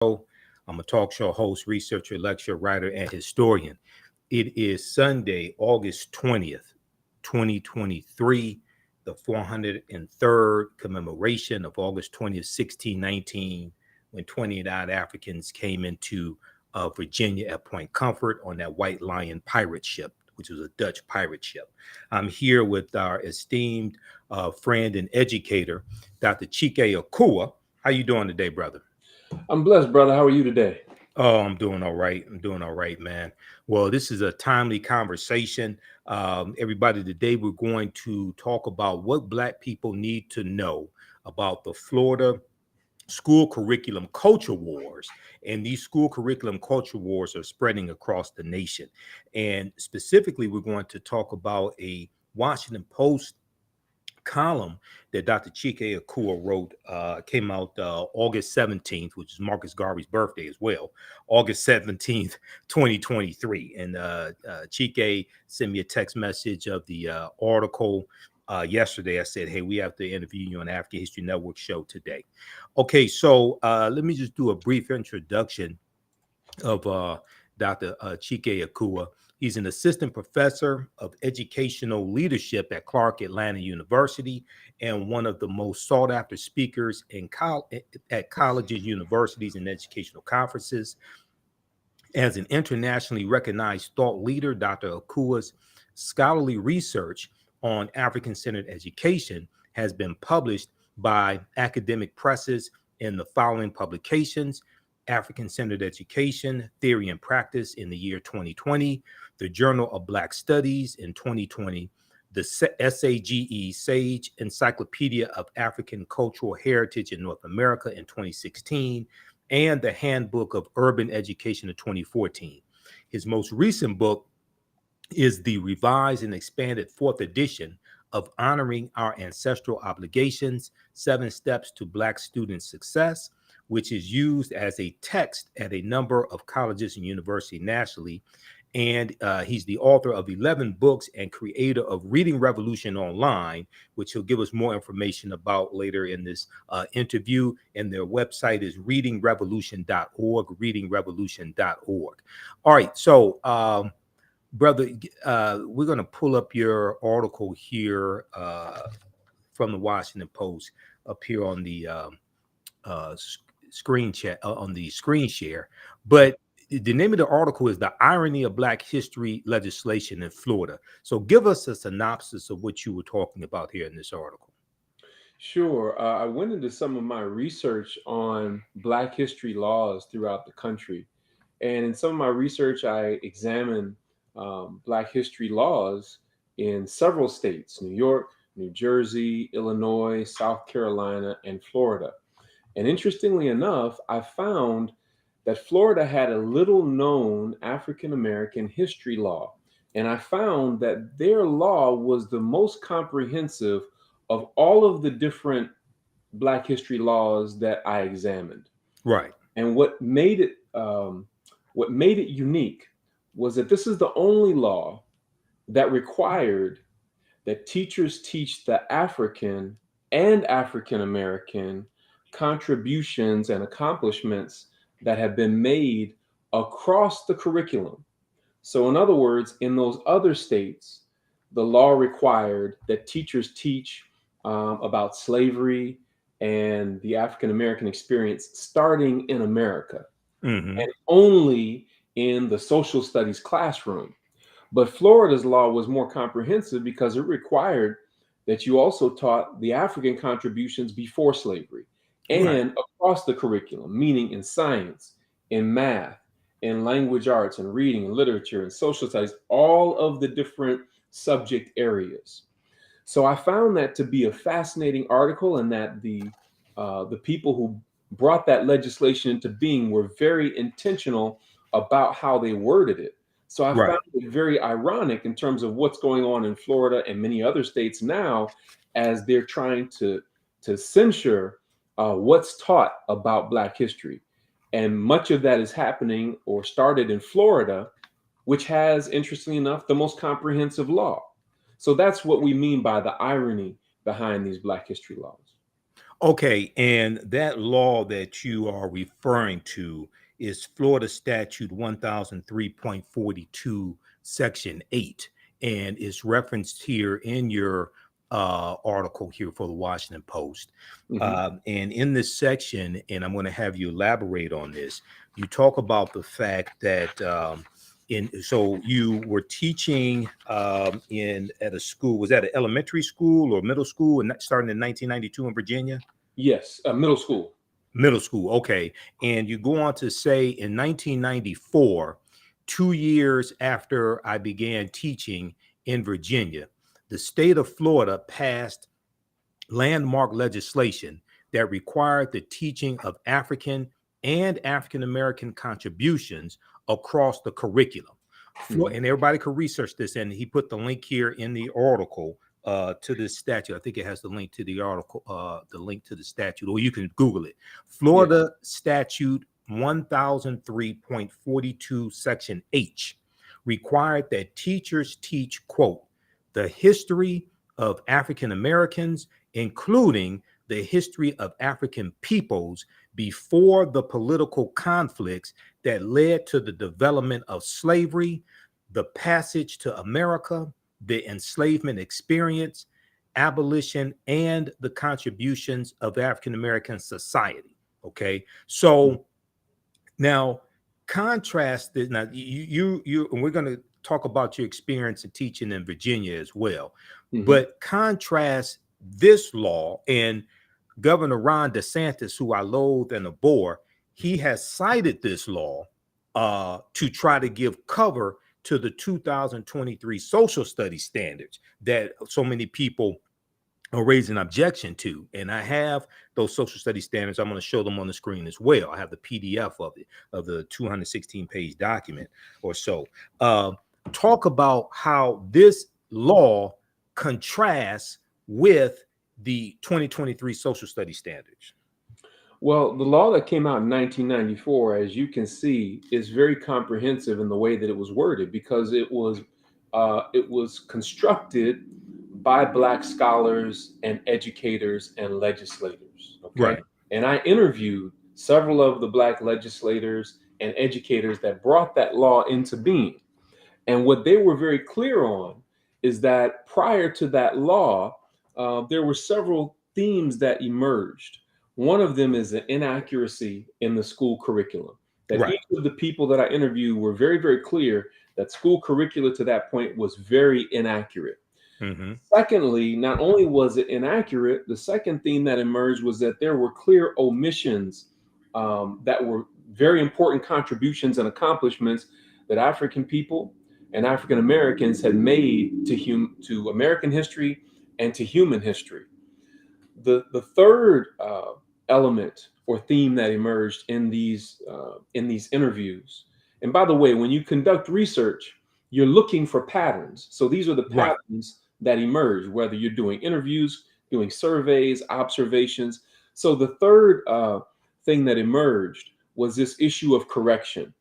I'm a talk show host, researcher, lecturer, writer, and historian. It is Sunday, August 20th, 2023, the 403rd commemoration of August 20th, 1619, when 29 Africans came into Virginia at Point Comfort on that White Lion pirate ship, which was a Dutch pirate ship. I'm here with our esteemed friend and educator, Dr. Chike Akua. How you doing today, brother? I'm blessed, brother. How are you today? Oh, I'm doing all right. I'm doing all right, man. Well, this is a timely conversation. Everybody, today we're going to talk about what Black people need to know about the Florida school curriculum culture wars. And these school curriculum culture wars are spreading across the nation. And specifically, we're going to talk about a Washington Post column that Dr. Chike Akua wrote, came out August 17th, which is Marcus Garvey's birthday as well, August 17th, 2023. And Chike sent me a text message of the article yesterday. I said, hey, we have to interview you on the African History Network show today. Okay, so let me just do a brief introduction of Dr. Chike Akua. He's an assistant professor of educational leadership at Clark Atlanta University and one of the most sought after speakers at colleges, universities, and educational conferences. As an internationally recognized thought leader, Dr. Akua's scholarly research on African centered education has been published by academic presses in the following publications: African-Centered Education, Theory and Practice in the year 2020, the Journal of Black Studies in 2020, the SAGE Encyclopedia of African Cultural Heritage in North America in 2016, and the Handbook of Urban Education in 2014. His most recent book is the revised and expanded fourth edition of Honoring Our Ancestral Obligations, 7 Steps to Black Student Success, which is used as a text at a number of colleges and universities nationally. And he's the author of 11 books and creator of Reading Revolution Online, which he'll give us more information about later in this interview. And their website is readingrevolution.org, readingrevolution.org. All right, so brother, we're going to pull up your article here from the Washington Post up here on the screen chat, on the screen share. But the name of the article is The Irony of Black History Legislation in Florida. So give us a synopsis of what you were talking about here in this article. Sure. I went into some of my research on Black history laws throughout the country. And in some of my research, I examined Black history laws in several states: New York, New Jersey, Illinois, South Carolina, and Florida. And interestingly enough, I found that Florida had a little known African American history law. And I found that their law was the most comprehensive of all of the different Black history laws that I examined. Right. And what made it unique was that this is the only law that required that teachers teach the African and African American contributions and accomplishments that have been made across the curriculum. So, in other words, in those other states, the law required that teachers teach about slavery and the African American experience starting in America Mm-hmm. and only in the social studies classroom. But Florida's law was more comprehensive because it required that you also taught the African contributions before slavery Right. and across the curriculum, meaning in science, in math, in language arts, and reading and literature and social studies, all of the different subject areas. So I found that to be a fascinating article, and that the people who brought that legislation into being were very intentional about how they worded it. So I Right. found it very ironic in terms of what's going on in Florida and many other states now, as they're trying to censure what's taught about Black history. And much of that is happening or started in Florida, which has, interestingly enough, the most comprehensive law. So that's what we mean by the irony behind these Black history laws. Okay, and that law that you are referring to is Florida Statute 1003.42, Section 8, and is referenced here in your article here for the Washington Post. Hmm. And in this section, and I'm going to have you elaborate on this, you talk about the fact that so you were teaching in at a school. Was that an elementary school or middle school, and starting in 1992 in Virginia? Yes, middle school. Middle school, okay. And you go on to say in 1994, 2 years after I began teaching in Virginia, the state of Florida passed landmark legislation that required the teaching of African and African American contributions across the curriculum. Hmm. And everybody could research this, and he put the link here in the article to this statute. I think it has the link to the article, the link to the statute, or you can Google it. Yes. Florida Statute 1003.42, Section H, required that teachers teach, quote, the history of African Americans, including the history of African peoples before the political conflicts that led to the development of slavery, the passage to America, the enslavement experience, abolition, and the contributions of African American society. Okay, so now contrast this. Now and we're going to talk about your experience in teaching in Virginia as well, Hmm. but contrast this law and Governor Ron DeSantis, who I loathe and abhor. He has cited this law to try to give cover to the 2023 social studies standards that so many people are raising objection to. And I have those social studies standards. I'm going to show them on the screen as well. I have the PDF of it, of the 216-page document or so. Uh, Talk about how this law contrasts with the 2023 social studies standards. Well, the law that came out in 1994, as you can see, is very comprehensive in the way that it was worded because it was constructed by Black scholars and educators and legislators. Okay, Right, and I interviewed several of the Black legislators and educators that brought that law into being. And what they were very clear on is that prior to that law, there were several themes that emerged. One of them is the inaccuracy in the school curriculum. That right. each of the people that I interviewed were very, very clear that school curricula to that point was very inaccurate. Hmm. Secondly, not only was it inaccurate, the second theme that emerged was that there were clear omissions that were very important contributions and accomplishments that African people and African Americans had made to American history and to human history. The third element or theme that emerged in these interviews, and by the way, when you conduct research, you're looking for patterns. So these are the Right, patterns that emerge, whether you're doing interviews, doing surveys, observations. So the third thing that emerged was this issue of correction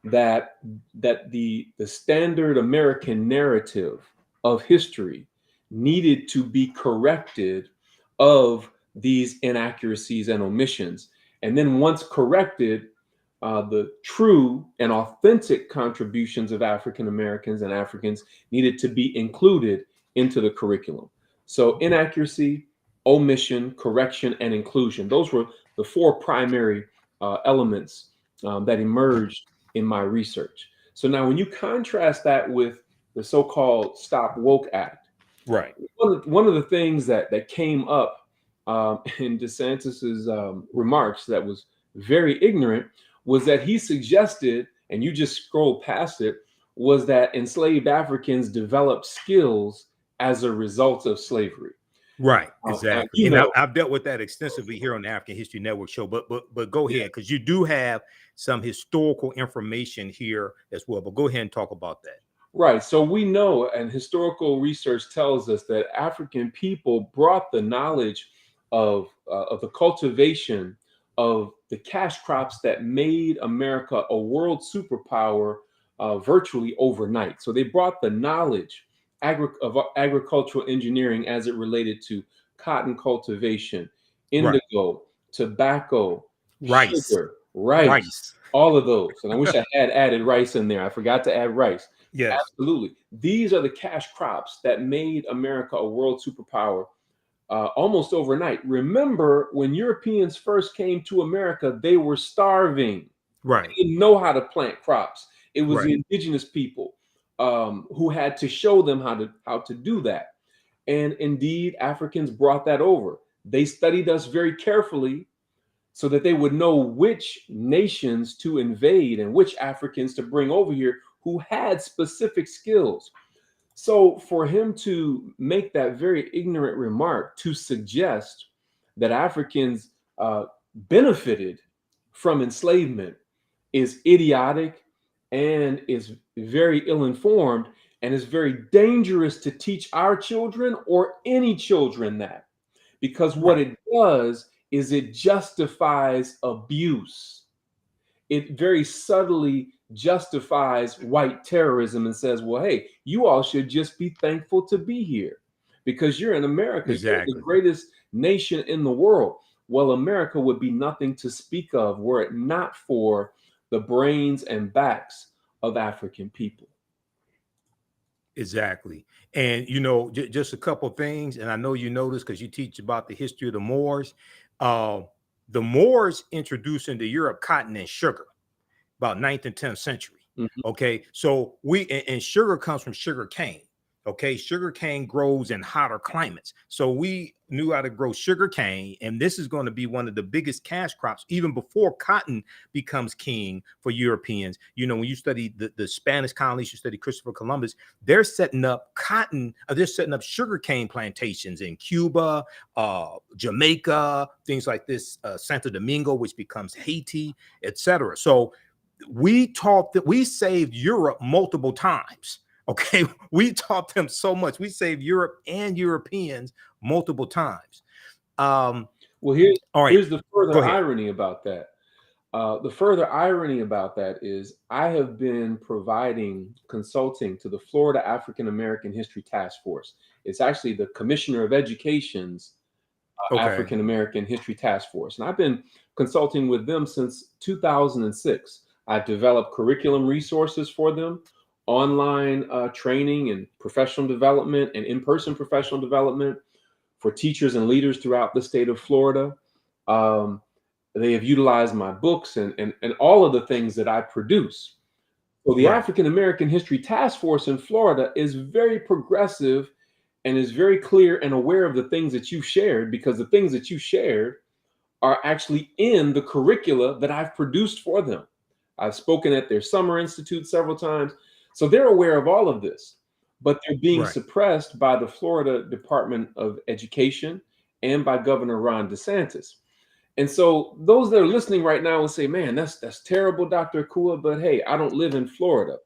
that the standard American narrative of history needed to be corrected of these inaccuracies and omissions. And then once corrected, the true and authentic contributions of African Americans and Africans needed to be included into the curriculum. So inaccuracy, omission, correction, and inclusion. Those were the four primary elements that emerged in my research. So now, when you contrast that with the so-called Stop Woke Act, right, one of the things that came up in DeSantis's remarks that was very ignorant was that he suggested, and you just scroll past it, was that enslaved Africans developed skills as a result of slavery. right. Exactly. You And know, I've dealt with that extensively here on the African History Network show. But go ahead, because you do have some historical information here as well. But go ahead and talk about that. right. So we know, and historical research tells us that African people brought the knowledge of the cultivation of the cash crops that made America a world superpower virtually overnight. So they brought the knowledge of agricultural engineering as it related to cotton cultivation, Right. indigo, tobacco, Rice. sugar, rice, Rice. all of those. And I wish I had added rice in there. I forgot to add rice. Yes. Absolutely. These are the cash crops that made America a world superpower almost overnight. Remember, when Europeans first came to America, they were starving. Right. They didn't know how to plant crops. It was Right. the indigenous people who had to show them how to do that. And indeed, Africans brought that over. They studied us very carefully so that they would know which nations to invade and which Africans to bring over here who had specific skills. So for him to make that very ignorant remark to suggest that Africans benefited from enslavement is idiotic and is very ill-informed and is very dangerous to teach our children or any children that, because what Right. it does is it justifies abuse. It very subtly justifies white terrorism and says, well, hey, you all should just be thankful to be here because you're in America. You're the Exactly. greatest nation in the world. Well, America would be nothing to speak of were it not for the brains and backs of African people. Exactly. And you know, just a couple things, and I know you know this because you teach about the history of the Moors. Uh, the Moors introduced into Europe cotton and sugar about 9th and 10th century. Mhm. Okay, so and sugar comes from sugar cane. Okay, sugar cane grows in hotter climates, so we knew how to grow sugar cane, and this is going to be one of the biggest cash crops even before cotton becomes king for Europeans. You know, when you study the Spanish colonies, you study Christopher Columbus, they're setting up they're setting up sugar cane plantations in Cuba, Jamaica, things like this, Santo Domingo, which becomes Haiti, etc. So we taught that we saved Europe multiple times. Okay, we taught them so much. We saved Europe and Europeans multiple times. Um, Well, all right, here's the go further ahead. irony about that. The further irony about that is I have been providing consulting to the Florida African American History Task Force. It's actually the Commissioner of Education's Okay, African American History Task Force. And I've been consulting with them since 2006. I've developed curriculum resources for them, online training and professional development and in person professional development for teachers and leaders throughout the state of Florida. Um, they have utilized my books and all of the things that I produce. So the right, African American History Task Force in Florida is very progressive and is very clear and aware of the things that you shared, because the things that you shared are actually in the curricula that I've produced for them. I've spoken at their summer institute several times. So they're aware of all of this, but they're being right. suppressed by the Florida Department of Education and by Governor Ron DeSantis. And so those that are listening right now will say, man, that's terrible, Dr. Akua, but hey, I don't live in Florida.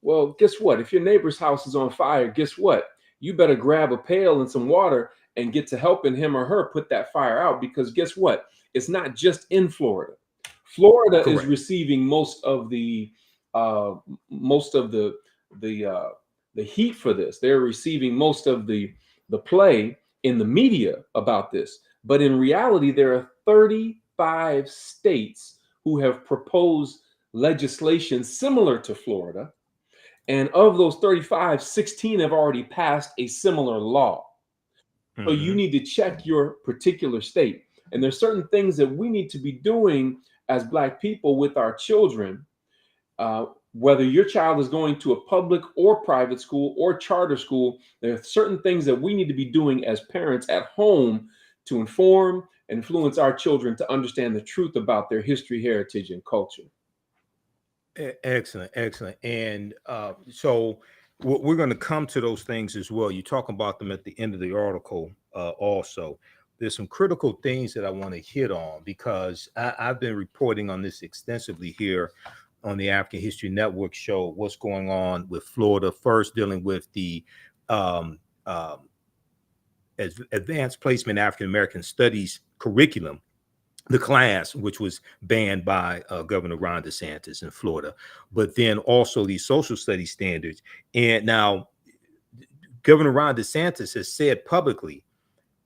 Well, guess what? If your neighbor's house is on fire, guess what? You better grab a pail and some water and get to helping him or her put that fire out, because guess what? It's not just in Florida. Florida is Correct. receiving uh, most of the uh, the heat for this. They're receiving most of the play in the media about this. But in reality, there are 35 states who have proposed legislation similar to Florida, and of those 35, 16 have already passed a similar law. So you Hmm. need to check your particular state. And there's certain things that we need to be doing as Black people with our children, uh, whether your child is going to a public or private school or charter school. There are certain things that we need to be doing as parents at home to inform and influence our children to understand the truth about their history, heritage, and culture. Excellent, excellent. And so we're going to come to those things as well. You talk about them at the end of the article. Also, there's some critical things that I want to hit on because I've been reporting on this extensively here on the African History Network show. What's going on with Florida? First, dealing with the um, um, advanced placement African American studies curriculum, the class, which was banned by Governor Ron DeSantis in Florida, but then also these social studies standards. And now Governor Ron DeSantis has said publicly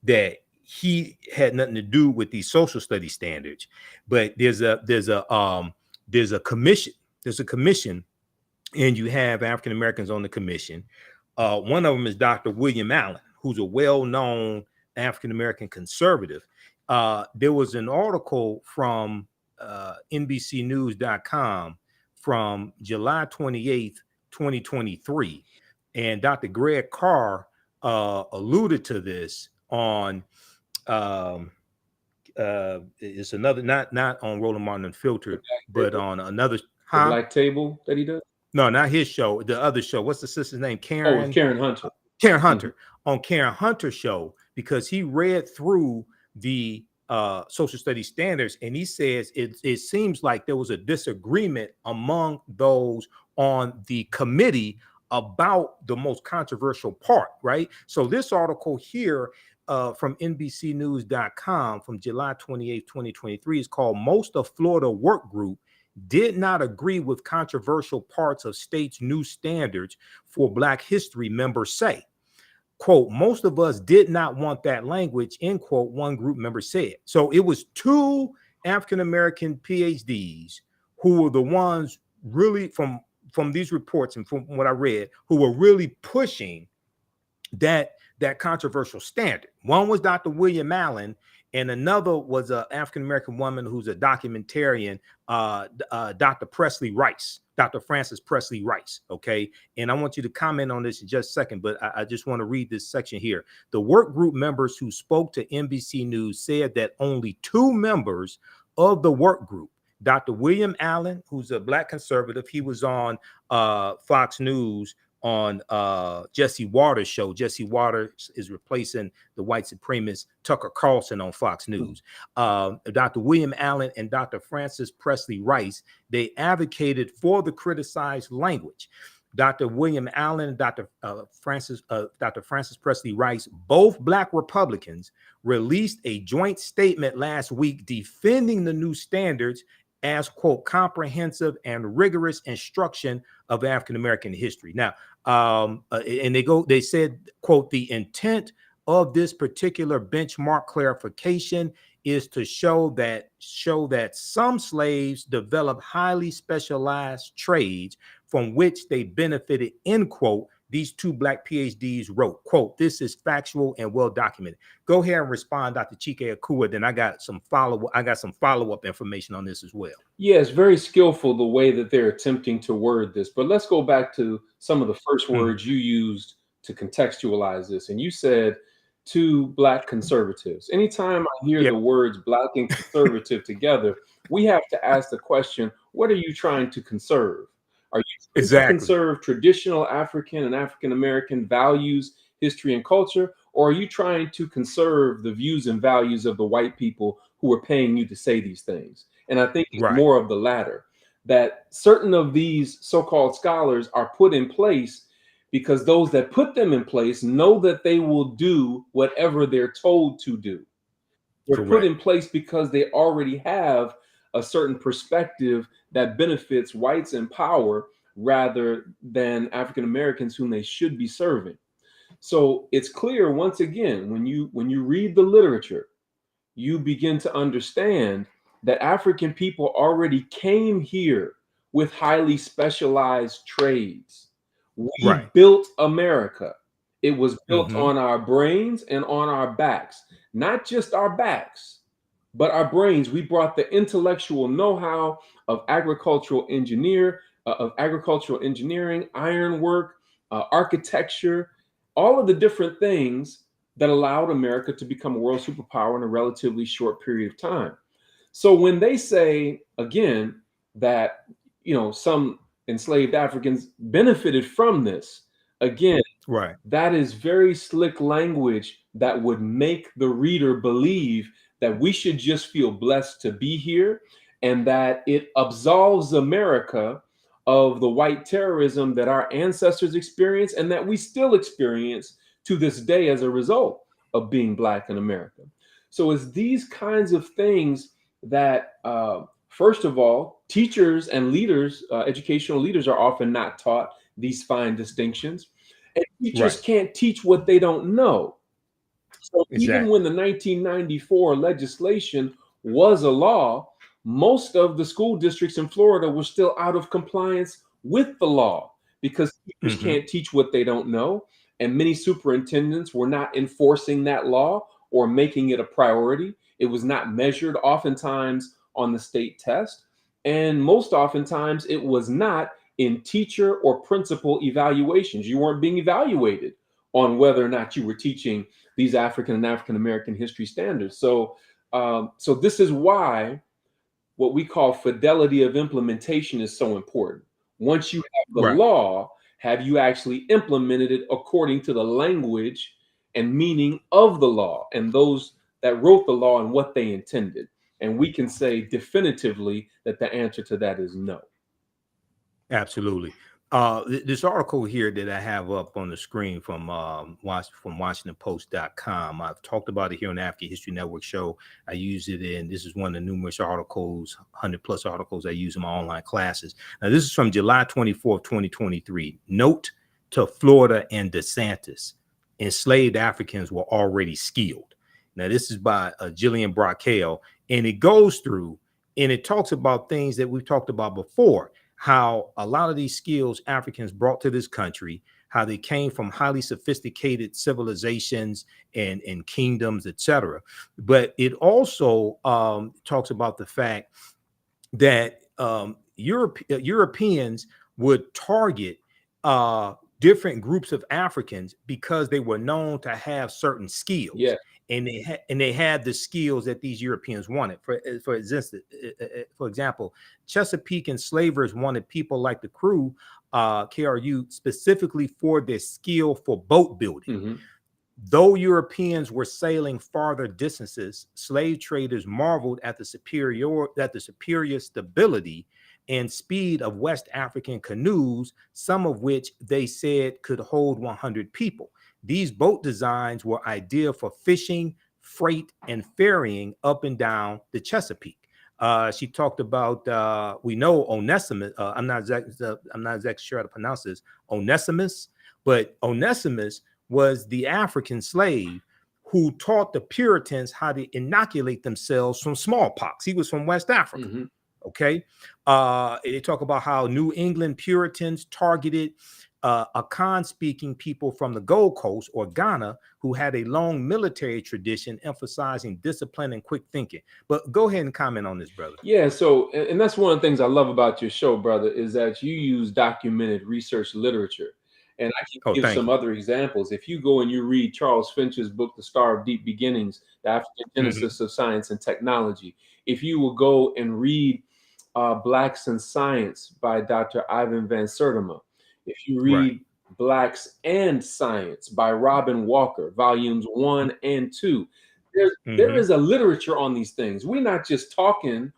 that he had nothing to do with these social study standards. But there's a commission. There's a commission, and you have African Americans on the commission. One of them is Dr. William Allen, who's a well-known African American conservative. There was an article from NBCnews.com from July 28th, 2023, and Dr. Greg Carr alluded to this on it's another, not on Roland Martin Unfiltered, but on another. The Black Table that he does. No, not his show. The other show. What's the sister's name? Oh, with Karen Hunter. Karen Hunter. On Karen Hunter's show, because he read through the social studies standards, and he says it seems like there was a disagreement among those on the committee about the most controversial part, right? So this article here from NBCnews.com from July 28th, 2023 is called "Most of Florida Work Group Did Not Agree with Controversial Parts of State's New Standards for Black History," members say. Quote, "Most of us did not want that language," end quote, one group member said. So it was two African-American PhDs who were the ones really, from these reports and from what I read, who were really pushing that controversial standard. One was Dr. William Allen, and another was an African-American woman who's a documentarian, Dr. Presley Rice, Dr. Frances Presley Rice, okay? And I want you to comment on this in just a second, but I just want to read this section here. The work group members who spoke to NBC News said that only two members of the work group, Dr. William Allen, who's a Black conservative, he was on Fox News on Jesse Waters' show. Jesse Waters is replacing the white supremacist Tucker Carlson on Fox News. Dr. William Allen and Dr. Frances Presley Rice, they advocated for the criticized language. Dr. William Allen and Dr. Frances Presley Rice, both Black Republicans, released a joint statement last week defending the new standards as, quote, comprehensive and rigorous instruction of African-American history. Now, and they said, quote, "The intent of this particular benchmark clarification is to show that some slaves developed highly specialized trades from which they benefited," end quote, these two Black PhDs wrote. Quote, "This is factual and well documented." Go ahead and respond, Dr. Chike Akua. Then I got some follow-up information on this as well. Yeah, it's very skillful the way that they're attempting to word this. But let's go back to some of the first words you used to contextualize this. And you said two Black conservatives. Anytime I hear the words Black and conservative together, we have to ask the question, what are you trying to conserve? Are you trying to conserve traditional African and African-American values, history, and culture? Or are you trying to conserve the views and values of the white people who are paying you to say these things? And I think it's more of the latter, that certain of these so-called scholars are put in place because those that put them in place know that they will do whatever they're told to do. They're put in place because they already have a certain perspective that benefits whites in power rather than African Americans whom they should be serving. So it's clear, once again, when you read the literature, you begin to understand that African people already came here with highly specialized trades. We built America. It was built on our brains and on our backs, not just our backs, but our brains. We brought the intellectual know-how of agricultural engineering, ironwork, architecture, all of the different things that allowed America to become a world superpower in a relatively short period of time. So when they say, again, that, some enslaved Africans benefited from this, again, that is very slick language that would make the reader believe that we should just feel blessed to be here and that it absolves America of the white terrorism that our ancestors experienced and that we still experience to this day as a result of being Black in America. So it's these kinds of things that, first of all, teachers and leaders, educational leaders, are often not taught these fine distinctions. And teachers can't teach what they don't know. So even when Exactly. the 1994 legislation was a law, most of the school districts in Florida were still out of compliance with the law because teachers Hmm. can't teach what they don't know. And many superintendents were not enforcing that law or making it a priority. It was not measured oftentimes on the state test. And most oftentimes, it was not in teacher or principal evaluations. You weren't being evaluated on whether or not you were teaching these African and African American history standards. So this is why what we call fidelity of implementation is so important. Once you have the Right. law, have you actually implemented it according to the language and meaning of the law and those that wrote the law and what they intended? And we can say definitively that the answer to that is no. Absolutely. This article here that I have up on the screen from from WashingtonPost.com. I've talked about it here on the African History Network show. I use it in, this is one of the numerous articles, 100 plus articles I use in my online classes. Now, this is from July 24th, 2023. Note to Florida and DeSantis: enslaved Africans were already skilled. Now, this is by Jillian Brockale, and it goes through and it talks about things that we've talked about before, how a lot of these skills Africans brought to this country, how they came from highly sophisticated civilizations and kingdoms, etc. But it also talks about the fact that Europeans would target different groups of Africans because they were known to have certain skills, Yeah. and they had the skills that these Europeans wanted. For example, Chesapeake enslavers wanted people like the crew, KRU, specifically for their skill for boat building. Hmm. Though Europeans were sailing farther distances, slave traders marveled at the superior stability and speed of West African canoes, some of which they said could hold 100 people. These boat designs were ideal for fishing, freight, and ferrying up and down the Chesapeake. She talked about, we know Onesimus. I'm not exactly sure how to pronounce this, Onesimus, but Onesimus was the African slave who taught the Puritans how to inoculate themselves from smallpox. He was from West Africa. Hmm. Okay. They talk about how New England Puritans targeted Akan speaking people from the Gold Coast or Ghana who had a long military tradition emphasizing discipline and quick thinking. But go ahead and comment on this, brother. Yeah, so and that's one of the things I love about your show, brother, is that you use documented research literature. And I can Oh, give thank some you. other examples. If you go and you read Charles Finch's book, The Star of Deep Beginnings, The African Hmm. Genesis of Science and Technology, if you will go and read Blacks in Science by Dr. Ivan Van Sertima, if you Right. read Blacks and Science by Robin Walker, volumes 1 and 2, there Hmm. is a literature on these things. We're not just talking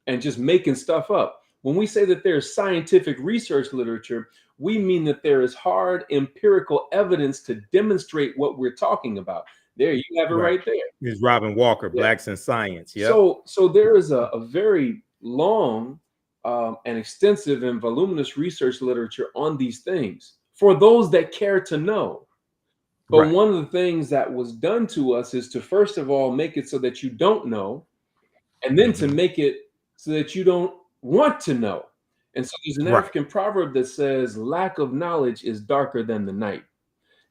and just making stuff up. When we say that there's scientific research literature, we mean that there is hard empirical evidence to demonstrate what we're talking about. There, you have it Right. right there. This is Robin Walker, Yeah. Blacks in Science. Yep. So there is a very long and extensive and voluminous research literature on these things for those that care to know. But Right. one of the things that was done to us is to first of all make it so that you don't know, and then to Hmm. make it so that you don't want to know. And so there's an Right. African proverb that says, lack of knowledge is darker than the night.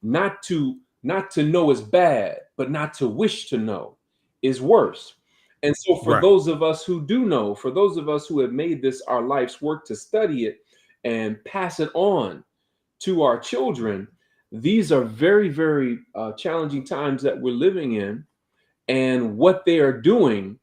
Not to know is bad, but not to wish to know is worse. And so for Right. those of us who do know, for those of us who have made this our life's work to study it and pass it on to our children, these are very, very challenging times that we're living in. And what they are doing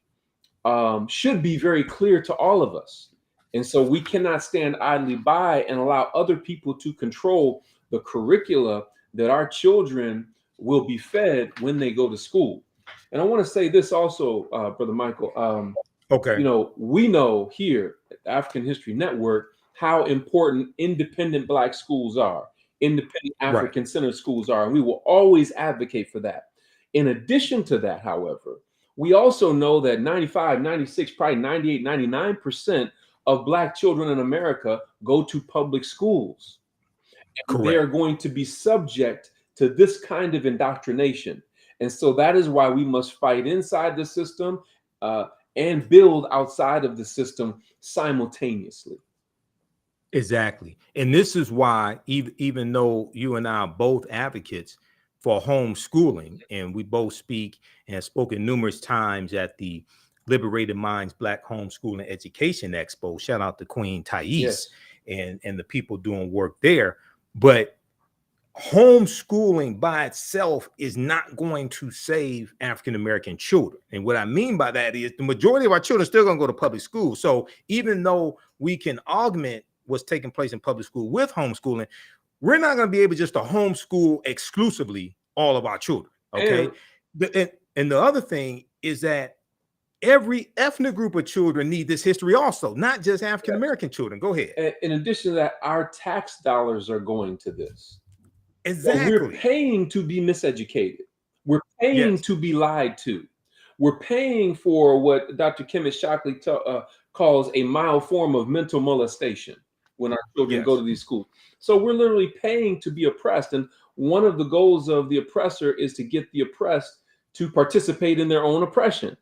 should be very clear to all of us. And so we cannot stand idly by and allow other people to control the curricula that our children will be fed when they go to school. And I want to say this also, Brother Michael. Okay. We know here at the African History Network how important independent Black schools are, independent Right. African centered schools are, and we will always advocate for that. In addition to that, however, we also know that 95, 96, probably 98, 99% of Black children in America go to public schools. And they are Correct. going to be subject to this kind of indoctrination. And so that is why we must fight inside the system uh, and build outside of the system simultaneously. Exactly. And this is why, even though you and I are both advocates for homeschooling, and we both speak and have spoken numerous times at the Liberated Minds Black Homeschooling Education Expo, shout out to Queen Thais Yes. and the people doing work there. But homeschooling by itself is not going to save African American children. And what I mean by that is the majority of our children are still going to go to public school. So even though we can augment what's taking place in public school with homeschooling, we're not going to be able just to homeschool exclusively all of our children. Okay. And And the other thing is that every ethnic group of children need this history also, not just African American children. Go ahead. in addition to that, our tax dollars are going to this. So we're Exactly. paying to be miseducated. We're paying Yes. to be lied to. We're paying for what Dr. Kemet Shockley calls a mild form of mental molestation when our children go Yes. to these schools. So we're literally paying to be oppressed. And one of the goals of the oppressor is to get the oppressed to participate in their own oppression.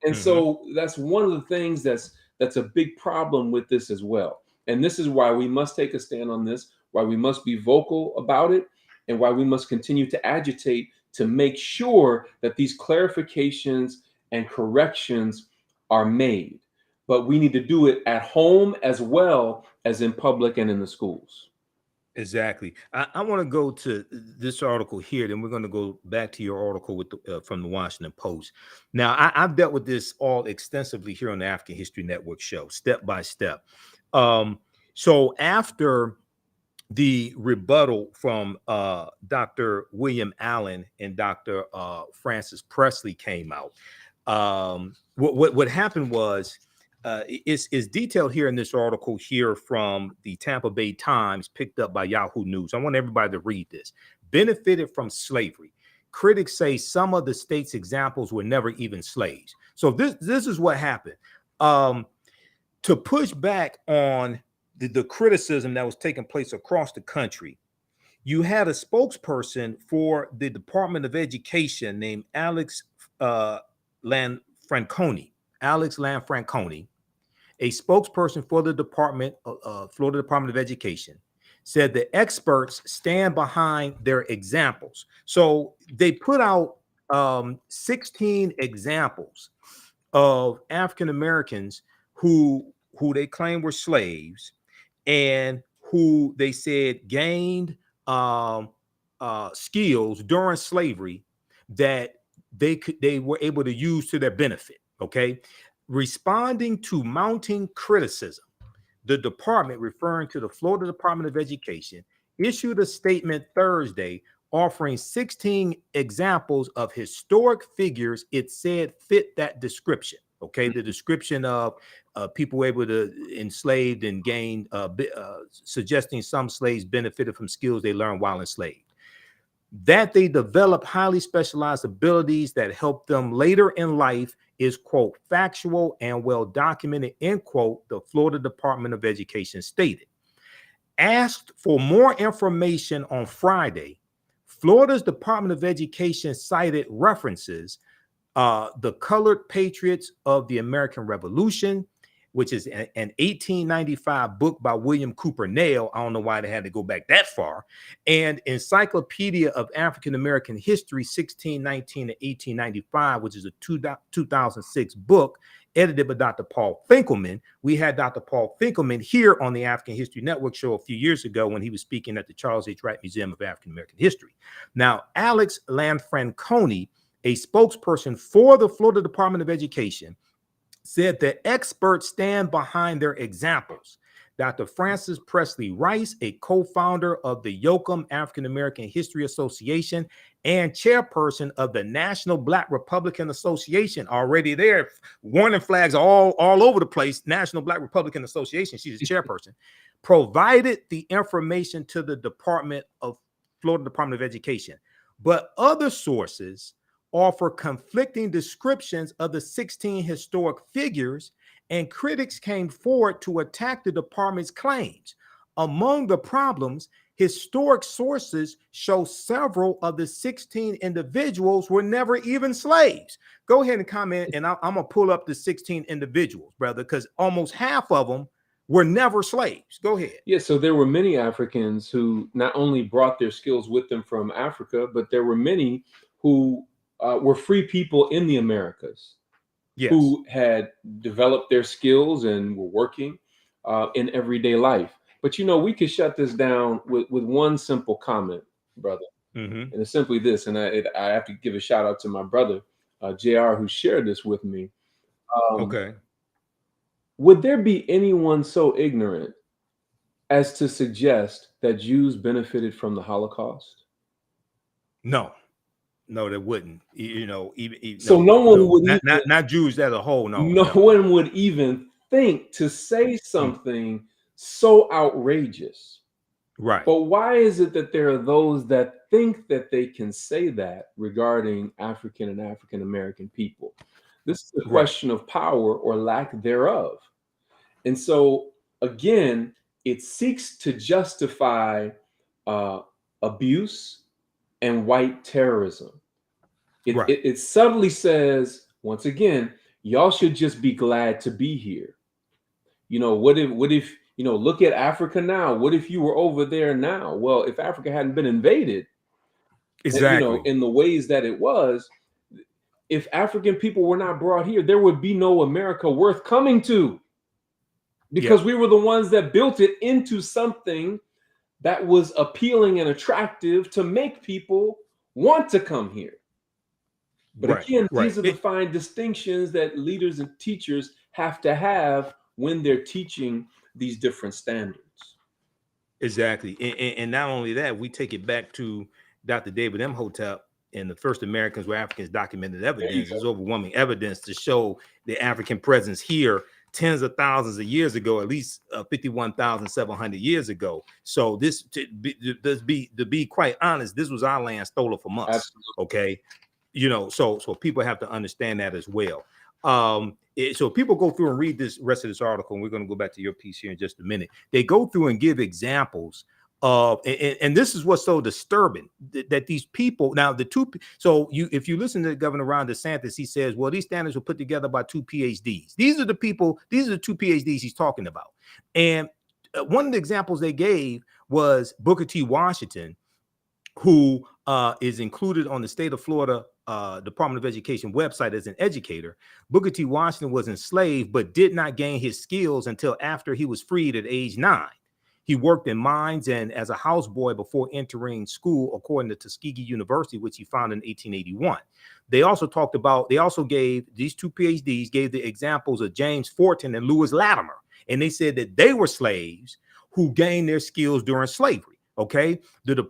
And Hmm. so that's one of the things that's a big problem with this as well. And this is why we must take a stand on this, why we must be vocal about it, and why we must continue to agitate to make sure that these clarifications and corrections are made. But we need to do it at home as well as in public and in the schools. Exactly. I want to go to this article here, then we're going to go back to your article with from the Washington Post. Now, I've dealt with this all extensively here on the African History Network show, step by step. So after the rebuttal from Dr. William Allen and Dr. Francis Presley came out, what happened was is detailed here in this article here from the Tampa Bay Times, picked up by Yahoo News. I want everybody to read this. Benefited from slavery. Critics say some of the state's examples were never even slaves. So this is what happened. To push back on the criticism that was taking place across the country, you had a spokesperson for the Department of Education named Alex Lanfranconi. Alex Lanfranconi, a spokesperson for the Florida Department of Education, said the experts stand behind their examples. So they put out 16 examples of African Americans who they claim were slaves and who they said gained skills during slavery that they were able to use to their benefit. Okay, responding to mounting criticism, the department, referring to the Florida Department of Education, issued a statement Thursday offering 16 examples of historic figures it said fit that description. Okay, the description of people able to enslaved and gained, suggesting some slaves benefited from skills they learned while enslaved, that they develop highly specialized abilities that help them later in life is, quote, factual and well documented, end quote, the Florida Department of Education stated. Asked for more information on Friday, Florida's Department of Education cited references, the Colored Patriots of the American Revolution, which is an 1895 book by William Cooper Nail. I don't know why they had to go back that far. And Encyclopedia of African American History, 1619 to 1895, which is a 2006 book edited by Dr. Paul Finkelman. We had Dr. Paul Finkelman here on the African History Network show a few years ago when he was speaking at the Charles H. Wright Museum of African American History. Now, Alex Lanfranconi, a spokesperson for the Florida Department of Education, said that experts stand behind their examples. Dr. Francis Presley Rice, a co-founder of the Yoakum African American History Association and chairperson of the National Black Republican Association, already there, warning flags all over the place, National Black Republican Association, she's a chairperson, provided the information to the Florida Department of Education. But other sources offer conflicting descriptions of the 16 historic figures, and critics came forward to attack the department's claims. Among the problems, historic sources show several of the 16 individuals were never even slaves. Go ahead and comment, and I'm going to pull up the 16 individuals, brother, because almost half of them were never slaves. Go ahead. Yeah, so there were many Africans who not only brought their skills with them from Africa, but there were many who were free people in the Americas Yes. who had developed their skills and were working in everyday life. But we could shut this down with one simple comment, brother. Mm-hmm. And it's simply this, and I have to give a shout out to my brother, JR, who shared this with me. Um, Okay. would there be anyone so ignorant as to suggest that Jews benefited from the Holocaust? No, no, they wouldn't. Even So no, no one no, would not even not not Jews as a whole. No, no no. one would even think to say Mm, something so outrageous. right, But why is it that there are those that think that they can say that regarding African and African American people? This is a right, question of power or lack thereof. And so, again, it seeks to justify uh, abuse and white terrorism. It, right. it, it subtly says, once again, y'all should just be glad to be here. What if, look at Africa now. What if you were over there now? Well, if Africa hadn't been invaded, Exactly. in the ways that it was, if African people were not brought here, there would be no America worth coming to, Yeah. because we were the ones that built it into something that was appealing and attractive to make people want to come here. But Right. again, Right. these are the fine distinctions that leaders and teachers have to have when they're teaching these different standards. Exactly. And not only that, we take it back to Dr. David Imhotep and the first Americans were Africans documented There you evidence. There's go. overwhelming evidence to show the African presence here tens of thousands of years ago, at least 51,700 years ago. So this, to be quite honest, this was our land stolen from us. Absolutely. Okay. So people have to understand that as well. So people go through and read this rest of this article, and we're going to go back to your piece here in just a minute. They go through and give examples of, and this is what's so disturbing, that these people now if you listen to Governor Ron DeSantis, he says, well, these standards were put together by two PhDs. These are the two PhDs he's talking about. And one of the examples they gave was Booker T. Washington, who is included on the state of Florida Department of Education website as an educator. Booker T. Washington was enslaved, but did not gain his skills until after he was freed at age 9. He worked in mines and as a houseboy before entering school, according to Tuskegee University, which he founded in 1881. They also gave, these two PhDs gave the examples of James Forten and Lewis Latimer. And they said that they were slaves who gained their skills during slavery. Okay, the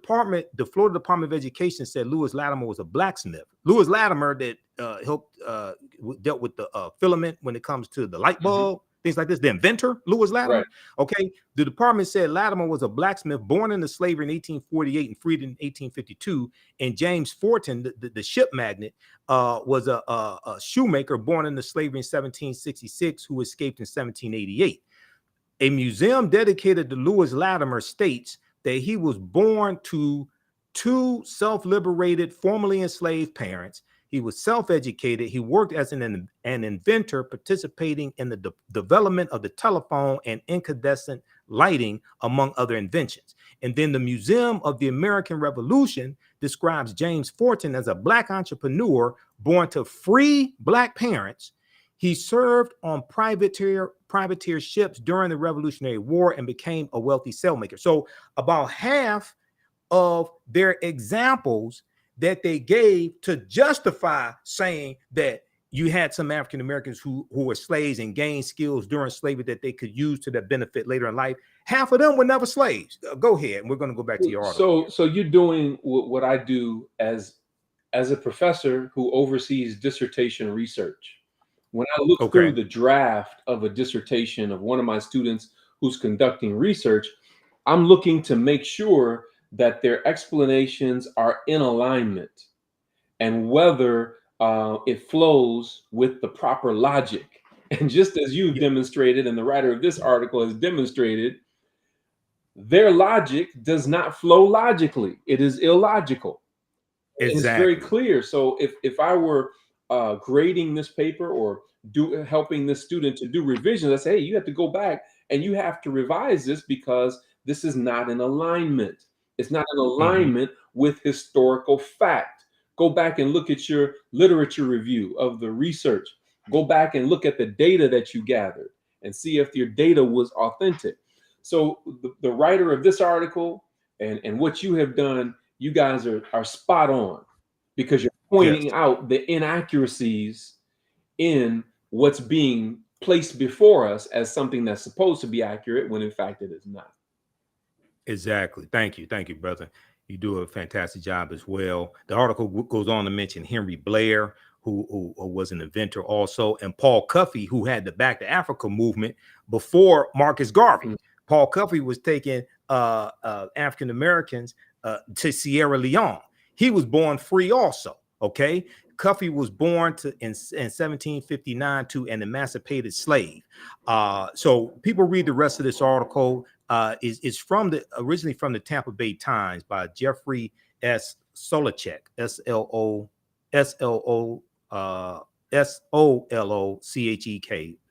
Florida Department of Education said Lewis Latimer was a blacksmith. Lewis Latimer that helped dealt with the filament when it comes to the light bulb, things like this. The inventor, Lewis Latimer. Right. Okay, the department said Latimer was a blacksmith born into slavery in 1848 and freed in 1852. And James Forten, the ship magnate, was a shoemaker born into slavery in 1766, who escaped in 1788. A museum dedicated to Lewis Latimer states that he was born to two self-liberated, formerly enslaved parents. He was self-educated. He worked as an inventor, participating in the development of the telephone and incandescent lighting, among other inventions. And then the Museum of the American Revolution describes James Forten as a Black entrepreneur born to free Black parents. He served on privateer ships during the Revolutionary War and became a wealthy sailmaker. So about half of their examples that they gave to justify saying that you had some African Americans who were slaves and gained skills during slavery that they could use to their benefit later in life, half of them were never slaves. Go ahead, and we're going to go back to your article So here. so you're doing what I do as a professor who oversees dissertation research. When I look through Okay. the draft of a dissertation of one of my students who's conducting research, I'm looking to make sure that their explanations are in alignment and whether it flows with the proper logic. And just as you've Yeah. demonstrated, and the writer of this article has demonstrated, Their logic does not flow logically. It is illogical. And it's very Exactly. clear. So if I were grading this paper or helping this student to do revisions, I say, hey, you have to go back and you have to revise this because this is not in alignment. It's not in Hmm. alignment with historical fact. Go back and look at your literature review of the research. Go back and look at the data that you gathered and see if your data was authentic. So the writer of this article and what you have done, you guys are spot on because you're Yes. pointing out the inaccuracies in what's being placed before us as something that's supposed to be accurate when in fact it is not. Exactly. Thank you. Thank you, brother. You do a fantastic job as well. The article goes on to mention Henry Blair, who was an inventor also, and Paul Cuffey, who had the Back to Africa movement before Marcus Garvey. Mm. Paul Cuffey was taking African Americans to Sierra Leone. He was born free also. Okay. Cuffey was born in 1759 to an emancipated slave. So people read the rest of this article. Is from originally from the Tampa Bay Times by Jeffrey S. Solachek, Solachek,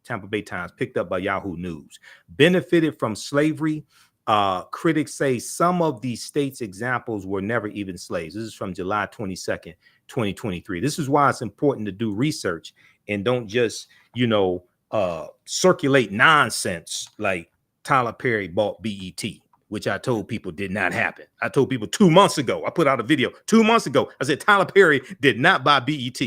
Tampa Bay Times, picked up by Yahoo News. Benefited from slavery. Critics say some of these states' examples were never even slaves. This is from July 22nd, 2023. This is why it's important to do research and don't just, circulate nonsense like Tyler Perry bought BET, which I told people did not happen. I told people 2 months ago, I put out a video 2 months ago. I said Tyler Perry did not buy BET.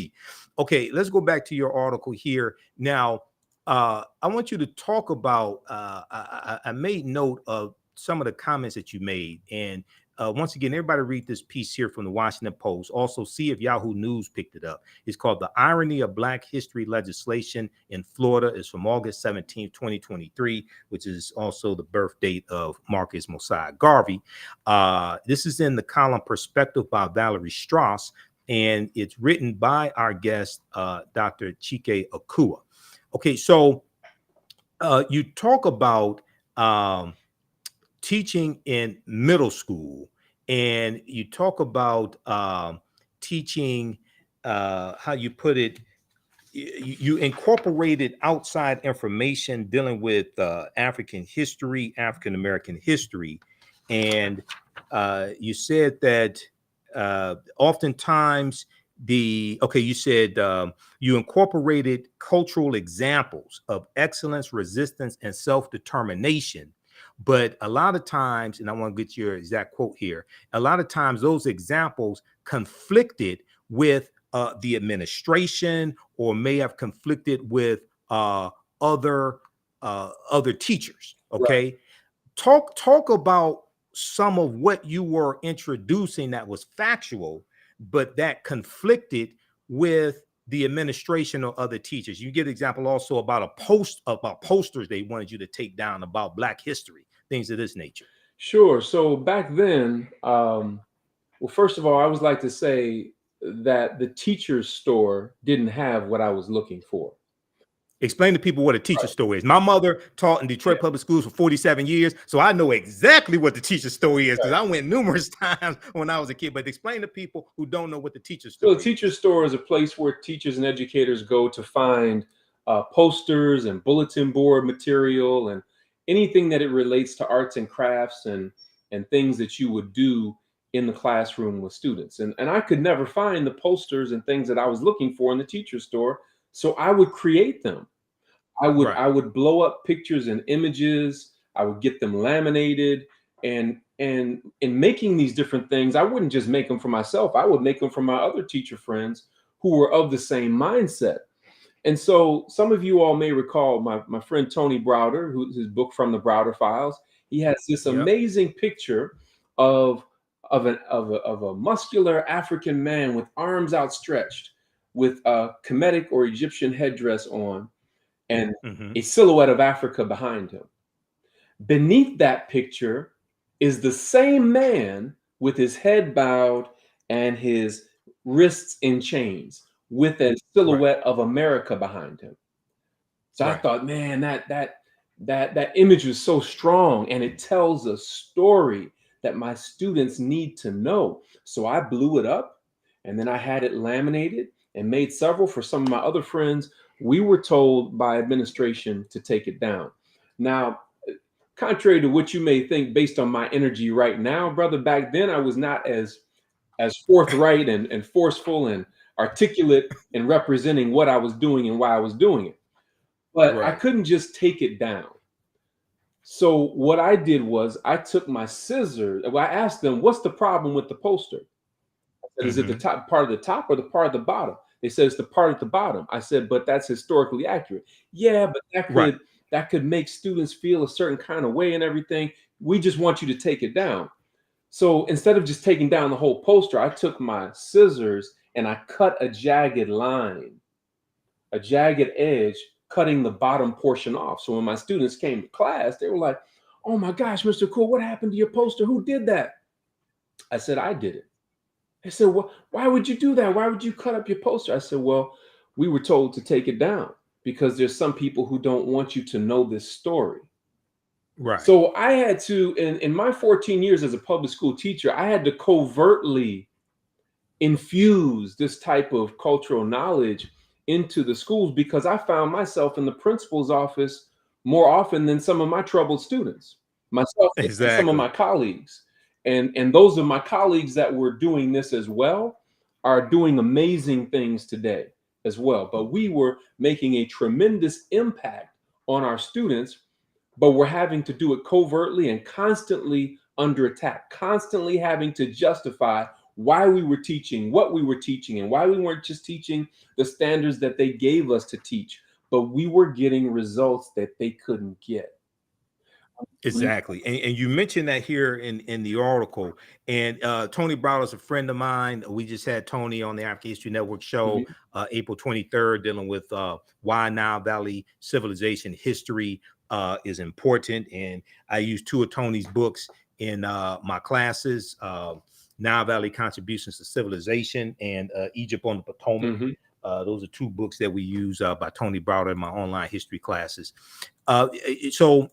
Okay, let's go back to your article here. Now, I want you to talk about, I made note of some of the comments that you made. And once again, everybody read this piece here from the Washington Post. Also, see if Yahoo News picked it up. It's called The Irony of Black History Legislation in Florida. It's from August 17th, 2023, which is also the birth date of Marcus Mosiah Garvey. This is in the column Perspective by Valerie Strauss, and it's written by our guest, Dr. Chike Akua. Okay, so you talk about teaching in middle school, and you talk about teaching, how you put it, you incorporated outside information dealing with African history, African American history, and you said that oftentimes you said you incorporated cultural examples of excellence, resistance, and self-determination. But a lot of times, and I want to get your exact quote here, a lot of times those examples conflicted with the administration, or may have conflicted with other other teachers. Right. Okay, talk about some of what you were introducing that was factual, but that conflicted with the administration or other teachers. You give an example also about about posters they wanted you to take down about Black history, things of this nature. Sure. So back then, well, first of all, I always like to say that the teacher's store didn't have what I was looking for. Explain to people what a teacher Right. store is. My mother taught in Detroit public schools for 47 years, so I know exactly what the teacher store is because Right. I went numerous times when I was a kid. But explain to people who don't know what the teacher So the store teacher is. store is a place where teachers and educators go to find posters and bulletin board material and anything that it relates to arts and crafts and things that you would do in the classroom with students. And I could never find the posters and things that I was looking for in the teacher store, so I would create them. I Right. would blow up pictures and images. I would get them laminated, and in making these different things, I wouldn't just make them for myself. I would make them for my other teacher friends who were of the same mindset. And so some of you all may recall my friend Tony Browder, who his book From the Browder Files. He has this Yep. amazing picture of of a muscular African man with arms outstretched, with a Kemetic or Egyptian headdress on, and Hmm. a silhouette of Africa behind him. Beneath that picture is the same man with his head bowed and his wrists in chains, with a Right. silhouette of America behind him. So I Right. thought, man, that That image was so strong, and it tells a story that my students need to know. So I blew it up, and then I had it laminated and made several for some of my other friends. We were told by administration to take it down. Now, contrary to what you may think based on my energy right now, brother, back then I was not as forthright and forceful and articulate in representing what I was doing and why I was doing it. But I Right. couldn't just take it down. So what I did was I took my scissors. Well, I asked them, "What's the problem with the poster?" I said, "Is it the Hmm. top part of the top or the part of the bottom?" They said, "It's the part at the bottom." I said, "But that's historically accurate." "Yeah, but Right. that could make students feel a certain kind of way and everything. We just want you to take it down." So instead of just taking down the whole poster, I took my scissors and I cut a jagged line, a jagged edge, cutting the bottom portion off. So when my students came to class, they were like, "Oh my gosh, Mr. Cool, what happened to your poster? Who did that?" I said, "I did it." They said, "Well, why would you do that? Why would you cut up your poster?" I said, "Well, we were told to take it down because there's some people who don't want you to know this story." Right. So I had to, in my 14 years as a public school teacher, I had to covertly infuse this type of cultural knowledge into the schools because I found myself in the principal's office more often than some of my troubled students, myself and some of my Exactly. colleagues. And those of my colleagues that were doing this as well are doing amazing things today as well. But we were making a tremendous impact on our students, but we're having to do it covertly and constantly under attack, constantly having to justify why we were teaching what we were teaching and why we weren't just teaching the standards that they gave us to teach, but we were getting results that they couldn't get. Exactly. And you mentioned that here in the article. And Tony Browder's a friend of mine. We just had Tony on the African History Network show Mhm, April 23rd, dealing with why Nile Valley civilization history is important. And I use two of Tony's books in my classes, Nile Valley Contributions to Civilization and Egypt on the Potomac. mhm. Those are two books that we use by Tony Browder in my online history classes. So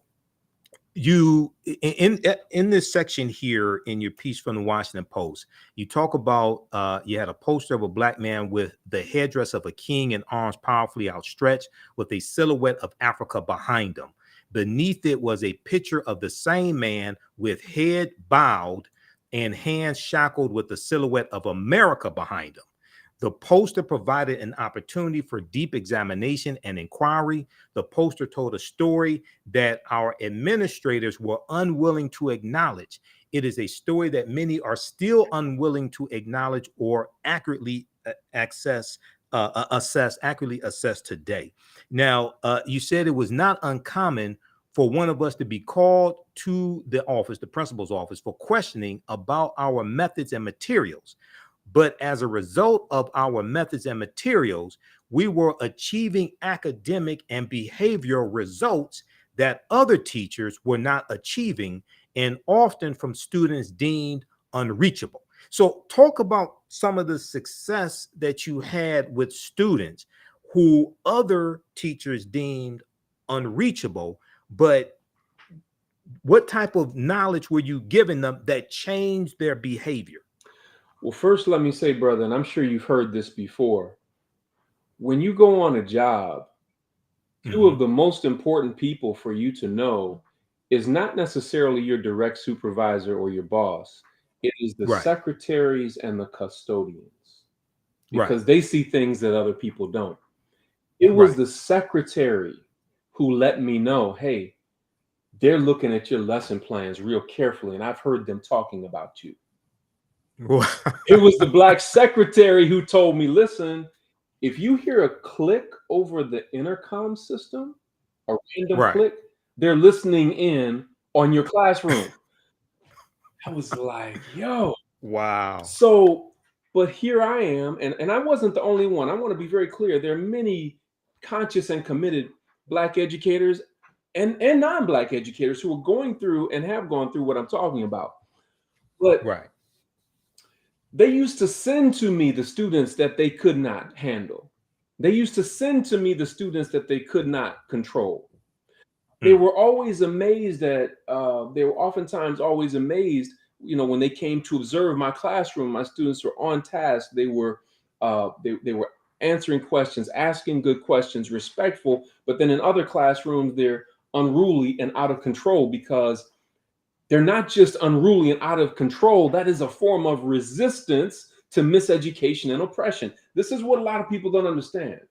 you in this section here in your piece from the Washington Post, you talk about you had a poster of a black man with the headdress of a king and arms powerfully outstretched with a silhouette of Africa behind him. Beneath it was a picture of the same man with head bowed and hands shackled with the silhouette of America behind him. The poster provided an opportunity for deep examination and inquiry. The poster told a story that our administrators were unwilling to acknowledge. It is a story that many are still unwilling to acknowledge or accurately accurately assess today. Now, you said it was not uncommon for one of us to be called to the office, the principal's office, for questioning about our methods and materials. But as a result of our methods and materials, we were achieving academic and behavioral results that other teachers were not achieving, and often from students deemed unreachable. So, talk about some of the success that you had with students who other teachers deemed unreachable, but what type of knowledge were you giving them that changed their behavior? Well, first, let me say, brother, and I'm sure you've heard this before, when you go on a job, two of Hmm. the most important people for you to know is not necessarily your direct supervisor or your boss. It is the Right, secretaries and the custodians right, because they see things that other people don't. It was right. the secretary who let me know, hey, they're looking at your lesson plans real carefully, and I've heard them talking about you. It was the black secretary who told me, listen, if you hear a click over the intercom system, a random Right. click, they're listening in on your classroom. I was like, yo. Wow. So, but here I am, and I wasn't the only one. I want to be very clear. There are many conscious and committed black educators and non-black educators who are going through and have gone through what I'm talking about. But Right. they used to send to me the students that they could not handle. They used to send to me the students that they could not control. They were always amazed at, they were oftentimes always amazed, when they came to observe my classroom. My students were on task. They were answering questions, asking good questions, respectful. But then in other classrooms, they're unruly and out of control, because they're not just unruly and out of control. That is a form of resistance to miseducation and oppression. This is what a lot of people don't understand.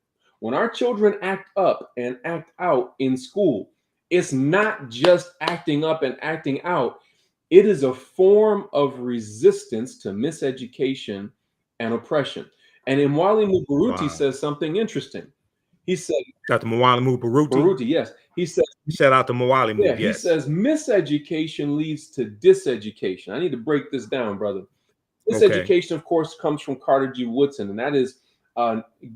When our children act up and act out in school, it's not just acting up and acting out. It is a form of resistance to miseducation and oppression. And Imwali Mubaruti Wow. says something interesting. He said, Dr. Mwalimu Baruti. Baruti, yes. He said, Shout out to Mwalimu. yeah, he Yes. says miseducation leads to diseducation. I need to break this down, brother. Okay. Miseducation, of course, comes from Carter G. Woodson, and that is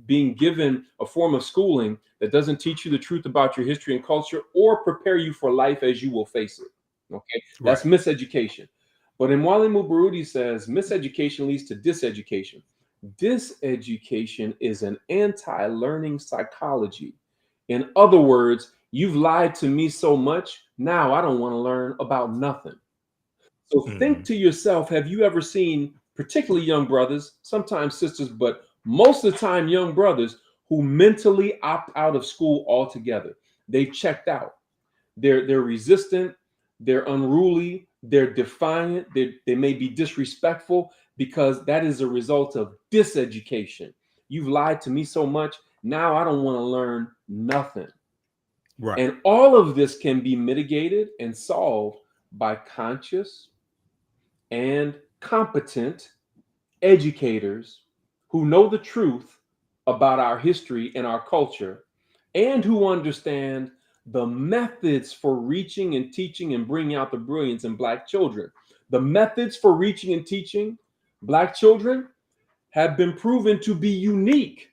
being given a form of schooling that doesn't teach you the truth about your history and culture, or prepare you for life as you will face it. Okay, that's Right. miseducation. But in Wale Mubaruti says miseducation leads to diseducation. Diseducation is an anti-learning psychology. In other words, you've lied to me so much, now I don't want to learn about nothing. So think Hmm. to yourself, have you ever seen, particularly young brothers, sometimes sisters, but most of the time young brothers, who mentally opt out of school altogether? They've checked out. They're resistant, they're unruly, they're defiant, they may be disrespectful, because that is a result of diseducation. You've lied to me so much, now I don't want to learn nothing. Right. And all of this can be mitigated and solved by conscious and competent educators who know the truth about our history and our culture, and who understand the methods for reaching and teaching and bringing out the brilliance in Black children. The methods for reaching and teaching Black children have been proven to be unique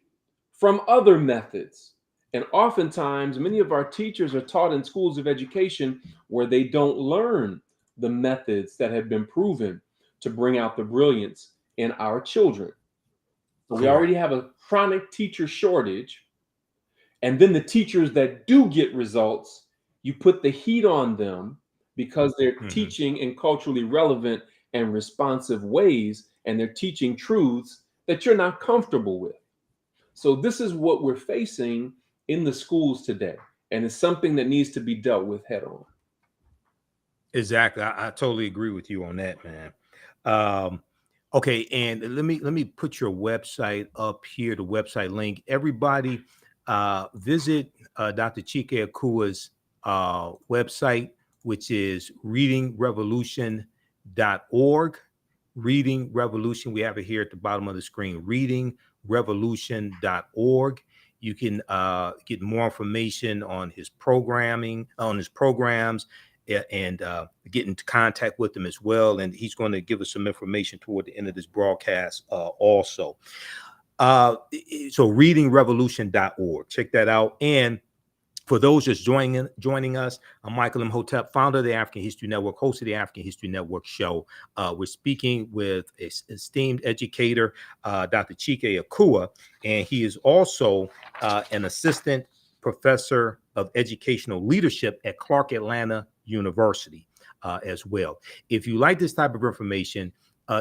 from other methods. And oftentimes, many of our teachers are taught in schools of education where they don't learn the methods that have been proven to bring out the brilliance in our children. So we already Correct. have a chronic teacher shortage. And then the teachers that do get results, you put the heat on them because they're Hmm. teaching in culturally relevant and responsive ways, and they're teaching truths that you're not comfortable with. So this is what we're facing in the schools today, and it's something that needs to be dealt with head on. Exactly. I totally agree with you on that, man. Um, okay, and let me put your website up here, the website link. Everybody, visit Dr. Chike Akua's website, which is readingrevolution.org. Reading Revolution. We have it here at the bottom of the screen. Readingrevolution.org. You can get more information on his programming, on his programs, and get into contact with him as well. And he's going to give us some information toward the end of this broadcast also. So readingrevolution.org. Check that out. And for those just joining us, I'm Michael Imhotep, founder of the African History Network, host of the African History Network show. We're speaking with an esteemed educator, Dr. Chike Akua, and he is also an assistant professor of educational leadership at Clark Atlanta University as well. If you like this type of information,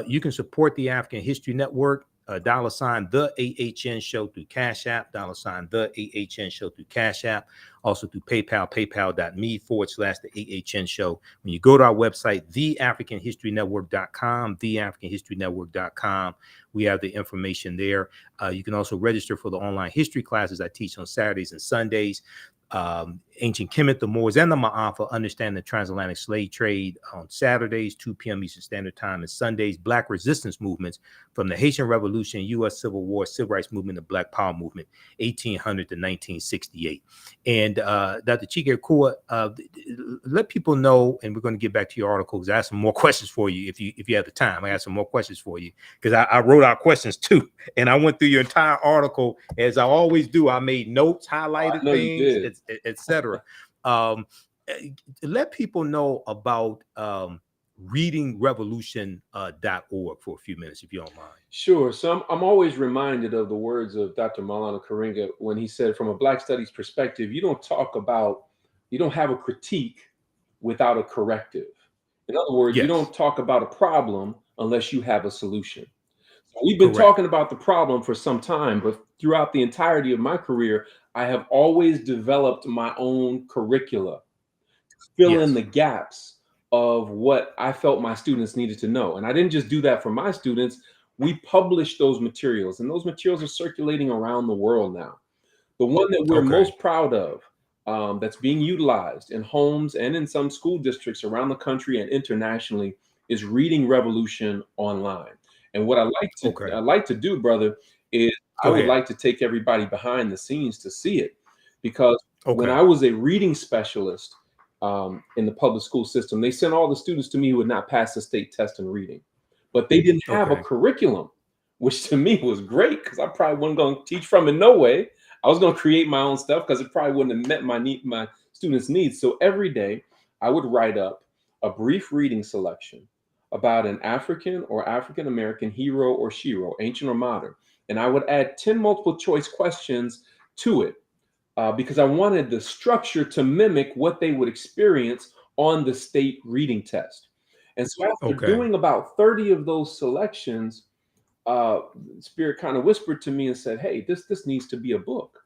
you can support the African History Network. $ the AHN show through Cash App, $ the AHN show through Cash App, also through PayPal, paypal.me/the AHN show. When you go to our website, theafricanhistorynetwork.com, theafricanhistorynetwork.com, we have the information there. You can also register for the online history classes I teach on Saturdays and Sundays. Ancient Kemet, the Moors, and the Ma'afa, understand the transatlantic slave trade on Saturdays, 2 p.m. Eastern Standard Time, and Sundays, Black resistance movements from the Haitian Revolution, U.S. Civil War, Civil Rights Movement, the Black Power Movement, 1800 to 1968. And Dr. Chike Akua, let people know, and we're going to get back to your article because I have some more questions for you if you have the time. I have some more questions for you because I wrote out questions too, and I went through your entire article as I always do. I made notes, Oh, I highlighted know you things, did. etc. Um, let people know about readingrevolution.org for a few minutes, if you don't mind. Sure. So I'm always reminded of the words of Dr. Maulana Karenga when he said, from a Black studies perspective, you don't talk about You don't have a critique without a corrective. In other words, you Yes. don't talk about a problem unless you have a solution. So we've been Correct. talking about the problem for some time, but throughout the entirety of my career, I have always developed my own curricula, fill in the Yes. gaps of what I felt my students needed to know. And I didn't just do that for my students. We published those materials, and those materials are circulating around the world now. The one that we're Okay. most proud of, that's being utilized in homes and in some school districts around the country and internationally, is Reading Revolution Online. And what Okay. I like to do, brother, is I Go would ahead. like to take everybody behind the scenes to see it, because when Okay. I was a reading specialist in the public school system, they sent all the students to me who would not pass the state test in reading, but they didn't have a Okay. curriculum, which to me was great because I probably wasn't going to teach from it no way. I was going to create my own stuff because it probably wouldn't have met my students' needs. So every day I would write up a brief reading selection about an African or African American hero or shero, ancient or modern, and I would add 10 multiple choice questions to it, because I wanted the structure to mimic what they would experience on the state reading test. And so after Okay. doing about 30 of those selections, uh, Spirit kind of whispered to me and said, "Hey, this needs to be a book."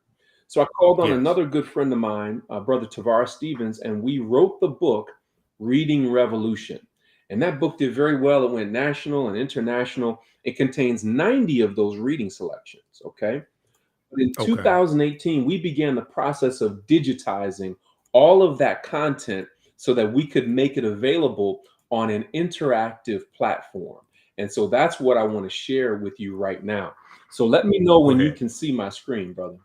So I called on Yes. another good friend of mine, Brother Tavares Stevens, and we wrote the book Reading Revolution. And that book did very well. It went national and international. It contains 90 of those reading selections. Okay. But in Okay. 2018, we began the process of digitizing all of that content so that we could make it available on an interactive platform. And so that's what I want to share with you right now. So let me know Go when you ahead. can see my screen, brother.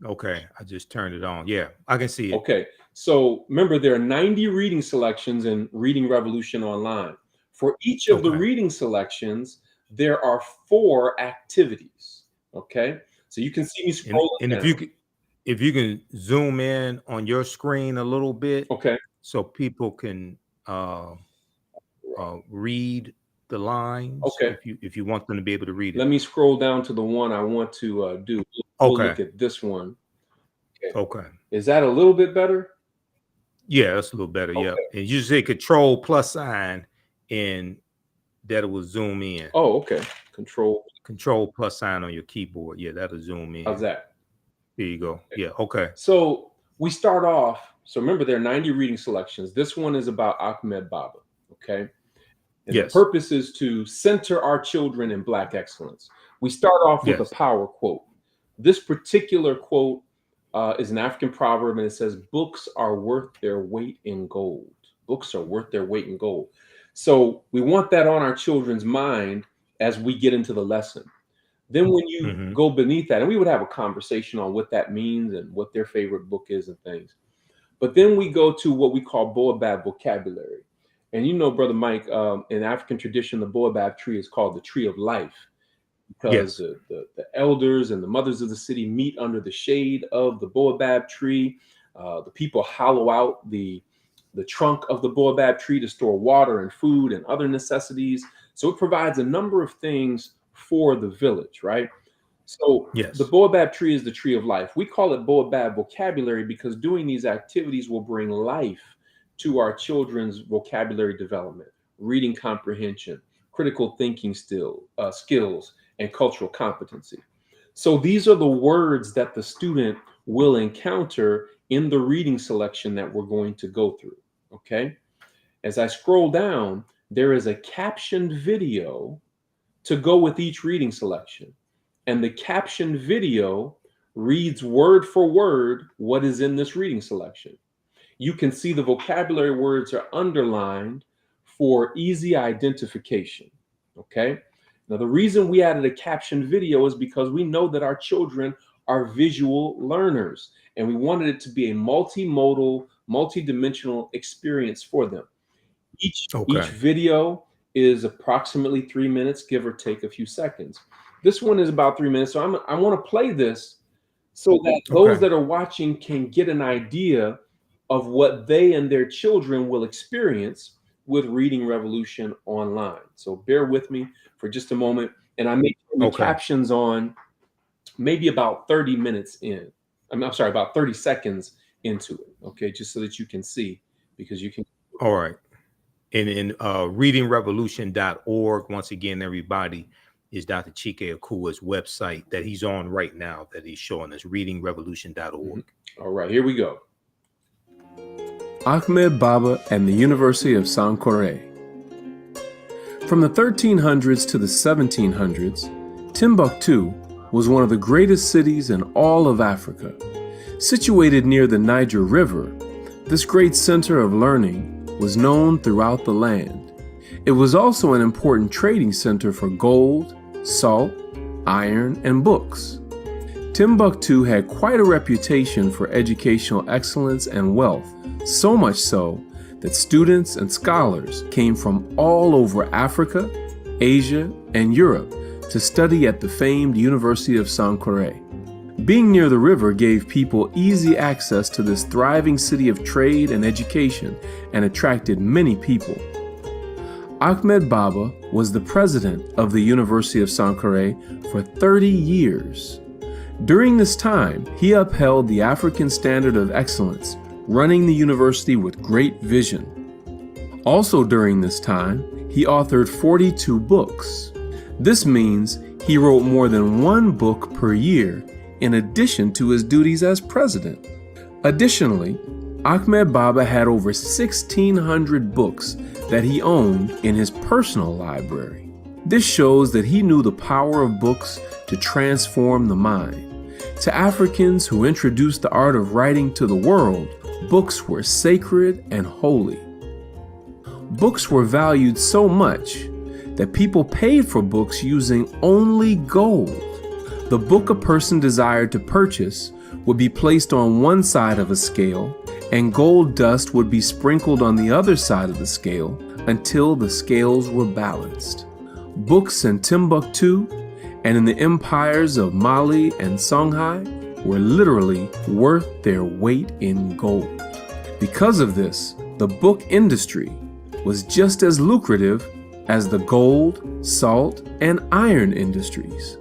Okay. I just turned it on. Yeah, I can see it. Okay. So remember, there are 90 reading selections in Reading Revolution Online. For each of the Okay. reading selections, there are 4 activities. Okay. So you can see me scrolling And down. if you can zoom in on your screen a little bit Okay. so people can uh read the lines Okay. if you want them to be able to read Let it. me scroll down to the one I want to do. We'll Okay. look at this one. Okay. Okay. Is that a little bit better? Yeah, that's a little better. Yeah. Okay. And you say control plus sign and that will zoom in. Oh, okay. Control. Control plus sign on your keyboard. Yeah, that'll zoom How's in. that? Here you go. Yeah. Okay. So we start off. So remember, there are 90 reading selections. This one is about Ahmed Baba. Okay. And the Yes. purpose is to center our children in Black excellence. We start off with a Yes. power quote. This particular quote is an African proverb, and it says, "Books are worth their weight in gold." Books are worth their weight in gold. So we want that on our children's mind as we get into the lesson. Then, when you Hmm. go beneath that, and we would have a conversation on what that means and what their favorite book is and things. But then we go to what we call Boabab vocabulary. And you know, Brother Mike, in African tradition, the Boabab tree is called the tree of life because Yes. the elders and the mothers of the city meet under the shade of the Boabab tree. The people hollow out the trunk of the Boabab tree to store water and food and other necessities. So it provides a number of things for the village, right? So the Yes. Boabab tree is the tree of life. We call it Boabab vocabulary because doing these activities will bring life to our children's vocabulary development, reading comprehension, critical thinking skills, and cultural competency. So these are the words that the student will encounter in the reading selection that we're going to go through. Okay. As I scroll down, there is a captioned video to go with each reading selection. And the captioned video reads word for word what is in this reading selection. You can see the vocabulary words are underlined for easy identification. Okay. Now, the reason we added a captioned video is because we know that our children are visual learners and we wanted it to be a multimodal, multidimensional experience for them. Each Okay. video is approximately 3 minutes, give or take a few seconds. This one is about 3 minutes, so I want to play this so that those Okay. that are watching can get an idea of what they and their children will experience with Reading Revolution Online. So bear with me for just a moment, and I may turn the Okay. captions on maybe about 30 minutes in. I'm sorry, about 30 seconds into it, okay, just so that you can see, because you can. All right. And in readingrevolution.org, once again, everybody, is Dr. Chike Akua's website that he's on right now that he's showing us, readingrevolution.org. All right, here we go. Ahmed Baba and the University of Sankore. From the 1300s to the 1700s, Timbuktu was one of the greatest cities in all of Africa. Situated near the Niger River, this great center of learning was known throughout the land. It was also an important trading center for gold, salt, iron, and books. Timbuktu had quite a reputation for educational excellence and wealth, so much so that students and scholars came from all over Africa, Asia, and Europe to study at the famed University of Sankore. Being near the river gave people easy access to this thriving city of trade and education and attracted many people. Ahmed Baba was the president of the University of Sankore for 30 years. During this time, he upheld the African standard of excellence, running the university with great vision. Also during this time, he authored 42 books. This means he wrote more than one book per year, in addition to his duties as president. Additionally, Ahmed Baba had over 1,600 books that he owned in his personal library. This shows that he knew the power of books to transform the mind. To Africans who introduced the art of writing to the world, books were sacred and holy. Books were valued so much that people paid for books using only gold. The book a person desired to purchase would be placed on one side of a scale, and gold dust would be sprinkled on the other side of the scale until the scales were balanced. Books in Timbuktu and in the empires of Mali and Songhai were literally worth their weight in gold. Because of this, the book industry was just as lucrative as the gold, salt, and iron industries.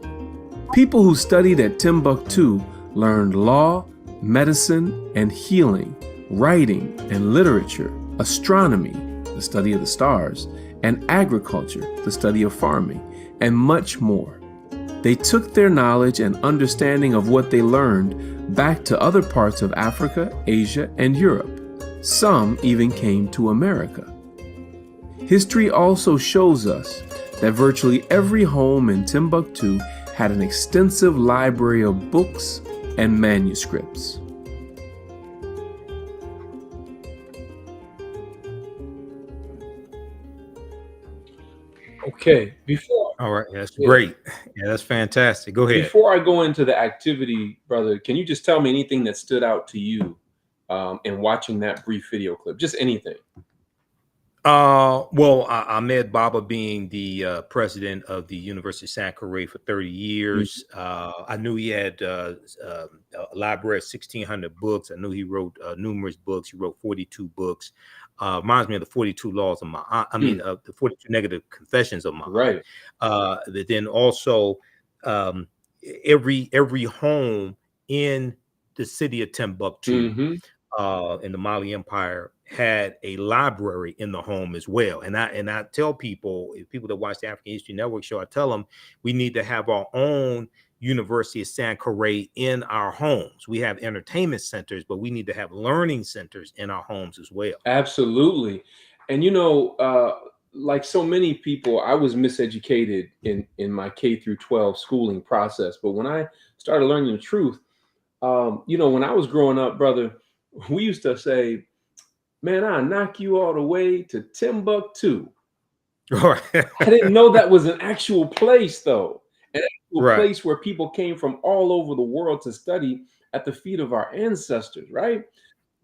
People who studied at Timbuktu learned law, medicine, and healing, writing and literature, astronomy, the study of the stars, and agriculture, the study of farming, and much more. They took their knowledge and understanding of what they learned back to other parts of Africa, Asia, and Europe. Some even came to America. History also shows us that virtually every home in Timbuktu had an extensive library of books and manuscripts. Okay, before All right. That's great. Yeah, that's fantastic. Go ahead. before I go into the activity, brother, can you just tell me anything that stood out to you in watching that brief video clip? Just anything. Well, Ahmed Baba being the president of the University of Sankore for 30 years, I knew he had a library of 1,600 books. I knew he wrote numerous books. He wrote 42 books. Reminds me of the 42 laws of Muhammad. The 42 negative confessions of Muhammad. Right. Then also, every home in the city of Timbuktu, in the Mali Empire, had a library in the home as well. And I tell people that watch the African History Network show, I tell them we need to have our own University of Sankore in our homes. We have entertainment centers, but we need to have learning centers in our homes as well. Absolutely. And like so many people, I was miseducated in my K through 12 schooling process. But when I started learning the truth, when I was growing up, brother, we used to say, man, I'll knock you all the way to Timbuktu. Right. I didn't know that was an actual place, though. An actual place where people came from all over the world to study at the feet of our ancestors, right?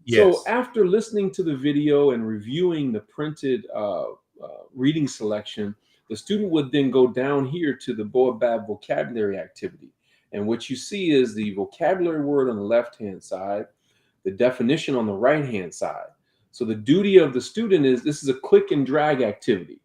Yes. So after listening to the video and reviewing the printed reading selection, the student would then go down here to the Boabab vocabulary activity. And what you see is the vocabulary word on the left-hand side, the definition on the right-hand side. So the duty of the student is, this is a click and drag activity.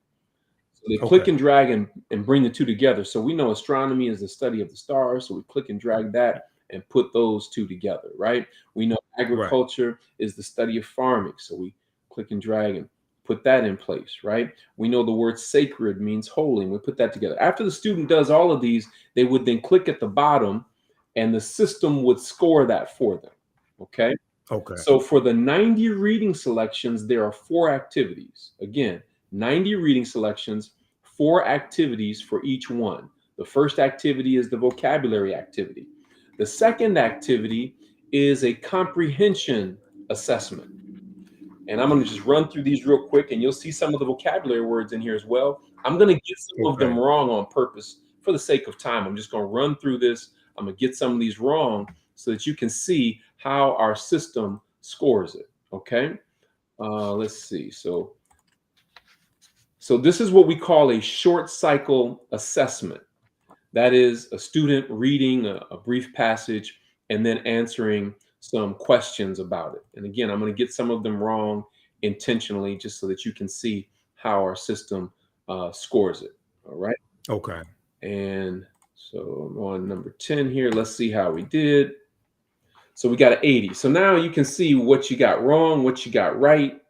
So they click and drag and bring the two together. So we know astronomy is the study of the stars. So we click and drag that and put those two together, right? We know agriculture is the study of farming. So we click and drag and put that in place, right? We know the word sacred means holy, and we put that together. After the student does all of these, they would then click at the bottom and the system would score that for them, okay? Okay. So for the 90 reading selections, there are 4 activities. Again, 90 reading selections, 4 activities for each one. The first activity is the vocabulary activity. The second activity is a comprehension assessment. And I'm going to just run through these real quick, and you'll see some of the vocabulary words in here as well. I'm going to get some of them wrong on purpose for the sake of time. I'm just going to run through this. I'm going to get some of these wrong so that you can see how our system scores it. Okay. Let's see. So this is what we call a short cycle assessment. That is a student reading a brief passage and then answering some questions about it. And again, I'm going to get some of them wrong intentionally just so that you can see how our system scores it. All right. Okay. And so I'm on number 10 here. Let's see how we did. So we got an 80. So now you can see what you got wrong, what you got right,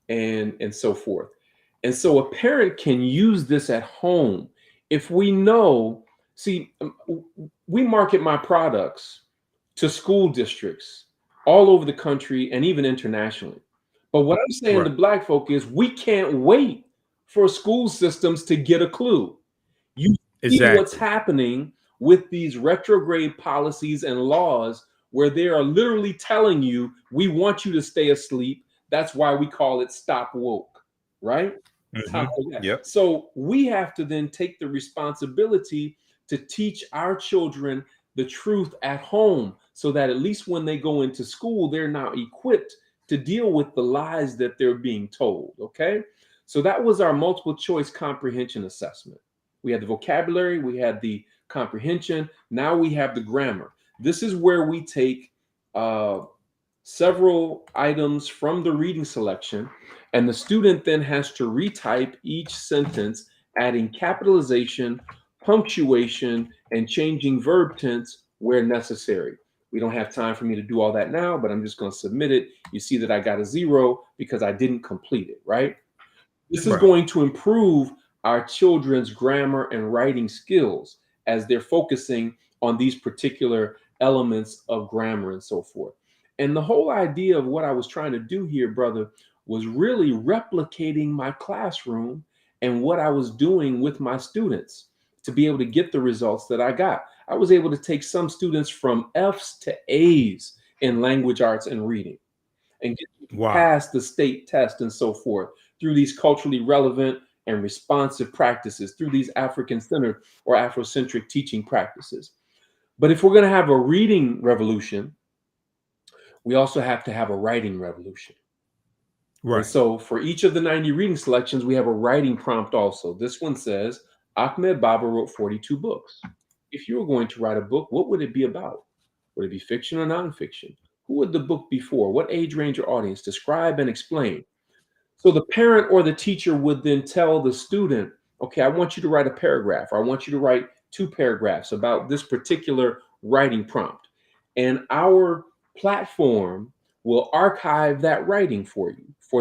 and so forth. And so a parent can use this at home. If we know, see, we market my products to school districts all over the country and even internationally. But what I'm saying to Black folk is we can't wait for school systems to get a clue. You see what's happening with these retrograde policies and laws where they are literally telling you, we want you to stay asleep. That's why we call it stop woke, right? Yep. So we have to then take the responsibility to teach our children the truth at home so that at least when they go into school, they're now equipped to deal with the lies that they're being told, okay? So that was our multiple choice comprehension assessment. We had the vocabulary, we had the comprehension, now we have the grammar. This is where we take several items from the reading selection, and the student then has to retype each sentence, adding capitalization, punctuation, and changing verb tense where necessary. We don't have time for me to do all that now, but I'm just going to submit it. You see that I got a 0 because I didn't complete it, right? This is going to improve our children's grammar and writing skills as they're focusing on these particular elements of grammar and so forth. And the whole idea of what I was trying to do here, brother, was really replicating my classroom and what I was doing with my students to be able to get the results that I got. I was able to take some students from F's to A's in language arts and reading and get past the state test and so forth through these culturally relevant and responsive practices, through these African-centered or Afrocentric teaching practices. But if we're going to have a reading revolution, we also have to have a writing revolution. Right. And so for each of the 90 reading selections, we have a writing prompt also. This one says, Ahmed Baba wrote 42 books. If you were going to write a book, what would it be about? Would it be fiction or nonfiction? Who would the book be for? What age range or audience? Describe and explain. So the parent or the teacher would then tell the student, okay, I want you to write a paragraph, or I want you to write 2 paragraphs about this particular writing prompt. And our platform will archive that writing for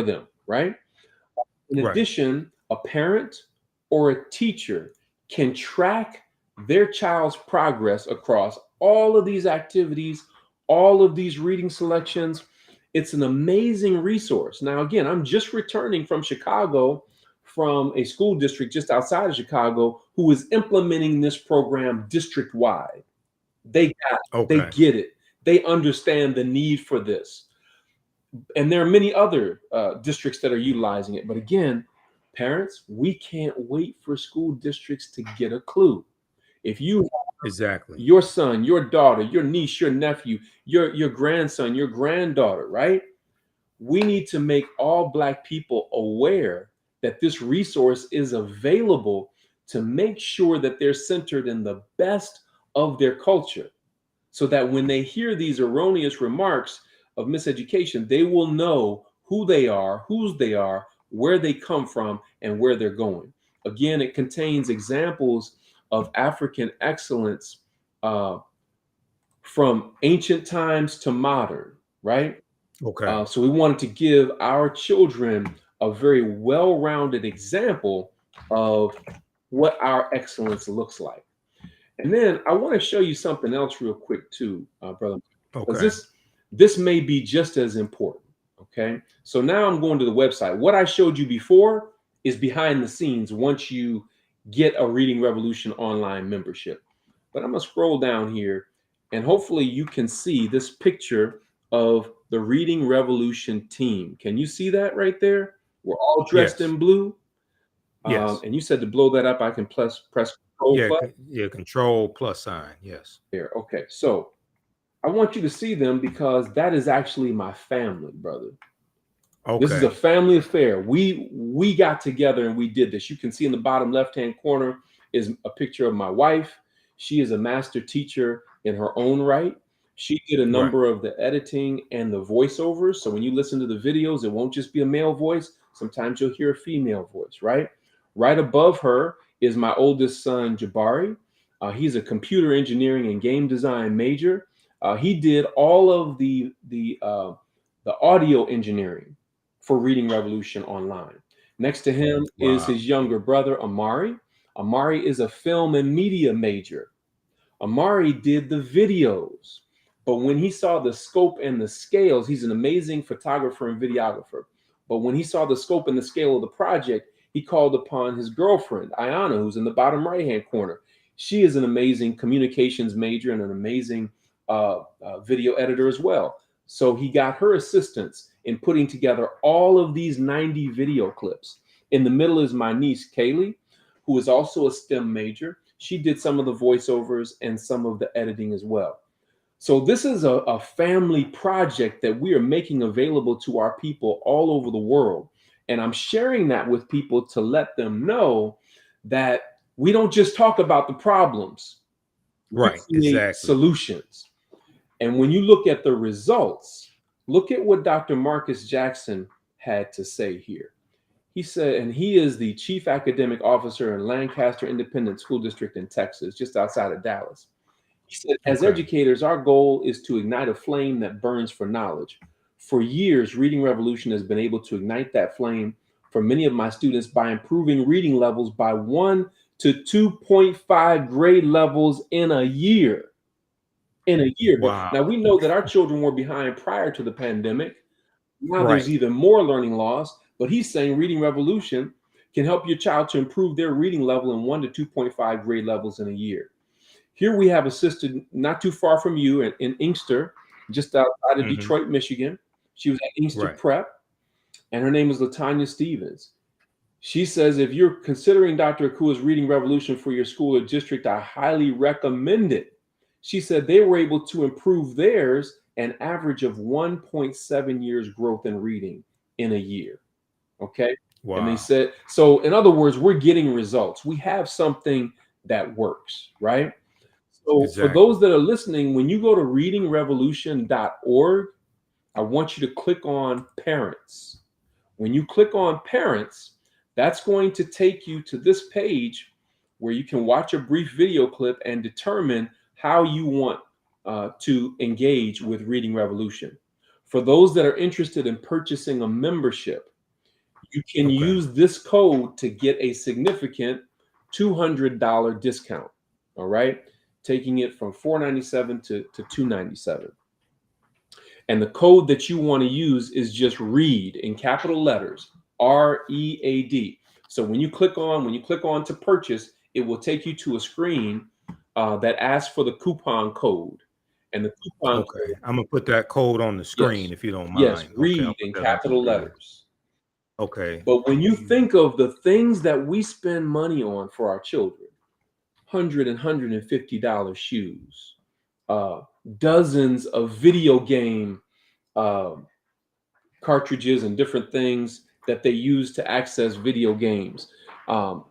them, right? In addition, a parent or a teacher can track their child's progress across all of these activities, all of these reading selections. It's an amazing resource. Now, again, I'm just returning from Chicago, from a school district just outside of Chicago, who is implementing this program district-wide. They get it. They understand the need for this. And there are many other districts that are utilizing it. But again, parents, we can't wait for school districts to get a clue. If you your son, your daughter, your niece, your nephew, your grandson, your granddaughter, right? We need to make all Black people aware that this resource is available to make sure that they're centered in the best of their culture, so that when they hear these erroneous remarks of miseducation, they will know who they are, whose they are, where they come from, and where they're going. Again, it contains examples of African excellence from ancient times to modern, right? Okay. So we wanted to give our children a very well-rounded example of what our excellence looks like. And then I want to show you something else real quick too, brother, because Okay. this may be just as important. Okay, so now I'm going to the website. What I showed you before is behind the scenes once you get a Reading Revolution online membership. But I'm gonna scroll down here, and hopefully you can see this picture of the Reading Revolution team. Can you see that right there? We're all dressed Yes. in blue. Yes. And you said to blow that up, I can press Control Yeah. plus. Yeah. Control plus sign. Yes. There. Okay. So I want you to see them because that is actually my family, brother. This is a Okay. family affair. We got together and we did this. You can see in the bottom left-hand corner is a picture of my wife. She is a master teacher in her own right. She did a Right. number of the editing and the voiceovers. So when you listen to the videos, it won't just be a male voice. Sometimes you'll hear a female voice, right? Right above her is my oldest son, Jabari. He's a computer engineering and game design major. He did all of the audio engineering for Reading Revolution Online. Next to him is Wow. his younger brother, Amari. Amari is a film and media major. Amari did the videos, but when he saw the scope and the scales, he's an amazing photographer and videographer. But when he saw the scope and the scale of the project, he called upon his girlfriend, Ayana, who's in the bottom right-hand corner. She is an amazing communications major and an amazing video editor as well. So he got her assistance in putting together all of these 90 video clips. In the middle is my niece, Kaylee, who is also a STEM major. She did some of the voiceovers and some of the editing as well. So this is a family project that we are making available to our people all over the world. And I'm sharing that with people to let them know that we don't just talk about the problems, we Right. create Exactly. solutions. And when you look at the results, look at what Dr. Marcus Jackson had to say here. He said, and he is the chief academic officer in Lancaster Independent School District in Texas, just outside of Dallas. He said, as Okay. educators, our goal is to ignite a flame that burns for knowledge. For years, Reading Revolution has been able to ignite that flame for many of my students by improving reading levels by 1 to 2.5 grade levels in a year. In a year. But Wow. now we know that our children were behind prior to the pandemic. Now there's Right. even more learning loss, but he's saying Reading Revolution can help your child to improve their reading level in 1 to 2.5 grade levels in a year. Here we have a sister not too far from you in Inkster, just outside of Hmm. Detroit, Michigan. She was at Inkster Right. Prep, and her name is Latanya Stevens. She says, if you're considering Dr. Akua's Reading Revolution for your school or district, I highly recommend it. She said they were able to improve theirs an average of 1.7 years growth in reading in a year. Okay. And they Wow. said, so in other words, we're getting results. We have something that works, right? So for Exactly. those that are listening, when you go to readingrevolution.org, I want you to click on parents. When you click on parents, that's going to take you to this page where you can watch a brief video clip and determine how you want to engage with Reading Revolution. For those that are interested in purchasing a membership, you can Okay. use this code to get a significant $200 discount. All right, taking it from $497 to $297. And the code that you want to use is just READ in capital letters, READ. So when you click on to purchase, it will take you to a screen that asks for the coupon code. And the coupon Okay. code, I'm gonna put that code on the yes, screen if you don't yes, mind. Okay. I'll READ put in that on the capital screen. letters. Okay. But when you think of the things that we spend money on for our children, $150 shoes, uh, dozens of video game uh, cartridges and different things that they use to access video games,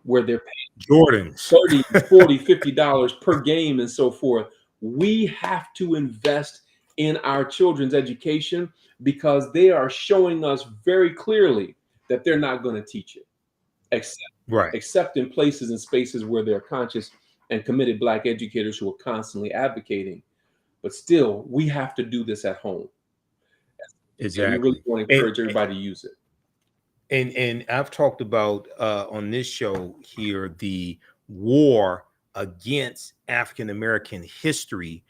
where they're Jordans. 30, 40, $50 per game and so forth. We have to invest in our children's education because they are showing us very clearly that they're not going to teach it, except, Right. except in places and spaces where there are conscious and committed Black educators who are constantly advocating. but still, we have to do this at home. And we really Exactly. want to encourage everybody to use it. And I've talked about on this show here the war against African American history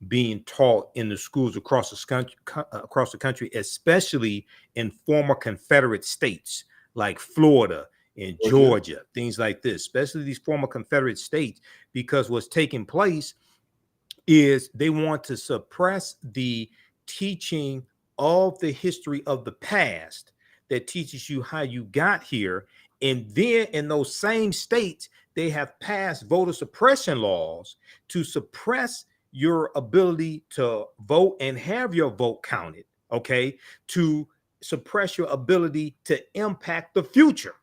being taught in the schools across the country, especially in former Confederate states like Florida and Georgia, things like this, especially these former Confederate states, because what's taking place is they want to suppress the teaching of the history of the past that teaches you how you got here. And then in those same states, they have passed voter suppression laws to suppress your ability to vote and have your vote counted, okay, to suppress your ability to impact the future.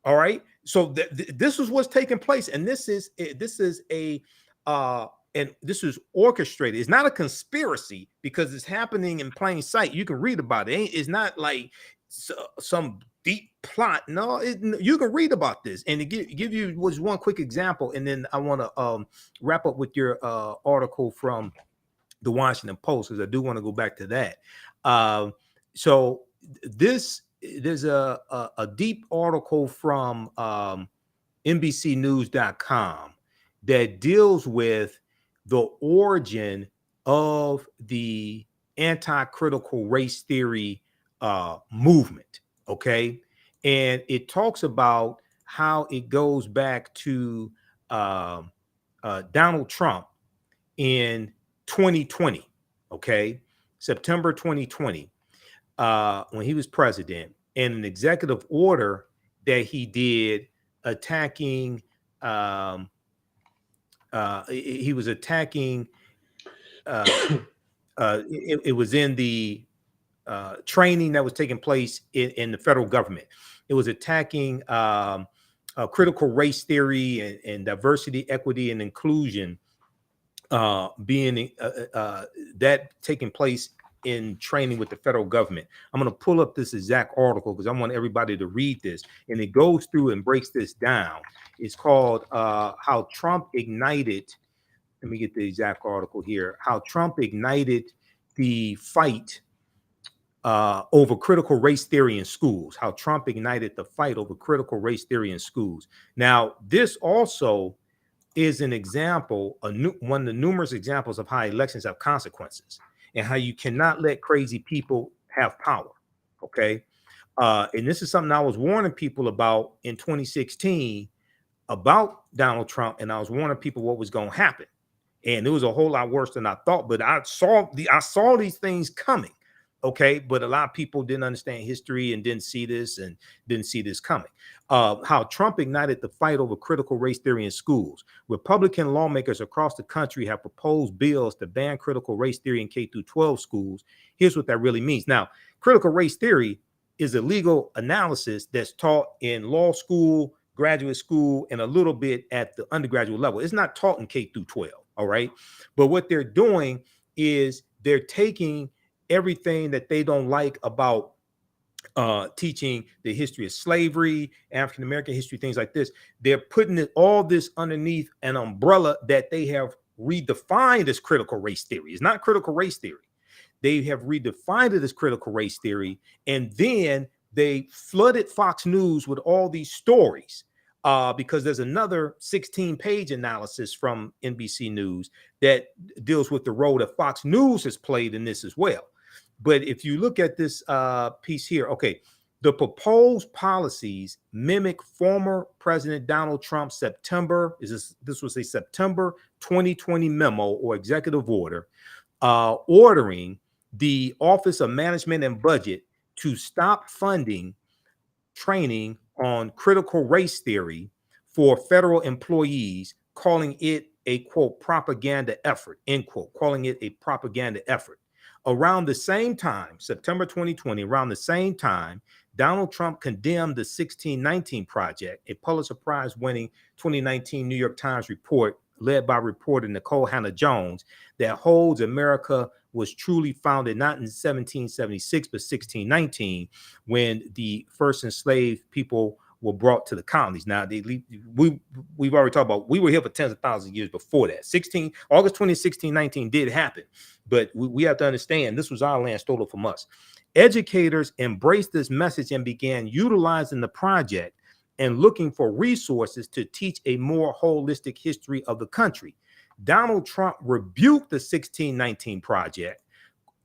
All right. So this is what's taking place, and this is a and this is orchestrated. It's not a conspiracy because it's happening in plain sight. You can read about it. It's not like some deep plot. No, you can read about this, and to give you was one quick example, and then I want to wrap up with your article from the Washington Post, because I do want to go back to that. So there's a deep article from NBCnews.com that deals with the origin of the anti-critical race theory movement. Okay, and it talks about how it goes back to Donald Trump in 2020, okay, September 2020, when he was president, and an executive order that he did attacking, he was attacking, it was in the training that was taking place in the federal government. It was attacking critical race theory and diversity, equity, and inclusion, being that taking place in training with the federal government. I'm going to pull up this exact article because I want everybody to read this, and it goes through and breaks this down. It's called How Trump Ignited. Let me get the exact article here. How Trump ignited the fight over critical race theory in schools. How Trump ignited the fight over critical race theory in schools. Now, this also is an example, one of the numerous examples of how elections have consequences and how you cannot let crazy people have power. Okay. And this is something I was warning people about in 2016 about Donald Trump. And I was warning people what was going to happen. And it was a whole lot worse than I thought, but I saw these things coming. Okay. But a lot of people didn't understand history and didn't see this coming. How Trump ignited the fight over critical race theory in schools. Republican lawmakers across the country have proposed bills to ban critical race theory in K-12 schools. Here's what that really means. Now, critical race theory is a legal analysis that's taught in law school, graduate school, and a little bit at the undergraduate level. It's not taught in K-12. All right. But what they're doing is they're taking everything that they don't like about teaching the history of slavery, African American history, things like this. They're putting all this underneath an umbrella that they have redefined as critical race theory. It's not critical race theory. They have redefined it as critical race theory, and then they flooded Fox News with all these stories because there's another 16-page analysis from NBC News that deals with the role that Fox News has played in this as well. But if you look at this piece here, okay, the proposed policies mimic former President Donald Trump's this was a September 2020 memo or executive order ordering the Office of Management and Budget to stop funding training on critical race theory for federal employees, calling it a, quote, propaganda effort, end quote, calling it a propaganda effort. Around the same time, September 2020, around the same time, Donald Trump condemned the 1619 Project, a Pulitzer Prize winning 2019 New York Times report led by reporter Nicole Hannah-Jones that holds America was truly founded not in 1776, but 1619, when the first enslaved people were brought to the colonies. Now, we've already talked about, we were here for tens of thousands of years before that. August 20, 1619 did happen, but we have to understand this was our land stolen from us. Educators embraced this message and began utilizing the project and looking for resources to teach a more holistic history of the country. Donald Trump rebuked the 1619 project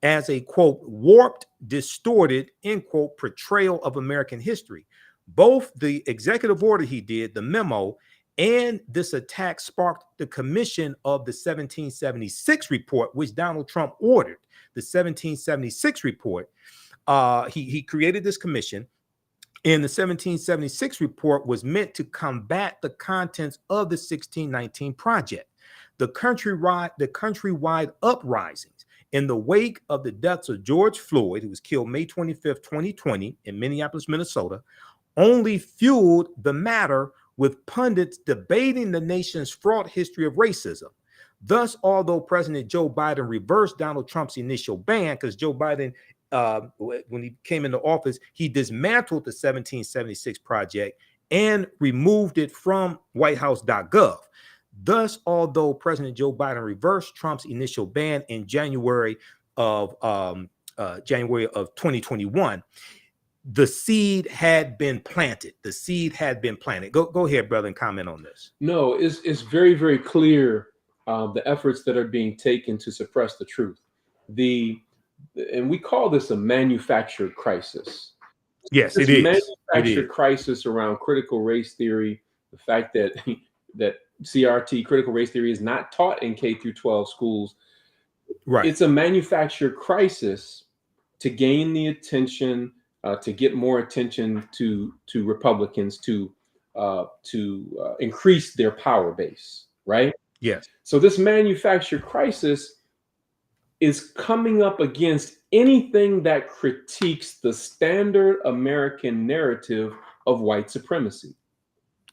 as a, quote, warped, distorted, end quote, portrayal of American history. Both the executive order he did, the memo, and this attack sparked the commission of the 1776 report, which Donald Trump ordered. The 1776 report, he created this commission, and the 1776 report was meant to combat the contents of the 1619 project. The countrywide uprisings in the wake of the deaths of George Floyd, who was killed May 25th, 2020 in Minneapolis, Minnesota, only fueled the matter, with pundits debating the nation's fraught history of racism. Thus, although President Joe Biden reversed Donald Trump's initial ban, because Joe Biden, when he came into office, he dismantled the 1776 project and removed it from whitehouse.gov. Thus, although President Joe Biden reversed Trump's initial ban in January of 2021, the seed had been planted. The seed had been planted. Go ahead, brother, and comment on this. No, it's very, very clear the efforts that are being taken to suppress the truth. And we call this a manufactured crisis. Yes, this it is. Manufactured crisis around critical race theory, the fact that CRT, critical race theory, is not taught in K through 12 schools. Right. It's a manufactured crisis to gain the attention, to get more attention to Republicans, to increase their power base, right? Yes. So this manufactured crisis is coming up against anything that critiques the standard American narrative of white supremacy.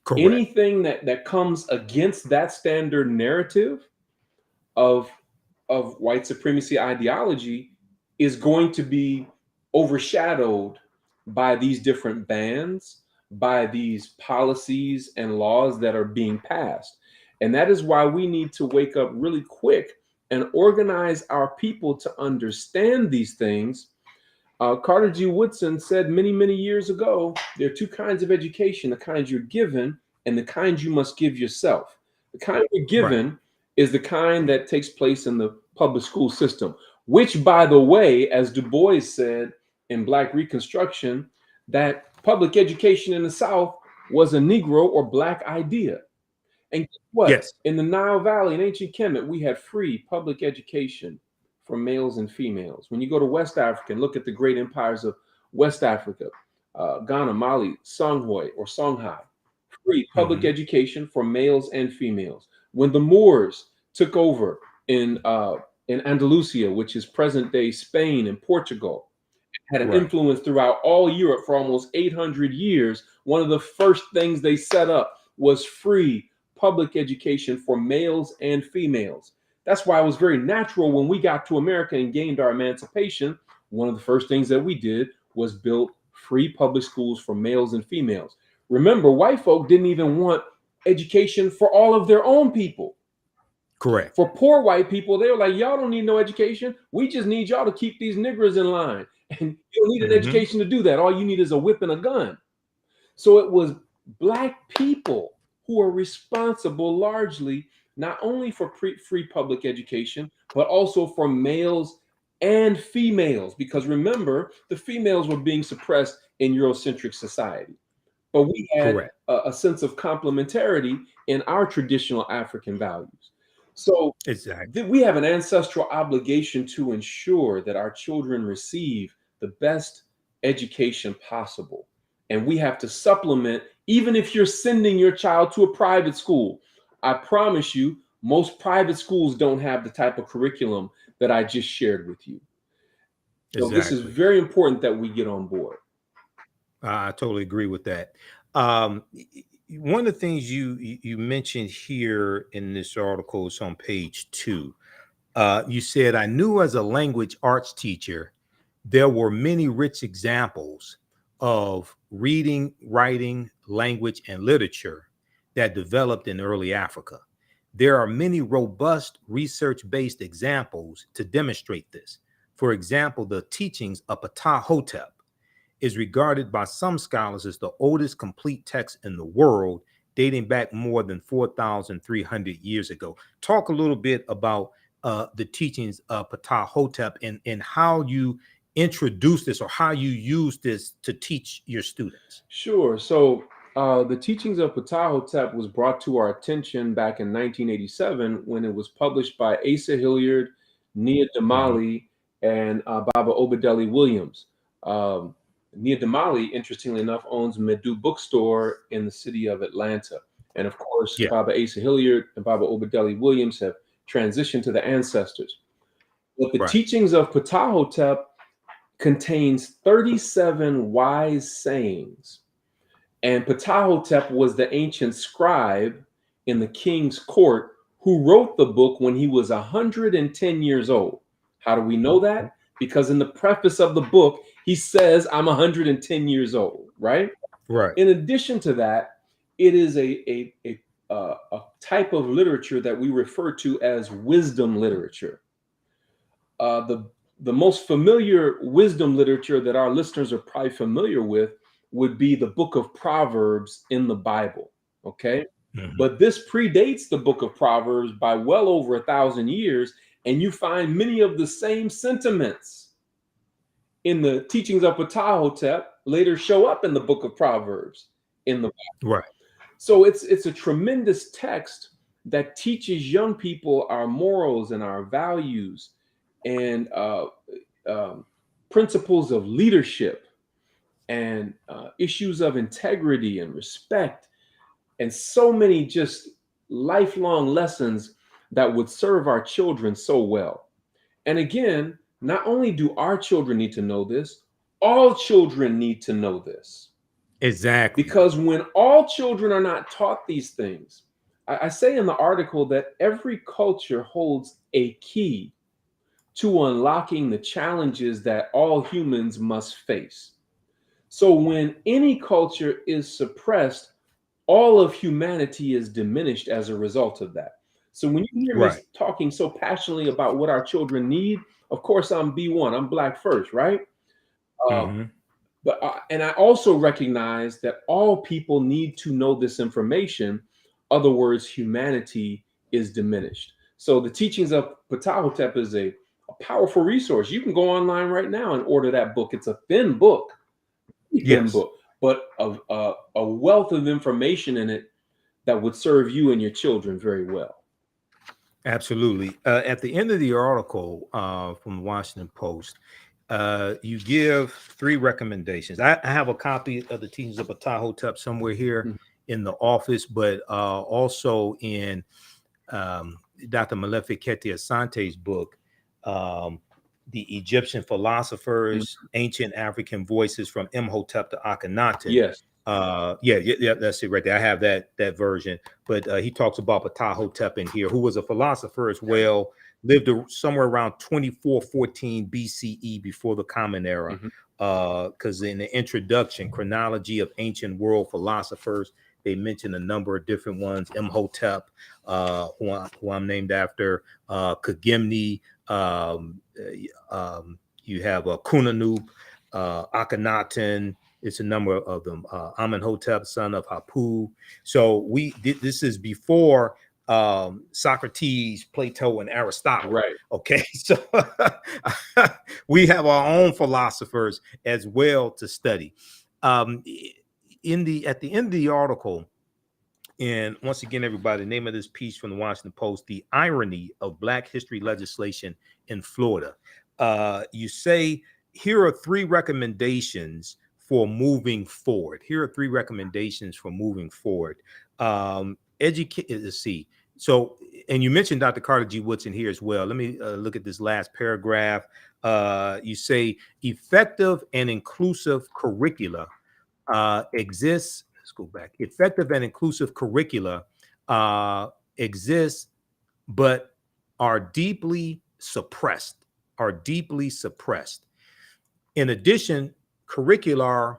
Correct. Anything that comes against that standard narrative of white supremacy ideology is going to be overshadowed by these different bans, by these policies and laws that are being passed. And that is why we need to wake up really quick and organize our people to understand these things. Carter G. Woodson said many, many years ago, there are two kinds of education: the kind you're given and the kind you must give yourself. The kind you're given is the kind that takes place in the public school system, which, by the way, as Du Bois said in Black Reconstruction, that public education in the South was a Negro or Black idea. And guess what? Yes. In the Nile Valley, in ancient Kemet, we had free public education for males and females. When you go to West Africa and look at the great empires of West Africa, Ghana, Mali, Songhai or Songhai, free public education for males and females. When the Moors took over in Andalusia, which is present-day Spain and Portugal, had an influence throughout all Europe for almost 800 years, one of the first things they set up was free public education for males and females. That's why it was very natural when we got to America and gained our emancipation. One of the first things that we did was build free public schools for males and females. Remember, white folk didn't even want education for all of their own people. Correct. For poor white people, they were like, y'all don't need no education. We just need y'all to keep these niggers in line. And you don't need an education to do that. All you need is a whip and a gun. So it was Black people who are responsible largely not only for free public education, but also for males and females. Because remember, the females were being suppressed in Eurocentric society. But we had a sense of complementarity in our traditional African values. So we have an ancestral obligation to ensure that our children receive the best education possible. And we have to supplement, even if you're sending your child to a private school. I promise you, most private schools don't have the type of curriculum that I just shared with you. So this is very important that we get on board. I totally agree with that. One of the things you mentioned here in this article is on page 2. You said, I knew as a language arts teacher, there were many rich examples of reading, writing, language, and literature that developed in early Africa. There are many robust research-based examples to demonstrate this. For example, the teachings of Ptah is regarded by some scholars as the oldest complete text in the world, dating back more than 4,300 years ago. Talk a little bit about the teachings of Ptah and how you introduce this or how you use this to teach your students. Sure. So the teachings of Ptah was brought to our attention back in 1987 when it was published by Asa Hilliard, Nia Damali, and Baba Obadeli Williams. Nia Damali, interestingly enough, owns Medu Bookstore in the city of Atlanta. And of course, Yeah. Baba Asa Hilliard and Baba Obadeli Williams have transitioned to the ancestors. But the Right. teachings of Ptah contains 37 wise sayings. And Ptah was the ancient scribe in the king's court who wrote the book when he was 110 years old. How do we know that? Because in the preface of the book, he says, I'm 110 years old, right? Right. In addition to that, it is a type of literature that we refer to as wisdom literature. The most familiar wisdom literature that our listeners are probably familiar with would be the book of Proverbs in the Bible. Okay. But this predates the book of Proverbs by well over 1,000 years. And you find many of the same sentiments in the teachings of Ptah later show up in the book of Proverbs in the Bible. Right. So it's a tremendous text that teaches young people our morals and our values and principles of leadership and issues of integrity and respect, and so many just lifelong lessons that would serve our children so well. And again, not only do our children need to know this, all children need to know this. Exactly. Because when all children are not taught these things, I say in the article that every culture holds a key to unlocking the challenges that all humans must face. So when any culture is suppressed, all of humanity is diminished as a result of that. So when you hear me Right. talking so passionately about what our children need, of course I'm B1, I'm Black first, right? But and I also recognize that all people need to know this information. Other words, humanity is diminished. So the teachings of Ptah is a powerful resource. You can go online right now and order that book. It's a thin book, thin Yes. book, but a wealth of information in it that would serve you and your children very well. Absolutely. At the end of the article from the Washington Post, you give 3 recommendations. I have a copy of the teachings of Ptah somewhere here in the office, but also in Dr. Malefi Kete Asante's book, The Egyptian Philosophers, Ancient African Voices from Imhotep to Akhenaten. Yes. Yeah, that's it right there. I have that version, but he talks about Ptah in here, who was a philosopher as well, lived somewhere around 2414 BCE before the Common Era. Because in the introduction, chronology of ancient world philosophers, they mention a number of different ones. Imhotep, who I'm named after, Kagimni. You have Kunanub, Akhenaten. It's a number of them. Amenhotep, son of Hapu. So this is before Socrates, Plato, and Aristotle. Right. Okay, so we have our own philosophers as well to study. At the end of the article, and once again, everybody, the name of this piece from the Washington Post: "The Irony of Black History Legislation in Florida." You say here are 3 recommendations for moving forward. Here are 3 recommendations for moving forward. Educate. Let's see. So, and you mentioned Dr. Carter G. Woodson here as well. Let me look at this last paragraph. You say effective and inclusive curricula exists. Let's go back. Effective and inclusive curricula exist, but are deeply suppressed. In addition, curricular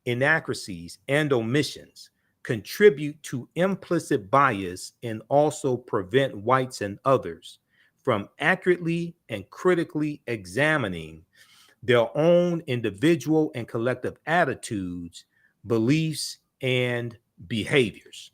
inaccuracies, and omissions contribute to implicit bias and also prevent whites and others from accurately and critically examining their own individual and collective attitudes, beliefs, and behaviors.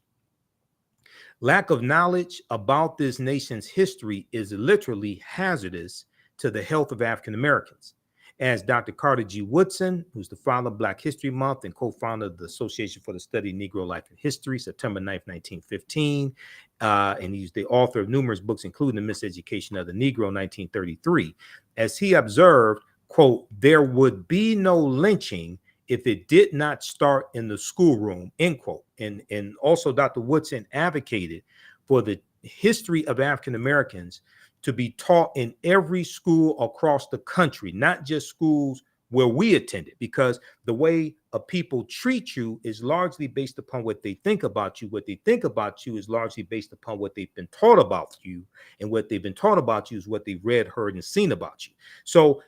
Lack of knowledge about this nation's history is literally hazardous to the health of African Americans. As Dr. Carter G. Woodson, who's the father of Black History Month and co-founder of the Association for the Study of Negro Life and History, September 9th, 1915, and he's the author of numerous books, including The Miseducation of the Negro, 1933. As he observed, quote, there would be no lynching if it did not start in the schoolroom, end quote. And also Dr. Woodson advocated for the history of African Americans to be taught in every school across the country, not just schools where we attended, because the way a people treat you is largely based upon what they think about you. What they think about you is largely based upon what they've been taught about you, and what they've been taught about you is what they've read, heard, and seen about you. So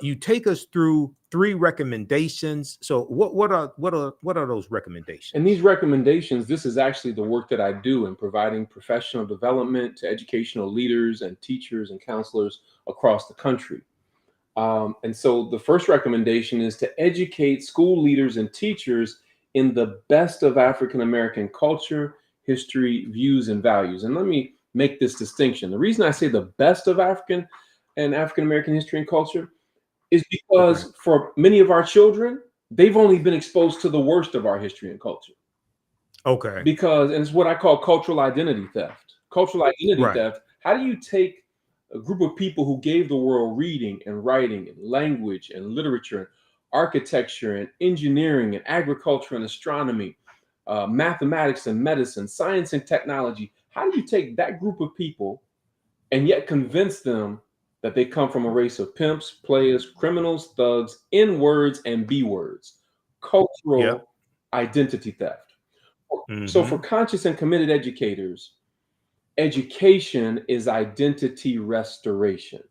you take us through 3 recommendations. So what are those recommendations? And these recommendations, this is actually the work that I do in providing professional development to educational leaders and teachers and counselors across the country. And so the first recommendation is to educate school leaders and teachers in the best of African American culture, history, views, and values. And let me make this distinction. The reason I say the best of African American history and culture is because for many of our children, they've only been exposed to the worst of our history and culture. Okay. Because, and it's what I call cultural identity theft. Cultural identity Right. theft. How do you take a group of people who gave the world reading and writing and language and literature and architecture and engineering and agriculture and astronomy, mathematics and medicine, science and technology? How do you take that group of people and yet convince them that they come from a race of pimps, players, criminals, thugs, N words and B words? Cultural identity theft. So for conscious and committed educators, education is identity restoration.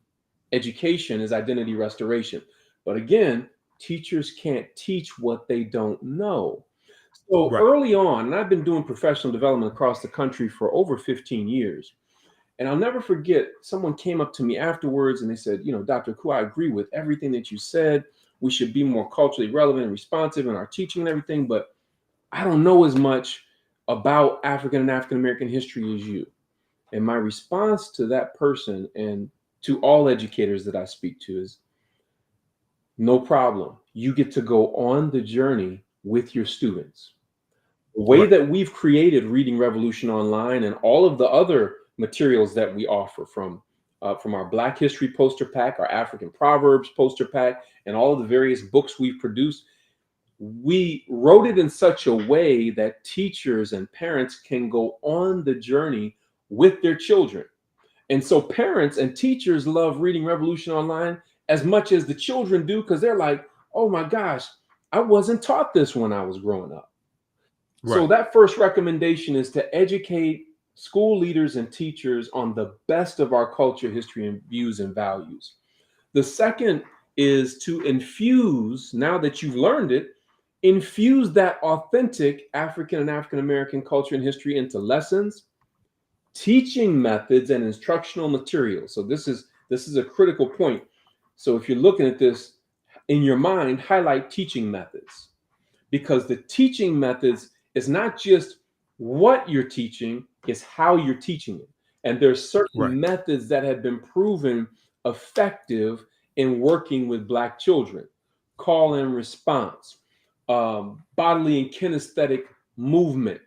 Education is identity restoration. But again, teachers can't teach what they don't know. So early on, and I've been doing professional development across the country for over 15 years. And I'll never forget, someone came up to me afterwards and they said, you know, Dr. Akua, I agree with everything that you said. We should be more culturally relevant and responsive in our teaching and everything, but I don't know as much about African and African American history as you. And my response to that person and to all educators that I speak to is, no problem. You get to go on the journey with your students. The way that we've created Reading Revolution Online and all of the other materials that we offer from our Black History poster pack, our African Proverbs poster pack, and all of the various books we've produced, we wrote it in such a way that teachers and parents can go on the journey with their children. And so parents and teachers love Reading Revolution Online as much as the children do, because they're like, oh my gosh, I wasn't taught this when I was growing up. So that first recommendation is to educate school leaders and teachers on the best of our culture, history, and views and values. The second is to infuse, now that you've learned it, infuse that authentic African and African American culture and history into lessons, teaching methods, and instructional materials. So this is a critical point. So if you're looking at this in your mind, highlight teaching methods, because the teaching methods is not just what you're teaching, it's how you're teaching it. And there's certain methods that have been proven effective in working with Black children. Call and response, bodily and kinesthetic movement,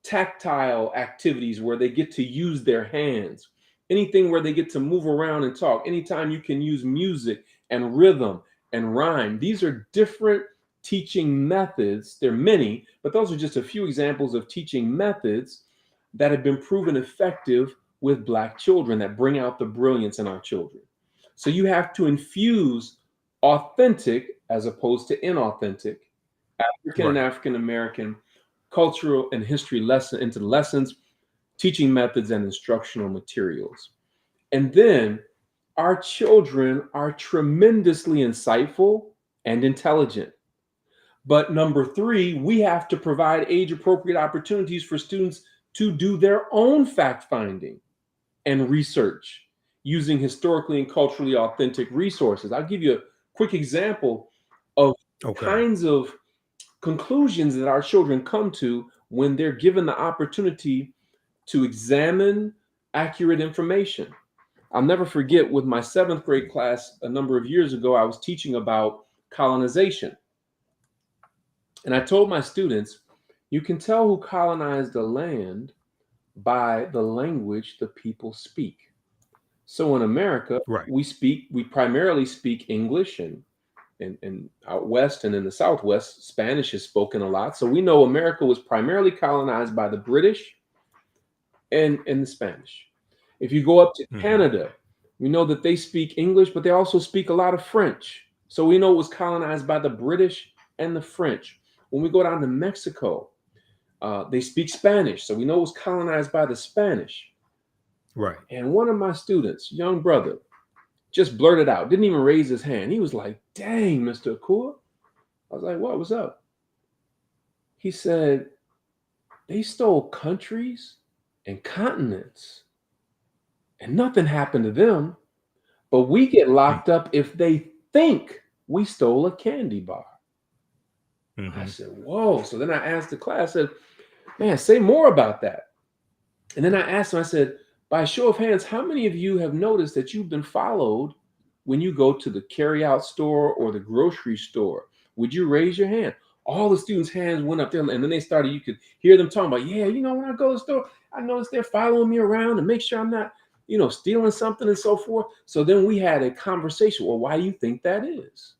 tactile activities where they get to use their hands, anything where they get to move around and talk, anytime you can use music and rhythm and rhyme. These are different teaching methods. There are many, but those are just a few examples of teaching methods that have been proven effective with Black children, that bring out the brilliance in our children. So you have to infuse authentic as opposed to inauthentic African and African American cultural and history lesson into the lessons, teaching methods, and instructional materials. And then our children are tremendously insightful and intelligent. But number three, we have to provide age appropriate opportunities for students to do their own fact finding and research using historically and culturally authentic resources. I'll give you a quick example of Okay. kinds of conclusions that our children come to when they're given the opportunity to examine accurate information. I'll never forget with my seventh grade class a number of years ago, I was teaching about colonization. And I told my students, you can tell who colonized the land by the language the people speak. So in America, Right. we primarily speak English, and out west and in the Southwest, Spanish is spoken a lot. So we know America was primarily colonized by the British and the Spanish. If you go up to Hmm. Canada, we know that they speak English, but they also speak a lot of French. So we know it was colonized by the British and the French. When we go down to Mexico, they speak Spanish. So we know it was colonized by the Spanish. Right. And one of my students, young brother, just blurted out, didn't even raise his hand. He was like, dang, Mr. Akua. I was like, what? What's up? He said, they stole countries and continents and nothing happened to them, but we get locked up if they think we stole a candy bar. I Mm-hmm. said, whoa. So then I asked the class, I said, man, say more about that. And then I asked him, I said, by show of hands, how many of you have noticed that you've been followed when you go to the carryout store or the grocery store? Would you raise your hand? All the students' hands went up there, and then they started, you could hear them talking about, yeah, when I go to the store, I notice they're following me around to make sure I'm not, stealing something and so forth. So then we had a conversation. Well, why do you think that is?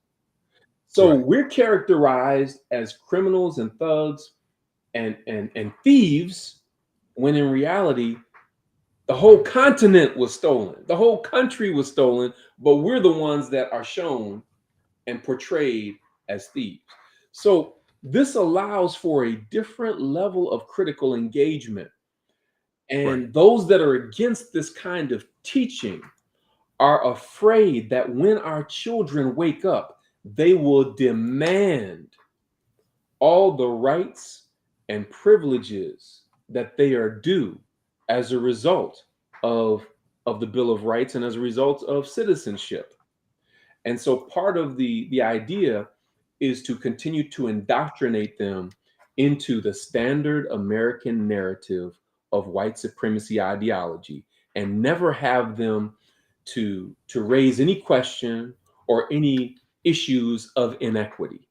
So Right. we're characterized as criminals and thugs and thieves, when in reality, the whole continent was stolen. The whole country was stolen, but we're the ones that are shown and portrayed as thieves. So this allows for a different level of critical engagement. Right. And those that are against this kind of teaching are afraid that when our children wake up, they will demand all the rights and privileges that they are due as a result of the Bill of Rights and as a result of citizenship. And so part of the idea is to continue to indoctrinate them into the standard American narrative of white supremacy ideology and never have them to raise any question or any issues of inequity.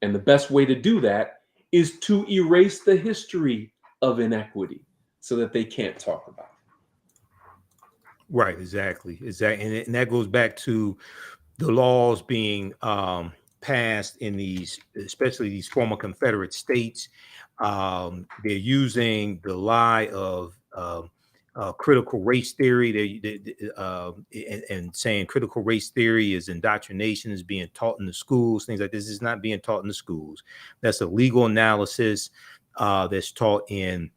And the best way to do that is to erase the history of inequity so that they can't talk about Right. Exactly. Exactly. And that goes back to the laws being passed in these, especially these former Confederate states. They're using the lie of critical race theory. And saying critical race theory is indoctrination, is being taught in the schools. Things like this is not being taught in the schools. That's a legal analysis that's taught in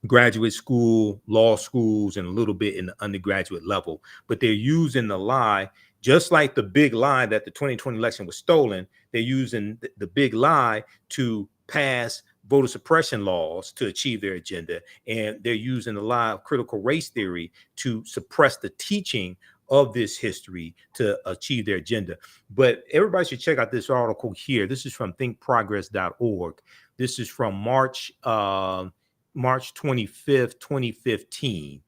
graduate school, law schools, and a little bit in the undergraduate level. But they're using the lie, just like the big lie that the 2020 election was stolen. They're using the big lie to pass voter suppression laws to achieve their agenda. And they're using the lie of critical race theory to suppress the teaching of this history to achieve their agenda. But everybody should check out this article here. This is from thinkprogress.org. This is from March 25th, 2015.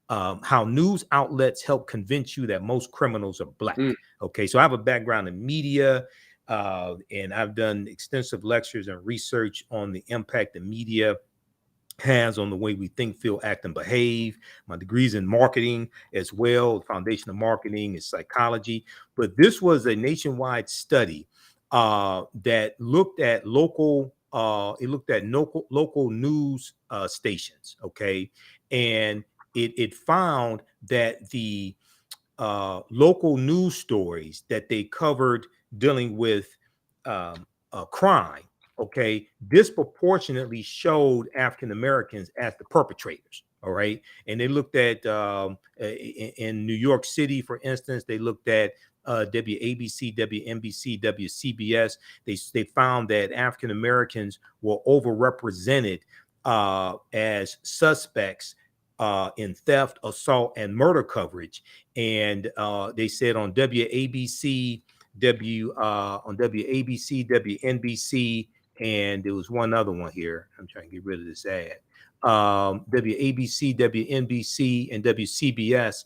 How news outlets help convince you that most criminals are it. black. Okay, so I have a background in media, and I've done extensive lectures and research on the impact the media has on the way we think, feel, act, and behave. My degree's in marketing as well. The foundation of marketing is psychology. But this was a nationwide study that looked at local news stations. Okay, and it found that the local news stories that they covered dealing with crime, okay, disproportionately showed African Americans as the perpetrators. All right. And they looked at in New York City, for instance, they looked at WABC, WNBC, WCBS. They found that African Americans were overrepresented as suspects in theft, assault, and murder coverage. And they said on WABC, WNBC, and there was one other one here. I'm trying to get rid of this ad. WABC, WNBC, and WCBS,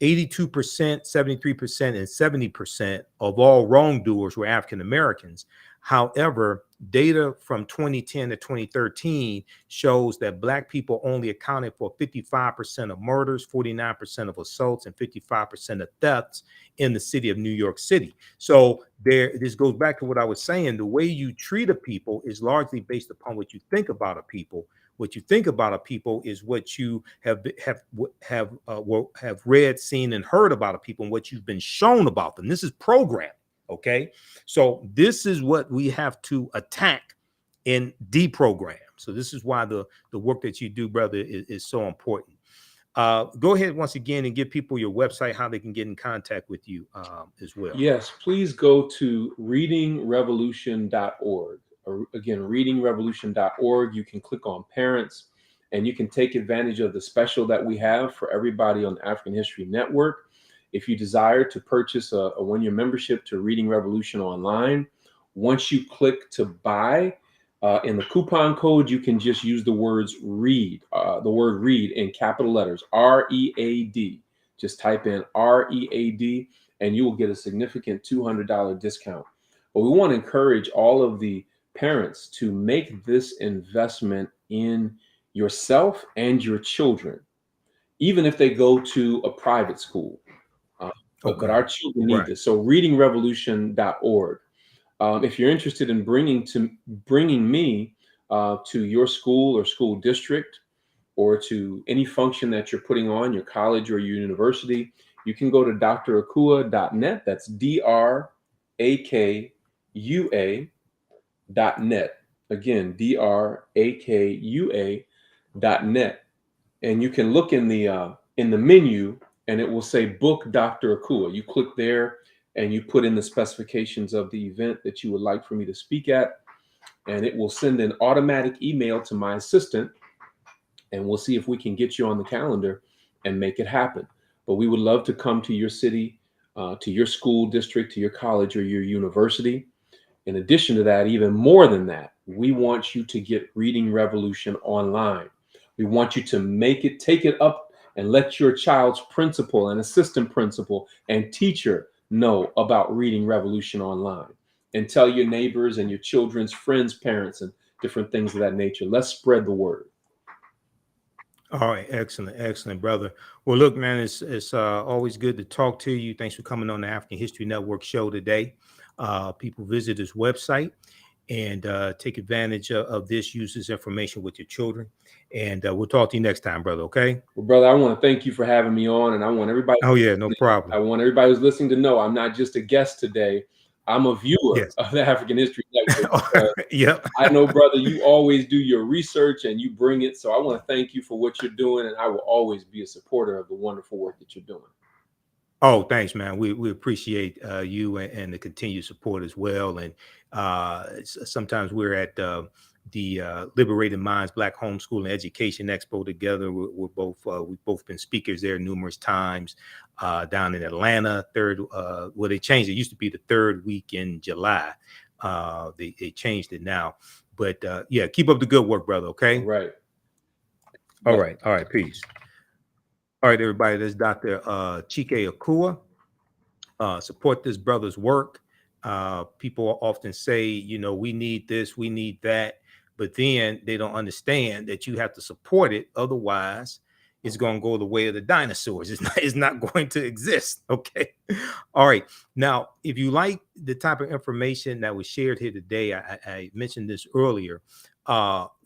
82%, 73%, and 70% of all wrongdoers were African Americans. However, data from 2010 to 2013 shows that Black people only accounted for 55% of murders, 49% of assaults, and 55% of thefts in the city of New York City. So this goes back to what I was saying. The way you treat a people is largely based upon what you think about a people. What you think about a people is what you have read, seen, and heard about a people, and what you've been shown about them. This is programming. Okay, so this is what we have to attack and deprogram. So this is why the work that you do, brother, is so important. Go ahead once again and give people your website, how they can get in contact with you as well. Yes, please go to readingrevolution.org. Again, readingrevolution.org. You can click on parents, and you can take advantage of the special that we have for everybody on the African History Network. If you desire to purchase a one-year membership to Reading Revolution online, once you click to buy, in the coupon code, you can just use the words read, the word read in capital letters, READ. Just type in READ, and you will get a significant $200 discount. But we want to encourage all of the parents to make this investment in yourself and your children, even if they go to a private school. But our children need this. So readingrevolution.org. If you're interested in bringing me to your school or school district, or to any function that you're putting on, your college or your university, you can go to drакua.net. That's DRAKUA.net. Again, DRAKUA.net. And you can look in the menu, and it will say Book Dr. Akua. You click there, and you put in the specifications of the event that you would like for me to speak at, and it will send an automatic email to my assistant, and we'll see if we can get you on the calendar and make it happen. But we would love to come to your city, to your school district, to your college or your university. In addition to that, even more than that, we want you to get Reading Revolution online. We want you to take it up and let your child's principal and assistant principal and teacher know about Reading Revolution online, and tell your neighbors and your children's friends, parents, and different things of that nature. Let's spread the word. All right, excellent, brother. Well, look, man, it's always good to talk to you. Thanks for coming on the African History Network show today. People visit his website and take advantage of this. Use this information with your children, and we'll talk to you next time, brother. Okay? Well, brother, I want to thank you for having me on, and I want everybody. Oh yeah, no problem. I want everybody who's listening to know I'm not just a guest today. I'm a viewer of the African History Network. Yep. I know, brother, you always do your research and you bring it. So I want to thank you for what you're doing, and I will always be a supporter of the wonderful work that you're doing. Oh, thanks, man. We appreciate you and the continued support as well. And sometimes we're at the Liberated Minds Black Homeschool and Education Expo together. We've both been speakers there numerous times down in Atlanta. They changed it. It used to be the third week in July. They changed it now. But yeah, keep up the good work, brother. Okay. Right. All right. Peace. All right, everybody. This is Dr. Chike Akua. Support this brother's work. People often say, we need this, we need that, but then they don't understand that you have to support it. Otherwise, it's going to go the way of the dinosaurs. It's not going to exist. Okay. All right. Now, if you like the type of information that was shared here today, I mentioned this earlier.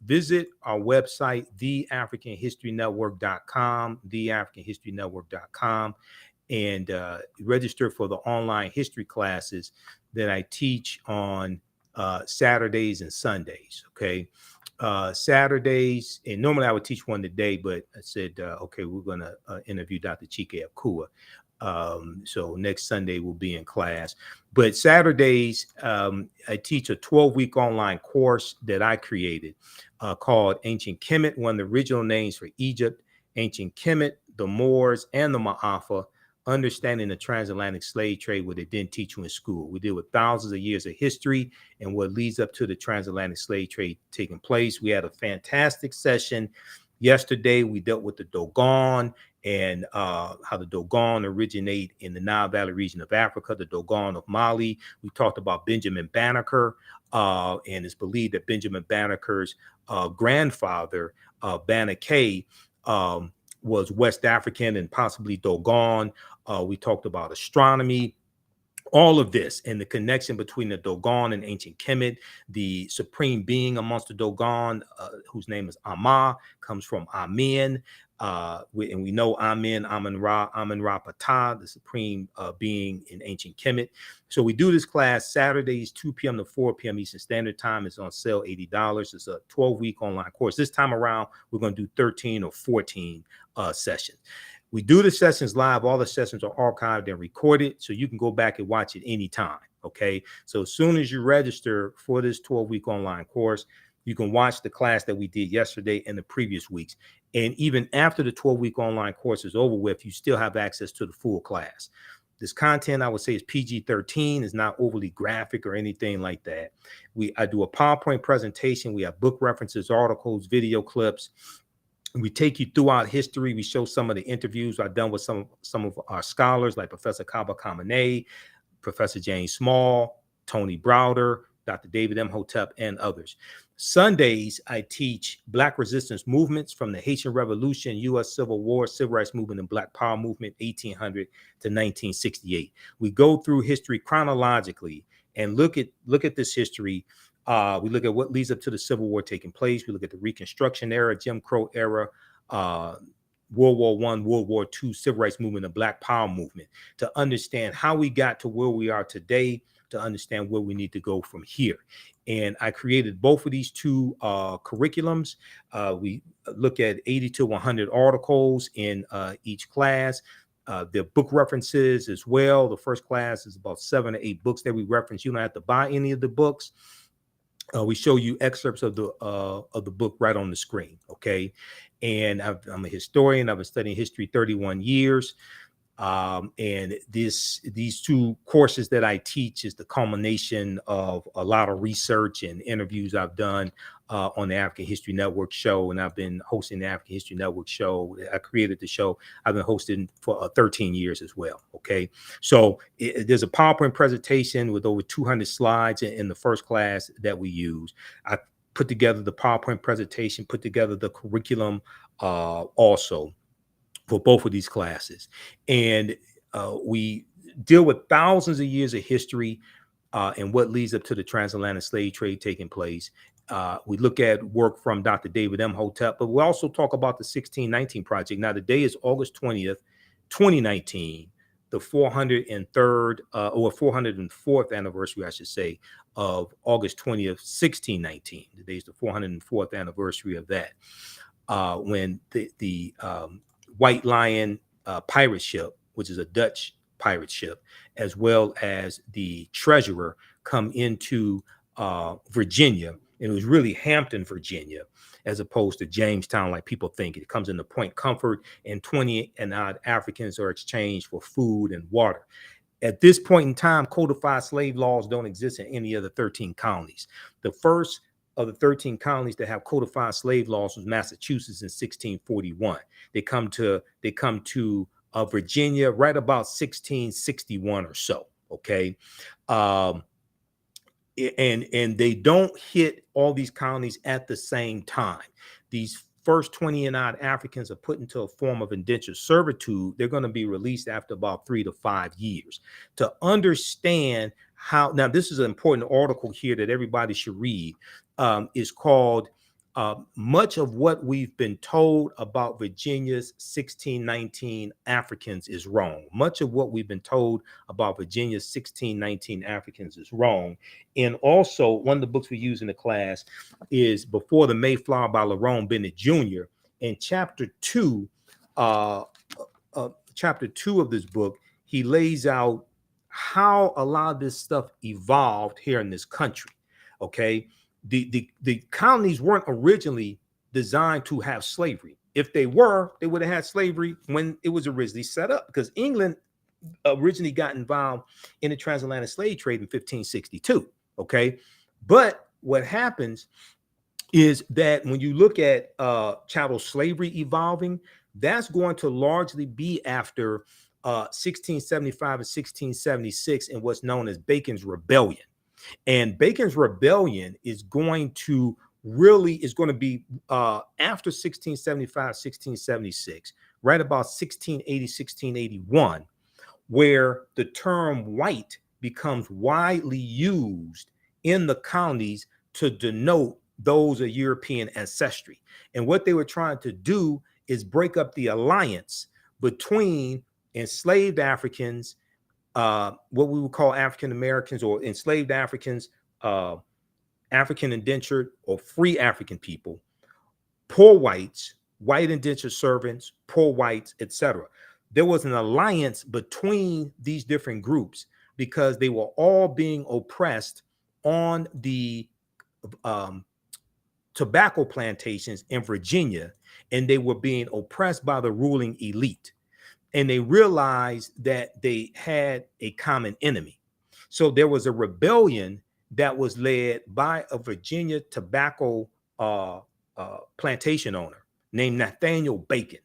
Visit our website, TheAfricanHistoryNetwork.com, TheAfricanHistoryNetwork.com, and register for the online history classes that I teach on Saturdays and Sundays. Okay. Saturdays, and normally I would teach one today, but I said, okay, we're going to interview Dr. Chike Akua. So next Sunday we'll be in class. But Saturdays, I teach a 12-week online course that I created called Ancient Kemet, one of the original names for Egypt, Ancient Kemet, the Moors, and the Ma'afa, understanding the transatlantic slave trade, what they didn't teach you in school. We deal with thousands of years of history and what leads up to the transatlantic slave trade taking place. We had a fantastic session yesterday. We dealt with the Dogon and how the Dogon originate in the Nile Valley region of Africa, the Dogon of Mali. We talked about Benjamin Banneker, and it's believed that Benjamin Banneker's grandfather, Banneker, was West African and possibly Dogon. We talked about astronomy, all of this, and the connection between the Dogon and ancient Kemet. The supreme being amongst the Dogon, whose name is Ama, comes from Amen. And we know Amen-Ra Ptah, the supreme being in ancient Kemet. So we do this class Saturdays, 2 p.m. to 4 p.m. Eastern Standard Time. It's on sale, $80. It's a 12-week online course. This time around, we're going to do 13 or 14 sessions. We do the sessions live. All the sessions are archived and recorded, so you can go back and watch it anytime, okay? So as soon as you register for this 12-week online course, you can watch the class that we did yesterday and the previous weeks. And even after the 12-week online course is over with, you still have access to the full class. This content, I would say, is PG-13, is not overly graphic or anything like that. I do a PowerPoint presentation. We have book references, articles, video clips. We take you throughout history. We show some of the interviews I've done with some of our scholars, like Professor Kaba Kamene, Professor James Small, Tony Browder, Dr. David Imhotep, and others. Sundays, I teach Black resistance movements from the Haitian Revolution, U.S. Civil War, Civil Rights Movement, and Black Power Movement, 1800 to 1968. We go through history chronologically and look at this history. We look at what leads up to the Civil War taking place. We look at the Reconstruction era, Jim Crow era, World War I, World War II, Civil Rights Movement, and Black Power Movement, to understand how we got to where we are today, to understand where we need to go from here. And I created both of these two curriculums. We look at 80 to 100 articles in each class. The book references as well. The first class is about 7 to 8 books that we reference. You don't have to buy any of the books. We show you excerpts of the book right on the screen, okay? And I'm a historian. I've been studying history 31 years. And these two courses that I teach is the culmination of a lot of research and interviews I've done on the African History Network show. And I've been hosting the African History Network show. I created the show. I've been hosting for 13 years as well. Okay. So there's a PowerPoint presentation with over 200 slides in the first class that we use. I put together the PowerPoint presentation, put together the curriculum also for both of these classes. And we deal with thousands of years of history and what leads up to the transatlantic slave trade taking place. We look at work from Dr. David Imhotep, but we also talk about the 1619 Project. Now, today is August 20th, 2019, the 403rd or 404th anniversary, I should say, of August 20th, 1619. Today is the 404th anniversary of that, when the White Lion pirate ship, which is a Dutch pirate ship, as well as the Treasurer, come into Virginia. And it was really Hampton, Virginia, as opposed to Jamestown, like people think. It comes into Point Comfort, and 20 and odd Africans are exchanged for food and water. At this point in time, codified slave laws don't exist in any of the 13 colonies. The first of the 13 colonies that have codified slave laws was Massachusetts in 1641. They come to Virginia right about 1661 or so. Okay. And they don't hit all these colonies at the same time. These first 20 and odd Africans are put into a form of indentured servitude. They're going to be released after about 3 to 5 years. To understand how, now this is an important article here that everybody should read. Is called much of what we've been told about Virginia's 1619 Africans is wrong. Much of what we've been told about Virginia's 1619 Africans is wrong. And also, one of the books we use in the class is Before the Mayflower by Lerone Bennett Jr. In chapter 2 of this book, he lays out how a lot of this stuff evolved here in this country. Okay. The colonies weren't originally designed to have slavery. If they were, they would have had slavery when it was originally set up, because England originally got involved in the transatlantic slave trade in 1562. Okay. But what happens is that when you look at chattel slavery evolving, that's going to largely be after 1675 and 1676 and what's known as Bacon's Rebellion. And Bacon's Rebellion is going to be after 1675, 1676, right about 1680, 1681, where the term white becomes widely used in the colonies to denote those of European ancestry. And what they were trying to do is break up the alliance between enslaved Africans, what we would call African Americans or enslaved Africans, African indentured or free African people, poor whites, white indentured servants, poor whites, etc. There was an alliance between these different groups because they were all being oppressed on the tobacco plantations in Virginia, and they were being oppressed by the ruling elite. And they realized that they had a common enemy. So there was a rebellion that was led by a Virginia tobacco plantation owner named Nathaniel Bacon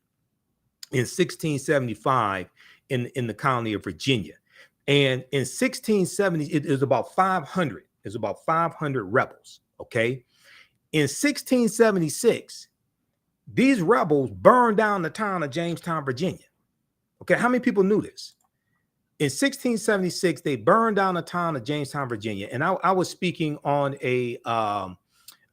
in 1675 in the colony of Virginia. And in 1670, it was about 500. There's about 500 rebels. Okay. In 1676, these rebels burned down the town of Jamestown, Virginia. Okay, how many people knew this? In 1676, they burned down the town of Jamestown, Virginia, and I was speaking on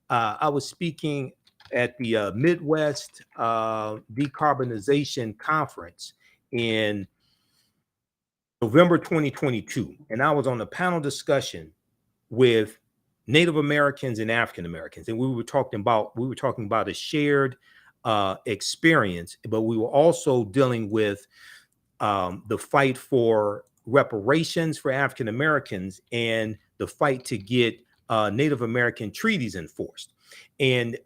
I was speaking at the Midwest Decarbonization Conference in November 2022, and I was on a panel discussion with Native Americans and African Americans, and we were talking about a shared experience, but we were also dealing with the fight for reparations for African Americans and the fight to get Native American treaties enforced. And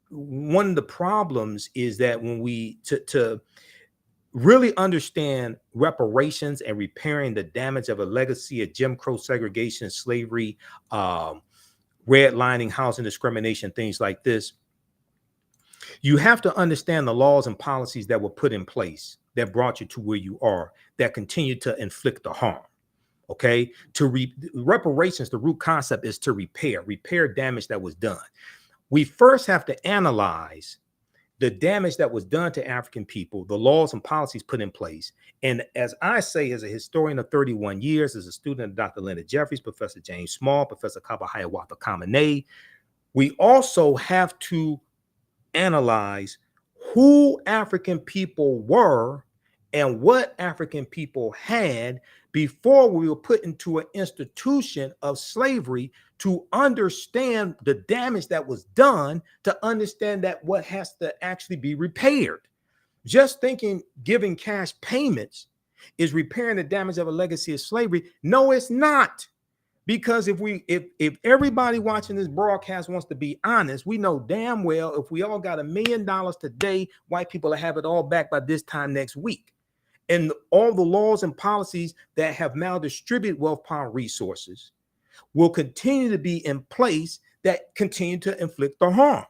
one of the problems is that when we to really understand reparations and repairing the damage of a legacy of Jim Crow segregation, slavery, redlining, housing discrimination, things like this, you have to understand the laws and policies that were put in place that brought you to where you are, that continue to inflict the harm. Okay, reparations, the root concept is to repair damage that was done. We first have to analyze the damage that was done to African people, the laws and policies put in place. And as I say, as a historian of 31 years, as a student of Dr. Leonard Jeffries, Professor James Small, Professor Kaba Hiawatha Kamene, we also have to analyze who African people were and what African people had before we were put into an institution of slavery, to understand the damage that was done, to understand that what has to actually be repaired. Just thinking giving cash payments is repairing the damage of a legacy of slavery. No, it's not. Because if everybody watching this broadcast wants to be honest, we know damn well if we all got $1 million today, white people will have it all back by this time next week. And all the laws and policies that have maldistributed wealth, power, resources will continue to be in place that continue to inflict the harm.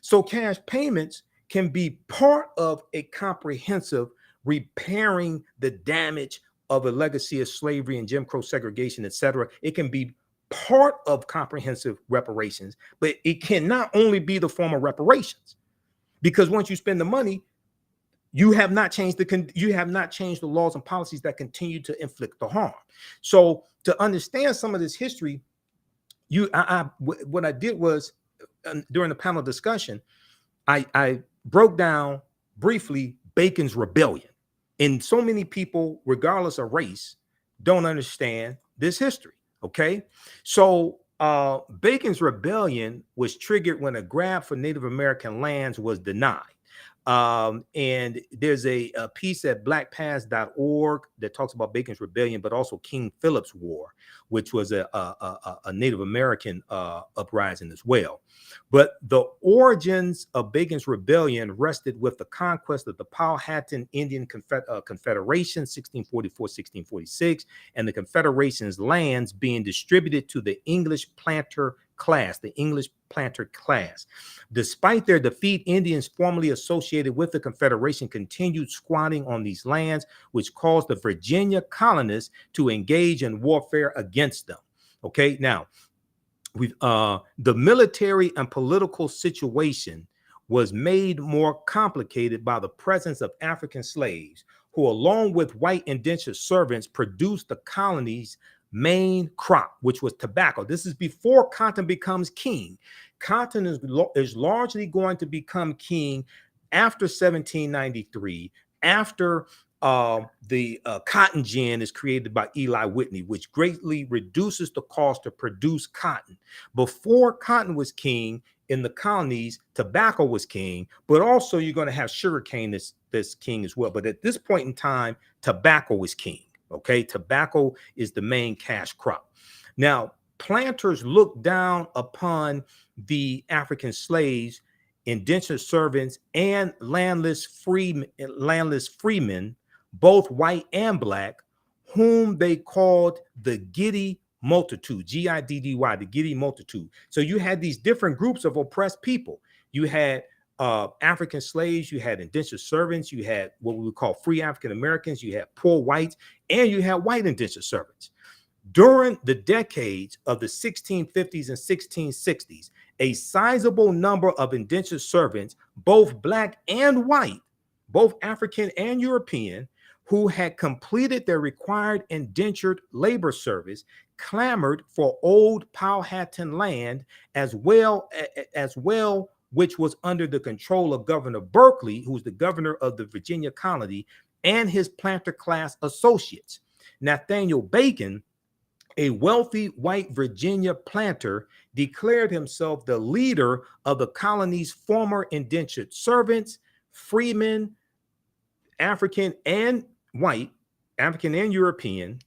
So cash payments can be part of a comprehensive repairing the damage of a legacy of slavery and Jim Crow segregation, etc. It can be part of comprehensive reparations, but it cannot only be the form of reparations, because once you spend the money, you have not changed the laws and policies that continue to inflict the harm. So to understand some of this history, what I did was during the panel discussion, I broke down briefly Bacon's rebellion. And so many people, regardless of race, don't understand this history. Okay. So Bacon's rebellion was triggered when a grab for Native American lands was denied. And there's a piece at blackpast.org that talks about Bacon's rebellion, but also King Philip's War, which was a Native American uprising as well. But the origins of Bacon's rebellion rested with the conquest of the Powhatan Indian Confederation, 1644-1646, and the Confederation's lands being distributed to the English planter class. Despite their defeat, Indians formerly associated with the Confederation continued squatting on these lands, which caused the Virginia colonists to engage in warfare against them. Okay, now the military and political situation was made more complicated by the presence of African slaves, who, along with white indentured servants, produced the colony's main crop, which was tobacco. This is before cotton becomes king. Cotton is largely going to become king after 1793, after the cotton gin is created by Eli Whitney, which greatly reduces the cost to produce cotton. Before cotton was king in the colonies, tobacco was king, but also you're going to have sugarcane that's king as well. But at this point in time, tobacco is king. Okay, tobacco is the main cash crop. Now, planters looked down upon the African slaves, indentured servants, and landless freemen, both white and black, whom they called the Giddy multitude, Giddy, the Giddy multitude. So you had these different groups of oppressed people. You had African slaves, you had indentured servants, you had what we would call free African Americans, you had poor whites, and you had white indentured servants. During the decades of the 1650s and 1660s, a sizable number of indentured servants, both black and white, both African and European, who had completed their required indentured labor service, clamored for old Powhatan land as well, which was under the control of Governor Berkeley, who was the governor of the Virginia colony, and his planter class associates. Nathaniel Bacon, a wealthy white Virginia planter, declared himself the leader of the colony's former indentured servants, freemen, African and white, African and European,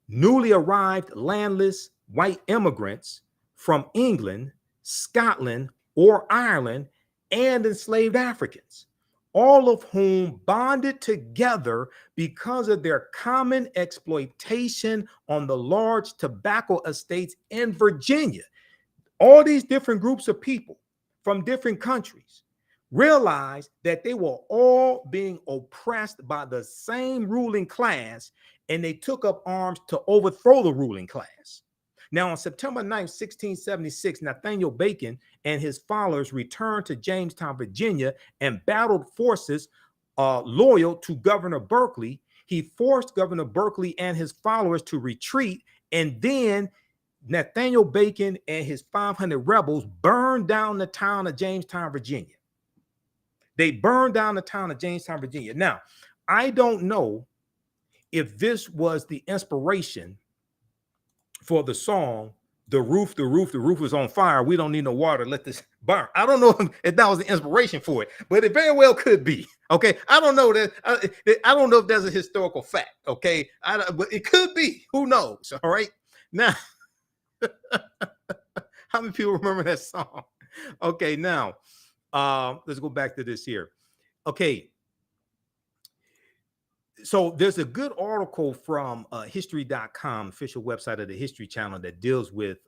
newly arrived landless white immigrants from England, Scotland, or Ireland, and enslaved Africans, all of whom bonded together because of their common exploitation on the large tobacco estates in Virginia. All these different groups of people from different countries realized that they were all being oppressed by the same ruling class, and they took up arms to overthrow the ruling class. Now, on September 9th, 1676, Nathaniel Bacon and his followers returned to Jamestown, Virginia, and battled forces loyal to Governor Berkeley. He forced Governor Berkeley and his followers to retreat, and then Nathaniel Bacon and his 500 rebels burned down the town of Jamestown, Virginia. They burned down the town of Jamestown, Virginia. Now, I don't know if this was the inspiration for the song, the roof is on fire. We don't need no water. Let this burn. I don't know if that was the inspiration for it, but it very well could be. Okay. I don't know that. I don't know if that's a historical fact. Okay. But it could be. Who knows? All right. Now, how many people remember that song? Okay. Now, let's go back to this here. Okay. So there's a good article from history.com, official website of the History Channel, that deals with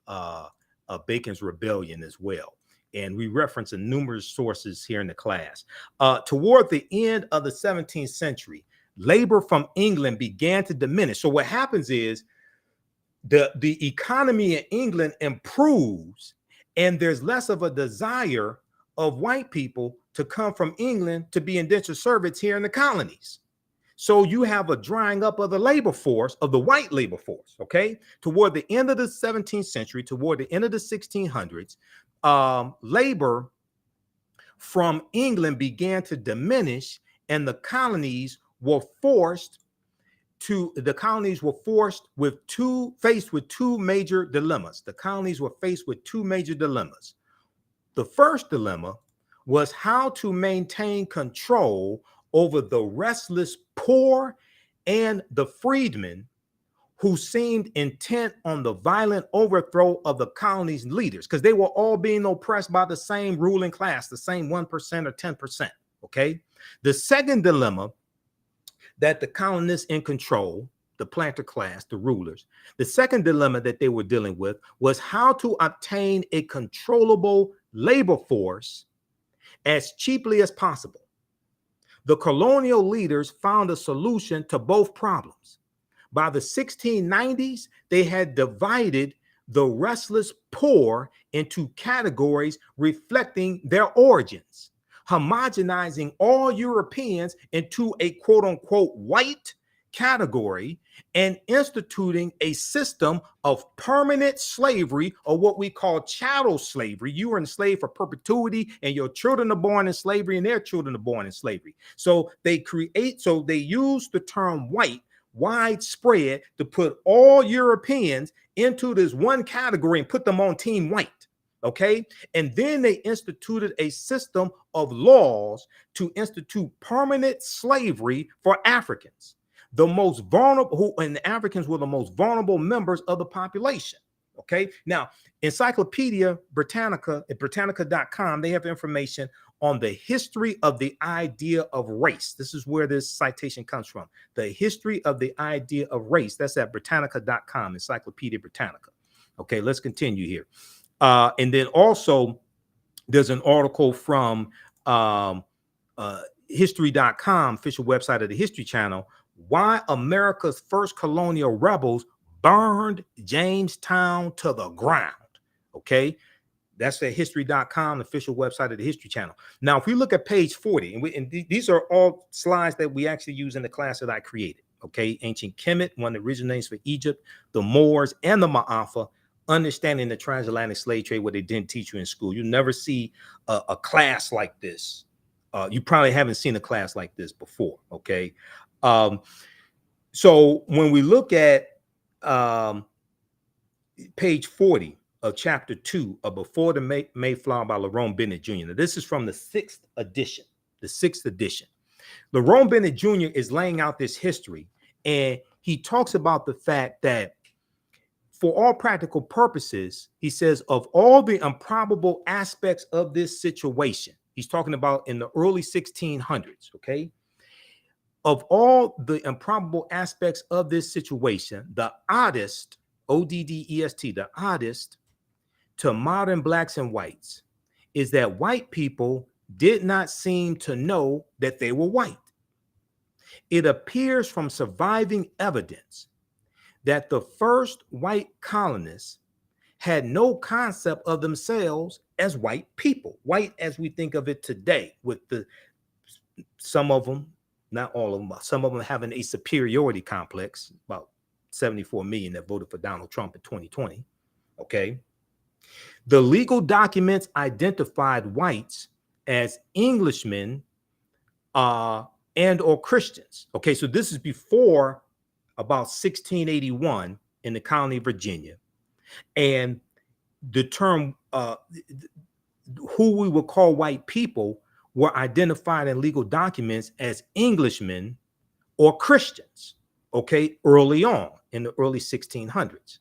Bacon's rebellion as well. And we reference numerous sources here in the class. Toward the end of the 17th century, labor from England began to diminish. So what happens is the economy in England improves, and there's less of a desire of white people to come from England to be indentured servants here in the colonies. So you have a drying up of the labor force, of the white labor force, okay? Toward the end of the 17th century, toward the end of the 1600s, labor from England began to diminish, and the colonies were faced with two major dilemmas. The colonies were faced with two major dilemmas. The first dilemma was how to maintain control over the restless poor and the freedmen who seemed intent on the violent overthrow of the colony's leaders, because they were all being oppressed by the same ruling class, the same 1% or 10%. Okay. The second dilemma that the colonists in control, the planter class, the rulers, the second dilemma that they were dealing with was how to obtain a controllable labor force as cheaply as possible. The colonial leaders found a solution to both problems. By the 1690s, they had divided the restless poor into categories reflecting their origins, homogenizing all Europeans into a quote unquote white category and instituting a system of permanent slavery, or what we call chattel slavery. You are enslaved for perpetuity, and your children are born in slavery and their children are born in slavery. So they use the term white widespread to put all Europeans into this one category and put them on team white. Okay. And then they instituted a system of laws to institute permanent slavery for Africans, the most vulnerable, and the Africans were the most vulnerable members of the population. Okay. Now, Encyclopedia Britannica at Britannica.com, they have information on the history of the idea of race. This is where this citation comes from. The history of the idea of race. That's at Britannica.com, Encyclopedia Britannica. Okay, let's continue here. And then also, there's an article from History.com, official website of the History Channel, why America's first colonial rebels burned Jamestown to the ground. Okay. That's the History.com, official website of the History Channel. Now, if we look at page 40, and these are all slides that we actually use in the class that I created. Okay. Ancient Kemet, one of the original names for Egypt, the Moors, and the Ma'afa, understanding the transatlantic slave trade, what they didn't teach you in school. You never see a class like this. You probably haven't seen a class like this before. Okay. So when we look at page 40 of chapter 2 of Before the Mayflower by Lerone Bennett Jr. Now, this is from the 6th edition. The 6th edition. Lerone Bennett Jr. is laying out this history, and he talks about the fact that for all practical purposes, he says, of all the improbable aspects of this situation, he's talking about in the early 1600s, okay? Of all the improbable aspects of this situation, the oddest, O-D-D-E-S-T, the oddest to modern blacks and whites is that white people did not seem to know that they were white. It appears from surviving evidence that the first white colonists had no concept of themselves as white people, white as we think of it today, with some of them, not all of them, but some of them having a superiority complex, about 74 million that voted for Donald Trump in 2020. Okay. The legal documents identified whites as Englishmen and or Christians. Okay, so this is before about 1681 in the colony of Virginia. And the term who we would call white people were identified in legal documents as Englishmen or Christians, okay, early on in the early 1600s.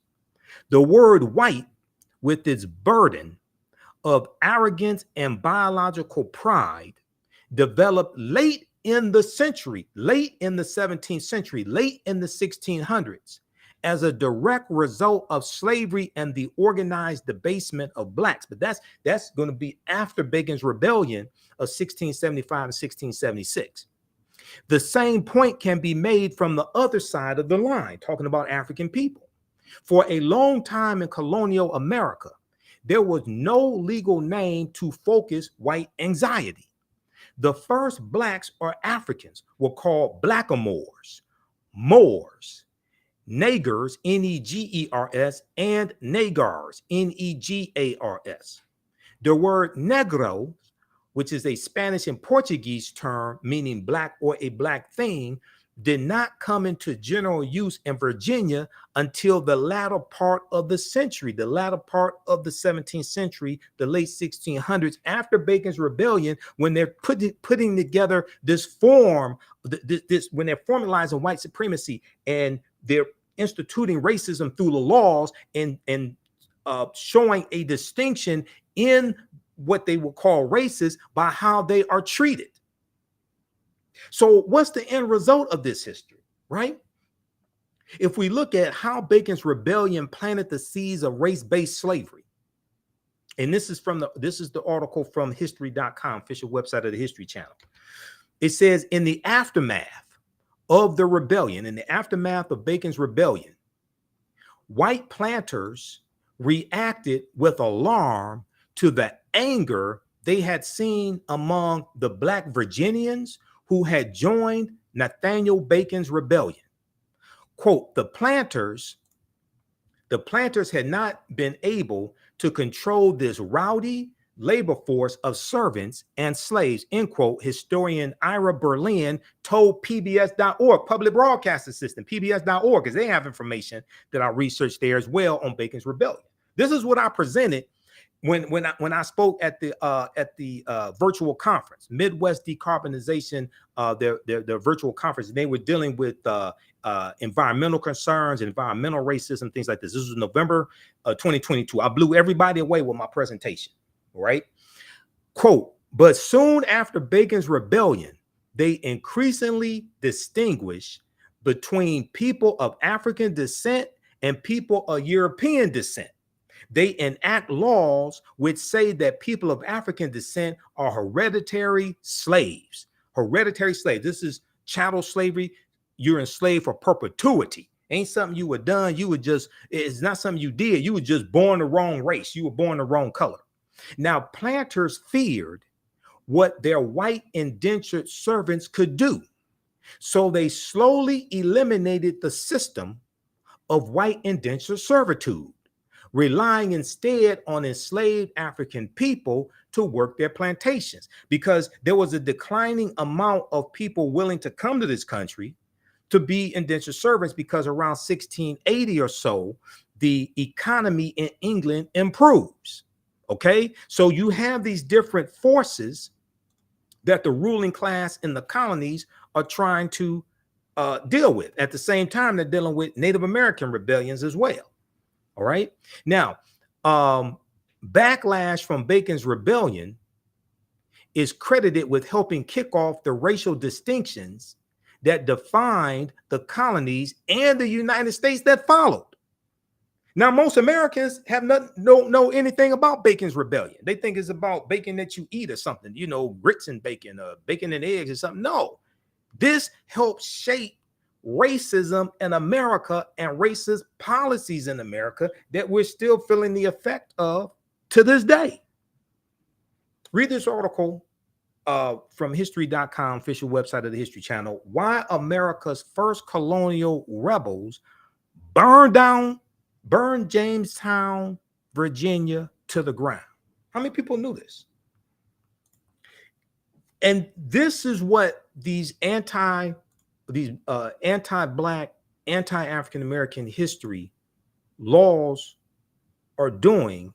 The word white, with its burden of arrogance and biological pride, developed late in the century, late in the 17th century, late in the 1600s, as a direct result of slavery and the organized debasement of blacks. But that's going to be after Bacon's Rebellion of 1675 and 1676. The same point can be made from the other side of the line, talking about African people. For a long time in colonial America, there was no legal name to focus white anxiety. The first blacks or Africans were called blackamoors, Moors, Negers, N-E-G-E-R-S, and Negars, N-E-G-A-R-S. The word negro, which is a Spanish and Portuguese term meaning black or a black thing, did not come into general use in Virginia until the latter part of the century, the latter part of the 17th century, the late 1600s, after Bacon's Rebellion, when they're putting together this form, when they're formalizing white supremacy and they're instituting racism through the laws and showing a distinction in what they will call races by how they are treated. So what's the end result of this history, right? If we look at how Bacon's Rebellion planted the seeds of race-based slavery, and this is the article from history.com, official website of the History Channel. It says, in the aftermath of the rebellion, in the aftermath of Bacon's Rebellion, white planters reacted with alarm to the anger they had seen among the black Virginians who had joined Nathaniel Bacon's rebellion. Quote, the planters had not been able to control this rowdy labor force of servants and slaves, end quote, historian Ira Berlin told PBS.org, public broadcasting system, PBS.org, because they have information that I researched there as well on Bacon's Rebellion. This is what I presented when I spoke at the virtual conference, Midwest Decarbonization, their virtual conference. They were dealing with environmental concerns, environmental racism, things like this. This was November 2022. I blew everybody away with my presentation, right? Quote, but soon after Bacon's Rebellion, they increasingly distinguish between people of African descent and people of European descent. They enact laws which say that people of African descent are hereditary slaves. Hereditary slaves. This is chattel slavery. You're enslaved for perpetuity. Ain't something you were done. It's not something you did. You were just born the wrong race. You were born the wrong color. Now, planters feared what their white indentured servants could do. So they slowly eliminated the system of white indentured servitude, relying instead on enslaved African people to work their plantations, because there was a declining amount of people willing to come to this country to be indentured servants, because around 1680 or so, the economy in England improves. Okay, so you have these different forces that the ruling class in the colonies are trying to deal with. At the same time, they're dealing with Native American rebellions as well. All right. Now, backlash from Bacon's Rebellion is credited with helping kick off the racial distinctions that defined the colonies and the United States that followed. Now, most Americans don't know anything about Bacon's Rebellion. They think it's about bacon that you eat or something, grits and bacon, bacon and eggs or something. No, this helped shape racism in America and racist policies in America that we're still feeling the effect of to this day. Read this article from history.com, official website of the History Channel. Why America's first colonial rebels burned Jamestown, Virginia to the ground. How many people knew this? And this is what these anti-Black, anti-African American history laws are doing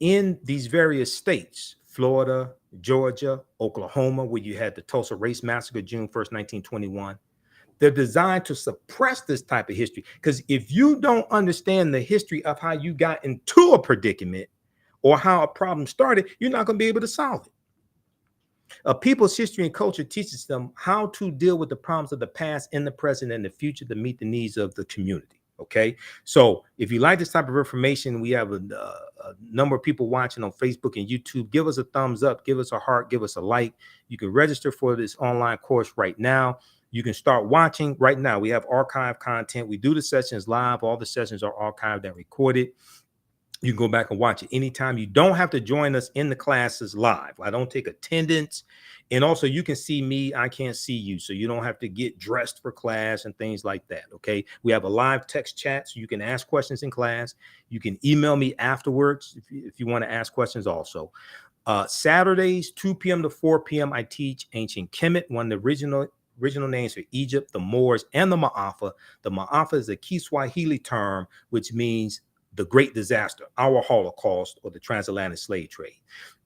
in these various states: Florida, Georgia, Oklahoma, where you had the Tulsa Race Massacre, June 1st, 1921. They're designed to suppress this type of history, because if you don't understand the history of how you got into a predicament or how a problem started, you're not going to be able to solve it. A people's history and culture teaches them how to deal with the problems of the past, in the present, and the future to meet the needs of the community. Okay, so if you like this type of information, we have a number of people watching on Facebook and YouTube. Give us a thumbs up, give us a heart, give us a like. You can register for this online course right now. You can start watching right now. We have archive content. We do the sessions live. All the sessions are archived and recorded. You can go back and watch it anytime. You don't have to join us in the classes live. I don't take attendance. And also, you can see me. I can't see you. So you don't have to get dressed for class and things like that. Okay. We have a live text chat, so you can ask questions in class. You can email me afterwards if you want to ask questions also. Saturdays, 2 p.m. to 4 p.m., I teach ancient Kemet, one of the original names for Egypt, the Moors, and the Ma'afa. The Ma'afa is a Kiswahili term, which means the Great Disaster, our Holocaust, or the transatlantic slave trade.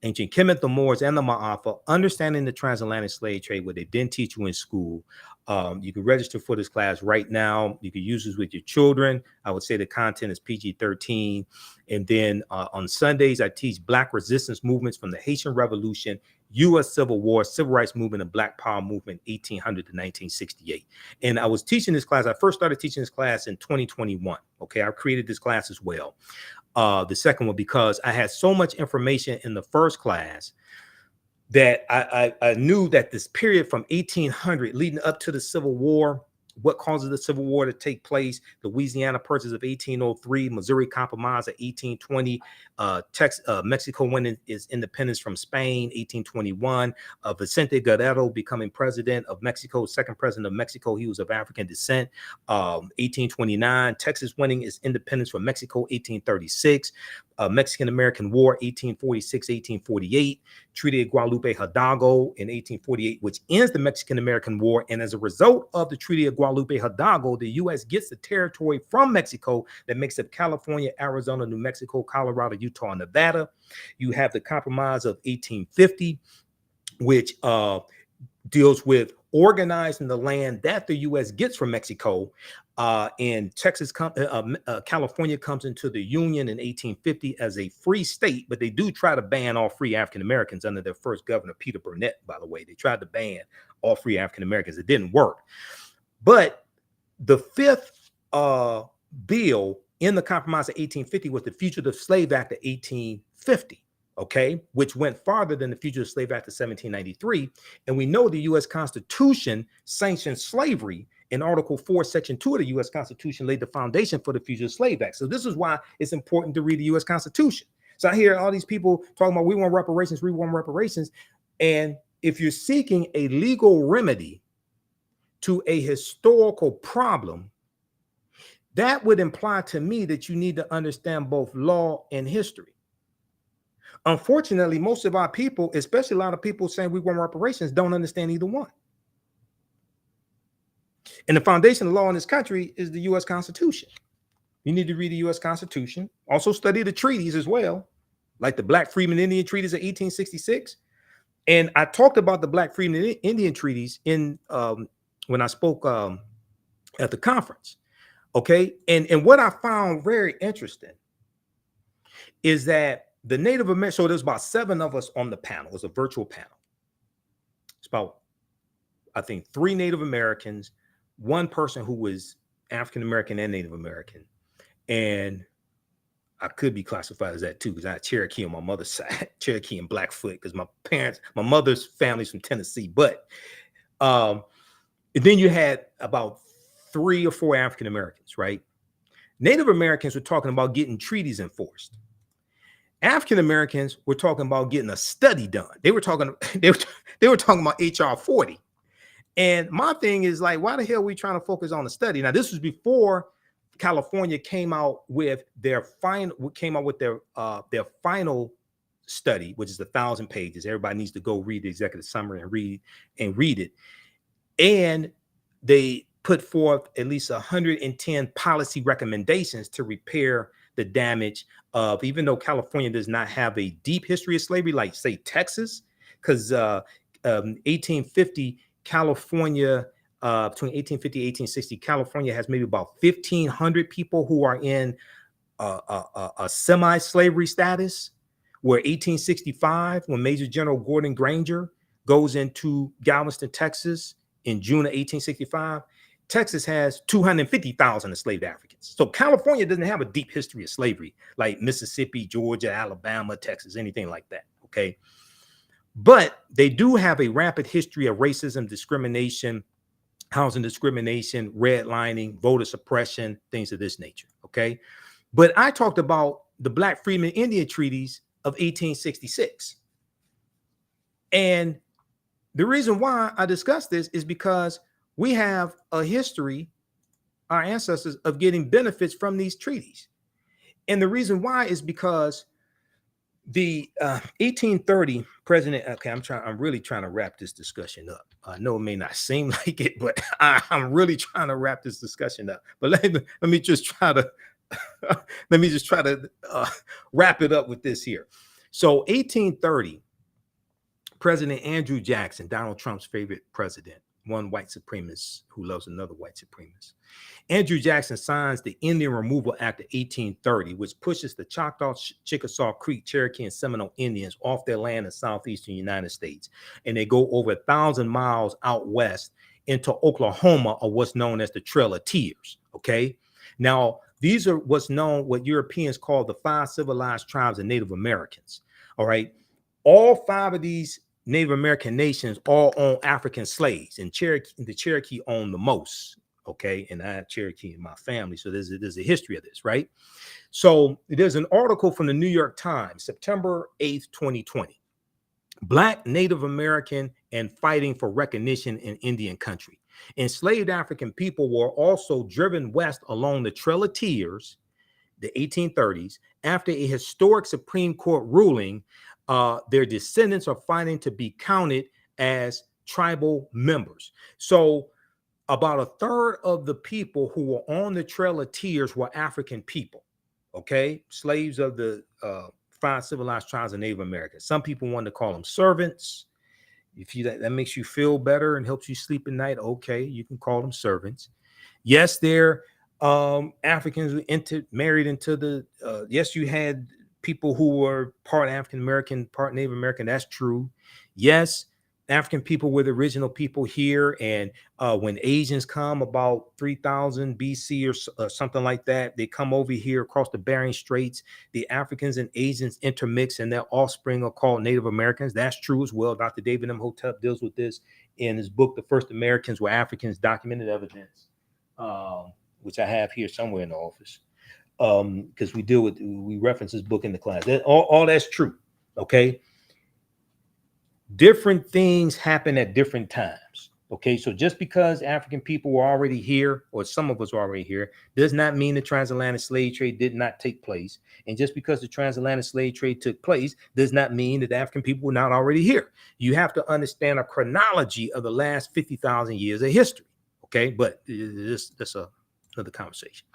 Ancient Kemet, the Moors, and the Ma'afa, understanding the transatlantic slave trade, what they didn't teach you in school. You can register for this class right now. You can use this with your children. I would say the content is PG-13. And then on Sundays, I teach Black resistance movements from the Haitian Revolution, U.S. Civil War, Civil Rights Movement, and Black Power Movement, 1800 to 1968. And I was teaching this class. I first started teaching this class in 2021. Okay, I created this class as well. The second one, because I had so much information in the first class that I knew that this period from 1800 leading up to the Civil War, what causes the Civil War to take place, the Louisiana Purchase of 1803, Missouri Compromise of 1820, Mexico winning its independence from Spain, 1821, Vicente Guerrero becoming president of Mexico, second president of Mexico. He was of African descent. 1829, Texas winning its independence from Mexico, 1836. Mexican-American War, 1846, 1848, Treaty of Guadalupe Hidalgo in 1848, which ends the Mexican-American War. And as a result of the Treaty of Guadalupe Hidalgo, the U.S. gets the territory from Mexico that makes up California, Arizona, New Mexico, Colorado, Utah, and Nevada. You have the Compromise of 1850, which deals with organizing the land that the U.S. gets from Mexico. And California comes into the Union in 1850 as a free state, but they do try to ban all free African Americans under their first governor, Peter Burnett, by the way. They tried to ban all free African Americans. It didn't work. But the fifth bill in the Compromise of 1850 was the Fugitive Slave Act of 1850. Okay, which went farther than the Fugitive Slave Act of 1793. And we know the U.S. Constitution sanctioned slavery. In Article 4, Section 2 of the U.S. Constitution laid the foundation for the Fugitive Slave Act. So this is why it's important to read the U.S. Constitution. So I hear all these people talking about we want reparations. And if you're seeking a legal remedy to a historical problem, that would imply to me that you need to understand both law and history. Unfortunately, most of our people, especially a lot of people saying we want reparations, don't understand either one. And the foundation of law in this country is the U.S. Constitution. You need to read the U.S. Constitution. Also study the treaties as well, like the Black Freedmen Indian Treaties of 1866. And I talked about the Black Freedmen Indian Treaties in when I spoke at the conference. Okay, and what I found very interesting is that the Native American, so there's about 7 of us on the panel. It was a virtual panel. It's about, I think, 3 Native Americans, 1 person who was African American and Native American. And I could be classified as that too, because I had Cherokee on my mother's side, Cherokee and Blackfoot, because my mother's family's from Tennessee. But and then you had about 3 or 4 African Americans, right? Native Americans were talking about getting treaties enforced. African Americans were talking about getting a study done. They were talking about HR 40. And my thing is like, why the hell are we trying to focus on the study? Now, this was before California came out with their final study, which is 1,000 pages. Everybody needs to go read the executive summary and read it. And they put forth at least 110 policy recommendations to repair the damage of, even though California does not have a deep history of slavery, like say Texas, because 1850 California, between 1850 and 1860, California has maybe about 1,500 people who are in a semi-slavery status, where 1865, when Major General Gordon Granger goes into Galveston, Texas in June of 1865, Texas has 250,000 enslaved Africans. So California doesn't have a deep history of slavery like Mississippi, Georgia, Alabama, Texas, anything like that, okay? But they do have a rampant history of racism, discrimination, housing discrimination, redlining, voter suppression, things of this nature, okay? But I talked about the Black Freedmen Indian treaties of 1866. And the reason why I discuss this is because we have a history, our ancestors, of getting benefits from these treaties. And the reason why is because the 1830 president, okay, I'm really trying to wrap this discussion up. I know it may not seem like it, but I'm really trying to wrap this discussion up. But let me just try to wrap it up with this here. So 1830, President Andrew Jackson, Donald Trump's favorite president, one white supremacist who loves another white supremacist. Andrew Jackson signs the Indian Removal Act of 1830, which pushes the Choctaw, Chickasaw, Creek, Cherokee, and Seminole Indians off their land in southeastern United States. And they go over 1,000 miles out west into Oklahoma, or what's known as the Trail of Tears. Okay. Now, these are what Europeans call the 5 civilized tribes of Native Americans. All right. All 5 of these Native American nations all own African slaves, and the Cherokee own the most. Okay, and I have Cherokee in my family, so there's a history of this, right? So there's an article from the New York Times, September 8th, 2020. Black Native American and fighting for recognition in Indian country. Enslaved African people were also driven west along the Trail of Tears, the 1830s, after a historic Supreme Court ruling. Their descendants are fighting to be counted as tribal members. So about a third of the people who were on the Trail of Tears were African people, okay? Slaves of the 5 civilized tribes of Native America. Some people wanted to call them servants. If that makes you feel better and helps you sleep at night, okay, you can call them servants. Yes, they're Africans married into the, yes, you had people who were part African American, part Native American. That's true. Yes, African people were the original people here. And when Asians come about 3000 BC or something like that, they come over here across the Bering Straits. The Africans and Asians intermix, and their offspring are called Native Americans. That's true as well. Dr. David Imhotep deals with this in his book, The First Americans Were Africans, Documented Evidence, which I have here somewhere in the office. Because we reference this book in the class. All that's true. Okay. Different things happen at different times. Okay. So just because African people were already here, or some of us were already here, does not mean the transatlantic slave trade did not take place. And just because the transatlantic slave trade took place does not mean that the African people were not already here. You have to understand a chronology of the last 50,000 years of history. Okay. But that's another conversation.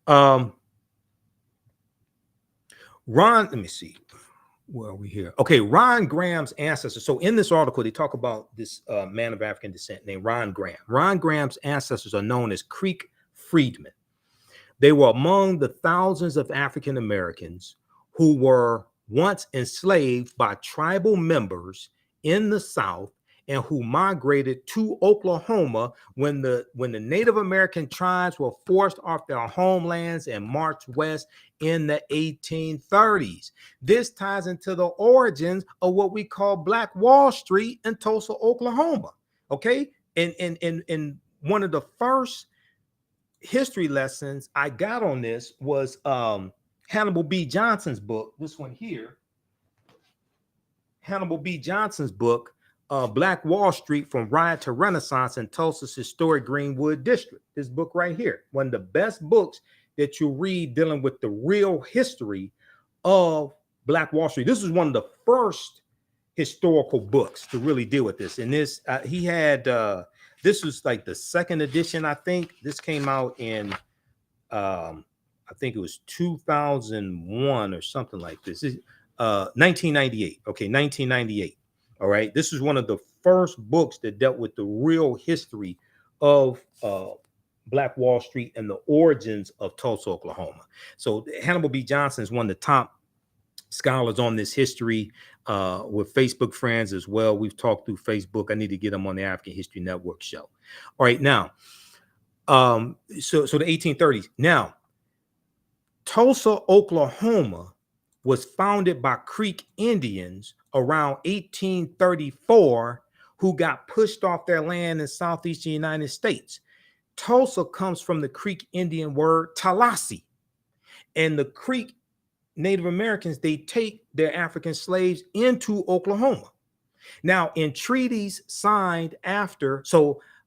Ron, let me see. Where are we here? Okay, Ron Graham's ancestors. So in this article, they talk about this man of African descent named Ron Graham. Ron Graham's ancestors are known as Creek freedmen. They were among the thousands of African Americans who were once enslaved by tribal members in the South and who migrated to Oklahoma when the Native American tribes were forced off their homelands and marched west in the 1830s. This ties into the origins of what we call Black Wall Street in Tulsa, Oklahoma. Okay, and one of the first history lessons I got on this was Hannibal B. Johnson's book. This one here, Hannibal B. Johnson's book, Black Wall Street from Riot to Renaissance in Tulsa's historic Greenwood District. This book right here, one of the best books that you read dealing with the real history of Black Wall Street. This is one of the first historical books to really deal with this. And this, he had, this was like the second edition, I think. This came out in, I think it was 2001 or something like this. 1998. Okay, 1998. All right. This is one of the first books that dealt with the real history of Black Wall Street and the origins of Tulsa, Oklahoma. So Hannibal B. Johnson is one of the top scholars on this history, with Facebook friends as well. We've talked through Facebook. I need to get him on the African History Network show. All right. Now, so the 1830s. Now, Tulsa, Oklahoma was founded by Creek Indians around 1834 who got pushed off their land in southeastern United States. Tulsa comes from the Creek Indian word Tallahassee, and the Creek Native Americans, they take their African slaves into Oklahoma. Now, in treaties signed after,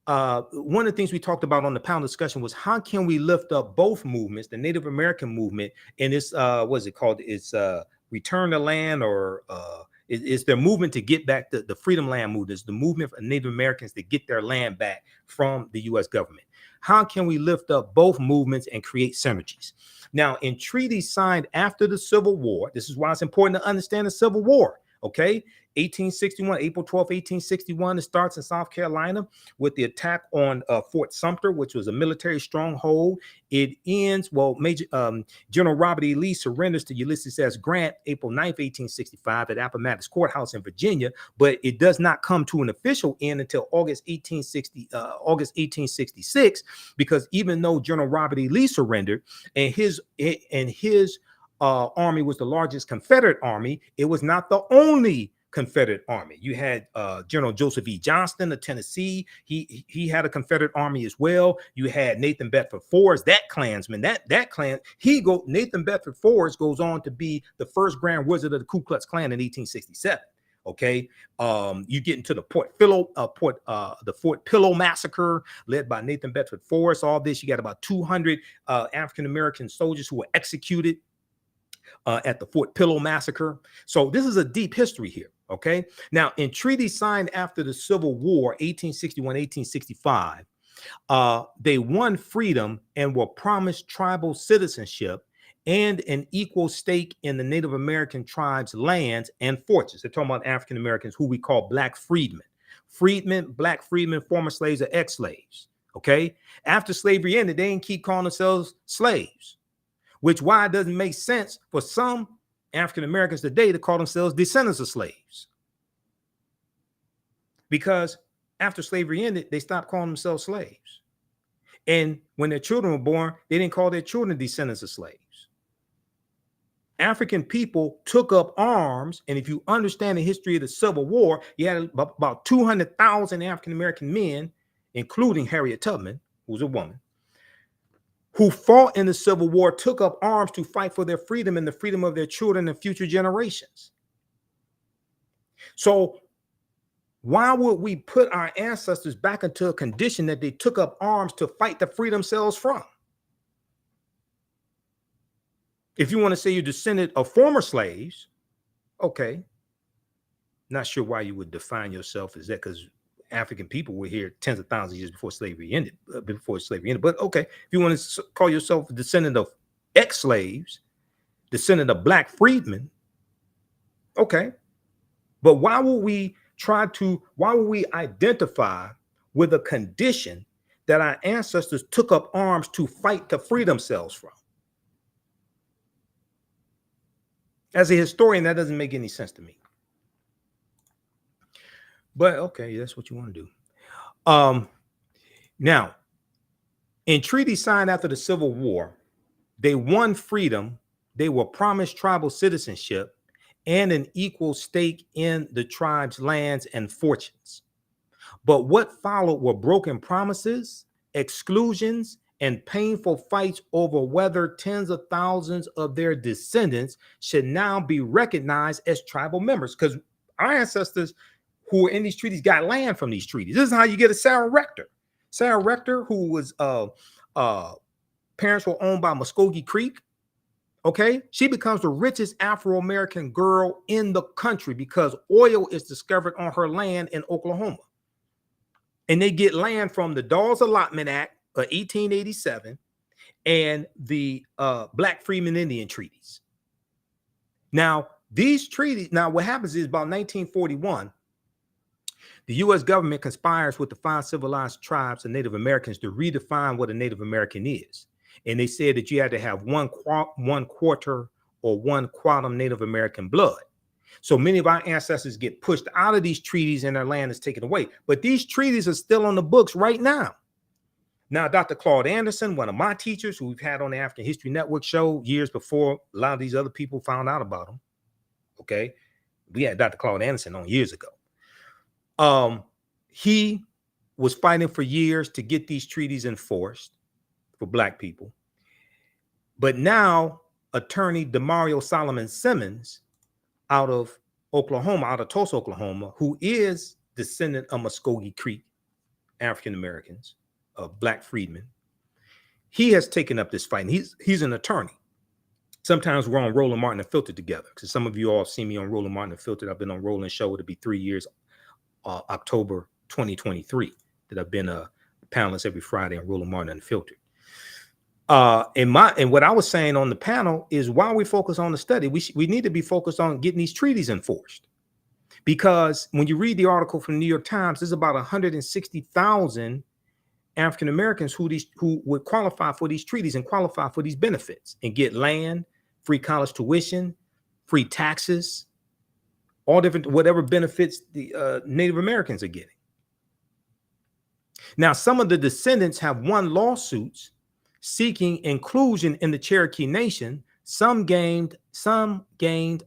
one of the things we talked about on the panel discussion was how can we lift up both movements, the Native American movement and this, what's it called? It's Return to Land, or it's their movement to get back the Freedom Land movement. It's the movement for Native Americans to get their land back from the U.S. government. How can we lift up both movements and create synergies? Now, in treaties signed after the Civil War, this is why it's important to understand the Civil War, okay? 1861, April 12, 1861, it starts in South Carolina with the attack on Fort Sumter, which was a military stronghold. It ends, General Robert E. Lee surrenders to Ulysses S. Grant April 9th, 1865 at Appomattox Courthouse in Virginia, but it does not come to an official end until August 1866, because even though General Robert E. Lee surrendered and his army was the largest Confederate army, it was not the only Confederate army. You had General Joseph E. Johnston of Tennessee. He had a Confederate army as well. You had Nathan Bedford Forrest, that Klansman, Nathan Bedford Forrest goes on to be the first Grand Wizard of the Ku Klux Klan in 1867. Okay, you get into the Fort Pillow massacre led by Nathan Bedford Forrest. All this, you got about 200 African American soldiers who were executed at the Fort Pillow massacre. So this is a deep history here. Okay, now in treaties signed after the Civil War, 1861, 1865, they won freedom and were promised tribal citizenship and an equal stake in the Native American tribes' lands and fortunes. They're talking about African Americans who we call Black freedmen. Black freedmen, former slaves, or ex-slaves. Okay, after slavery ended, they didn't keep calling themselves slaves, which why it doesn't make sense for some African Americans today to call themselves descendants of slaves. Because after slavery ended, they stopped calling themselves slaves. And when their children were born, they didn't call their children descendants of slaves. African people took up arms, and if you understand the history of the Civil War, you had about 200,000 African American men, including Harriet Tubman, who was a woman, who fought in the Civil War, took up arms to fight for their freedom and the freedom of their children and future generations. So why would we put our ancestors back into a condition that they took up arms to fight to free themselves from? If you want to say you're descendant of former slaves, okay. Not sure why you would define yourself as that, because African people were here tens of thousands of years before slavery ended. But okay, if you want to call yourself a descendant of ex-slaves, descendant of Black freedmen, okay. But why would we identify with a condition that our ancestors took up arms to fight to free themselves from? As a historian, that doesn't make any sense to me. But okay, that's what you want to do. Now, in treaties signed after the Civil War, they won freedom, they were promised tribal citizenship, and an equal stake in the tribe's lands and fortunes. But what followed were broken promises, exclusions, and painful fights over whether tens of thousands of their descendants should now be recognized as tribal members. Because our ancestors who were in these treaties got land from these treaties. This is how you get a Sarah Rector. Sarah Rector, who was parents were owned by Muskogee Creek. Okay, she becomes the richest Afro-American girl in the country because oil is discovered on her land in Oklahoma. And they get land from the Dawes Allotment Act of 1887 and the Black Freedmen Indian treaties. Now, these treaties, what happens is about 1941, the U.S. government conspires with the 5 civilized tribes of Native Americans to redefine what a Native American is. And they said that you had to have one quarter or one quantum Native American blood. So many of our ancestors get pushed out of these treaties and their land is taken away. But these treaties are still on the books right now. Now, Dr. Claude Anderson, one of my teachers who we've had on the African History Network show years before a lot of these other people found out about them. Okay. We had Dr. Claude Anderson on years ago. He was fighting for years to get these treaties enforced for Black people. But now attorney Demario Solomon Simmons out of Oklahoma, out of Tulsa, Oklahoma, who is descendant of Muskogee Creek African Americans, black freedmen. He has taken up this fight, and he's an attorney. Sometimes we're on Roland Martin Unfiltered together, because some of you all see me on Roland Martin Unfiltered. I've been on Roland Show. It'll be 3 years, October 2023, that I've been a panelist every Friday on Roland Martin Unfiltered. And what I was saying on the panel is, while we focus on the study, we need to be focused on getting these treaties enforced. Because when you read the article from the New York Times, there's about 160,000 African Americans who would qualify for these treaties and qualify for these benefits and get land, free college tuition, free taxes, all different, whatever benefits the Native Americans are getting. Now, some of the descendants have won lawsuits seeking inclusion in the Cherokee Nation. Some gained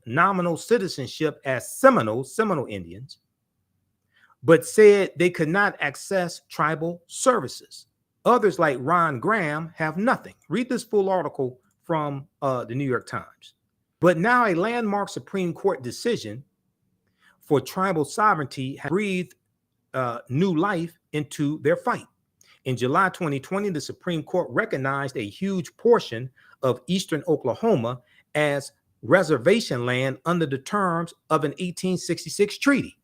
nominal citizenship as Seminole Indians, but said they could not access tribal services. Others, like Ron Graham, have nothing. Read this full article from the New York Times. But now a landmark Supreme Court decision for tribal sovereignty has breathed new life into their fight. In July 2020, the Supreme Court recognized a huge portion of eastern Oklahoma as reservation land under the terms of an 1866 treaty.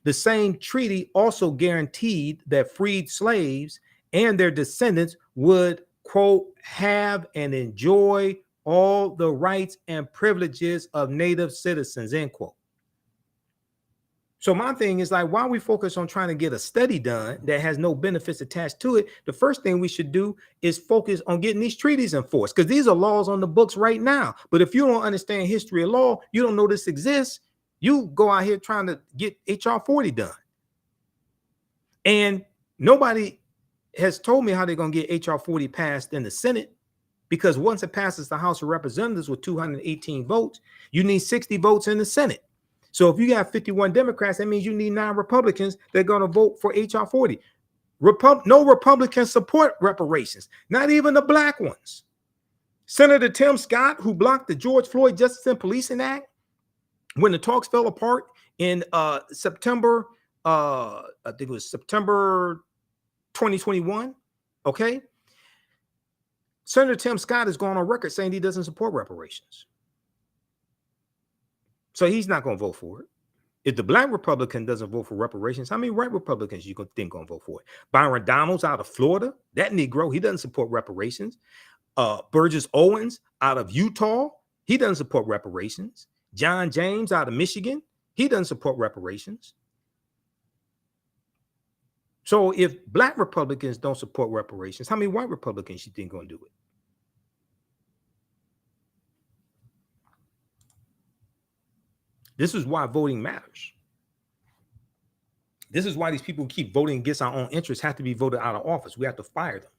The same treaty also guaranteed that freed slaves and their descendants would, quote, have and enjoy all the rights and privileges of Native citizens, end quote. So my thing is, like, while we focus on trying to get a study done that has no benefits attached to it, the first thing we should do is focus on getting these treaties enforced, because these are laws on the books right now. But if you don't understand history of law, you don't know this exists, you go out here trying to get HR 40 done. And nobody has told me how they're going to get HR 40 passed in the Senate, because once it passes the House of Representatives with 218 votes, you need 60 votes in the Senate. So if you got 51 Democrats, that means you need 9 Republicans that are going to vote for HR 40. No Republicans support reparations, not even the black ones. Senator Tim Scott, who blocked the George Floyd Justice and Policing Act when the talks fell apart in September, I think it was September 2021, okay? Senator Tim Scott has gone on record saying he doesn't support reparations. So he's not going to vote for it. If the black Republican doesn't vote for reparations, how many white Republicans you think going to vote for it? Byron Donalds out of Florida, that Negro, he doesn't support reparations. Burgess Owens out of Utah, he doesn't support reparations. John James out of Michigan, he doesn't support reparations. So if black Republicans don't support reparations, how many white Republicans you think going to do it? This is why voting matters. This is why these people who keep voting against our own interests have to be voted out of office. We have to fire them.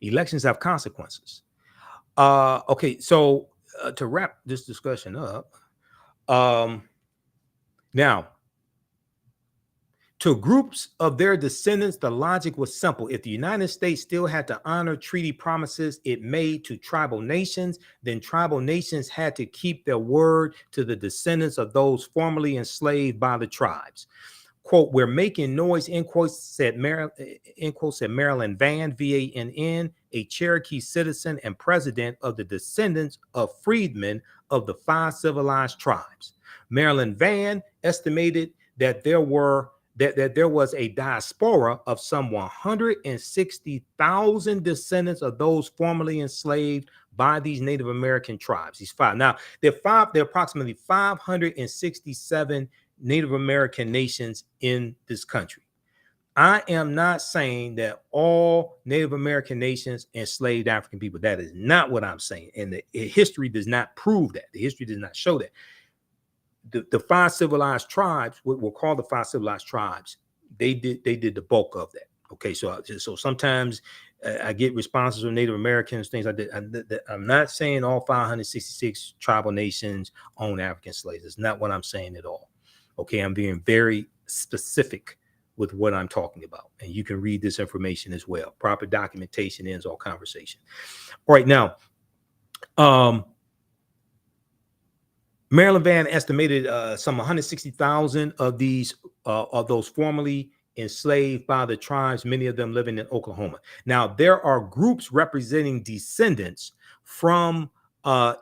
Elections have consequences. Okay, so to wrap this discussion up, now, to groups of their descendants, the logic was simple. If the United States still had to honor treaty promises it made to tribal nations, then tribal nations had to keep their word to the descendants of those formerly enslaved by the tribes. Quote, we're making noise, end quote, said Marilyn Vann, V-A-N-N, a Cherokee citizen and president of the descendants of freedmen of the 5 civilized tribes. Marilyn Vann estimated that there was a diaspora of some 160,000 descendants of those formerly enslaved by these Native American tribes. These 5. Now, there are approximately 567 Native American nations in this country. I am not saying that all Native American nations enslaved African people. That is not what I'm saying. And the history does not prove that. The history does not show that. The 5 civilized tribes, what we'll call the 5 civilized tribes, they did the bulk of that. Okay, so sometimes I get responses from Native Americans, things like that. I'm not saying all 566 tribal nations own African slaves. It's not what I'm saying at all. Okay, I'm being very specific with what I'm talking about, and you can read this information as well. Proper documentation ends all conversation. All right, now, Maryland Van estimated some 160,000 of those formerly enslaved by the tribes, many of them living in Oklahoma. Now, there are groups representing descendants from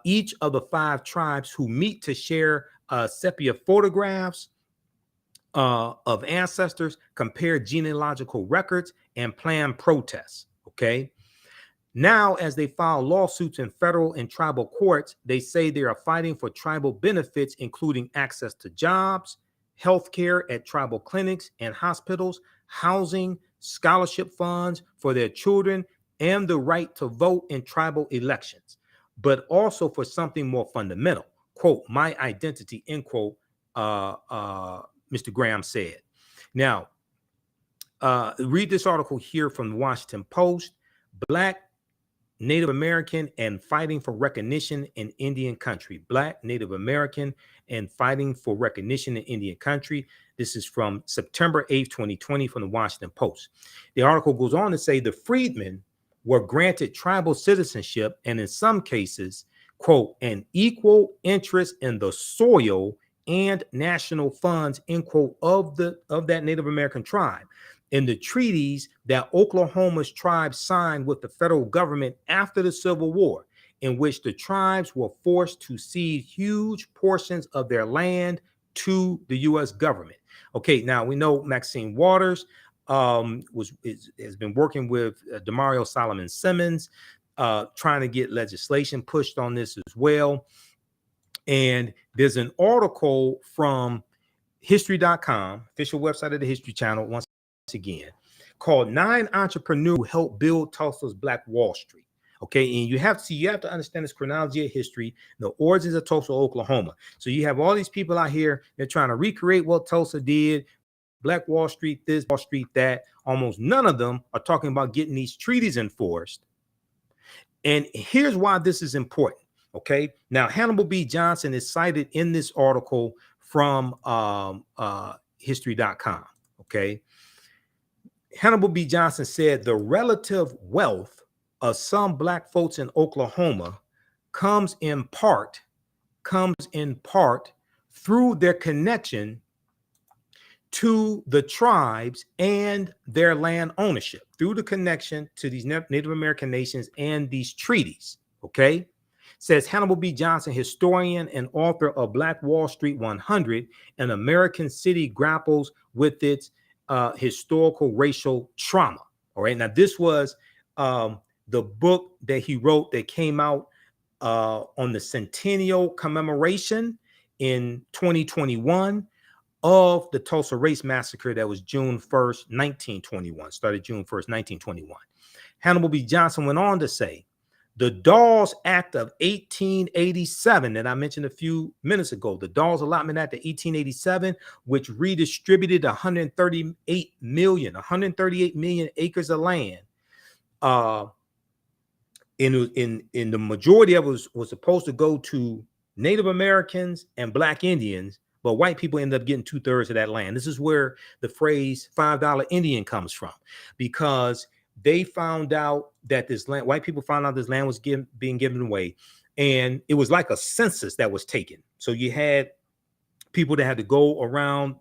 each of the 5 tribes who meet to share sepia photographs of ancestors, compare genealogical records, and plan protests. Okay. Now, as they file lawsuits in federal and tribal courts, they say they are fighting for tribal benefits, including access to jobs, health care at tribal clinics and hospitals, housing, scholarship funds for their children, and the right to vote in tribal elections, but also for something more fundamental. Quote, my identity, end quote, Mr. Graham said. Now, read this article here from the Washington Post. Black, Native American, and fighting for recognition in Indian country. Black, Native American, and fighting for recognition in Indian country. This is from September 8th, 2020 from the Washington Post. The article goes on to say the freedmen were granted tribal citizenship and in some cases, quote, an equal interest in the soil and national funds, end quote, of that Native American tribe. In the treaties that Oklahoma's tribes signed with the federal government after the Civil War, in which the tribes were forced to cede huge portions of their land to the U.S. government. Okay, now we know Maxine Waters has been working with Demario Solomon Simmons, trying to get legislation pushed on this as well. And there's an article from history.com, official website of the History Channel, once again, called 9 Entrepreneurs Who Helped Build Tulsa's Black Wall Street. Okay, and you have to understand this chronology of history, the origins of Tulsa, Oklahoma. So you have all these people out here, they're trying to recreate what Tulsa did, Black Wall Street, this, Wall Street, that. Almost none of them are talking about getting these treaties enforced. And here's why this is important. Okay, now Hannibal B. Johnson is cited in this article from history.com. Okay, Hannibal B. Johnson said the relative wealth of some Black folks in Oklahoma comes in part through their connection to the tribes and their land ownership, through the connection to these Native American nations and these treaties. Okay, says Hannibal B. Johnson, historian and author of Black Wall Street 100, an American city grapples with its historical racial trauma. All right, now this was the book that he wrote that came out on the centennial commemoration in 2021 of the Tulsa Race Massacre that was June 1st, 1921, started June 1st, 1921. Hannibal B. Johnson went on to say, the Dawes Act of 1887 that I mentioned a few minutes ago, the Dawes Allotment Act of 1887, which redistributed 138 million acres of land. In the majority of it was supposed to go to Native Americans and Black Indians, but white people ended up getting 2/3 of that land. This is where the phrase $5 Indian comes from, because they found out that this land, white people found out this land was being given away, and it was like a census that was taken. So you had people that had to go around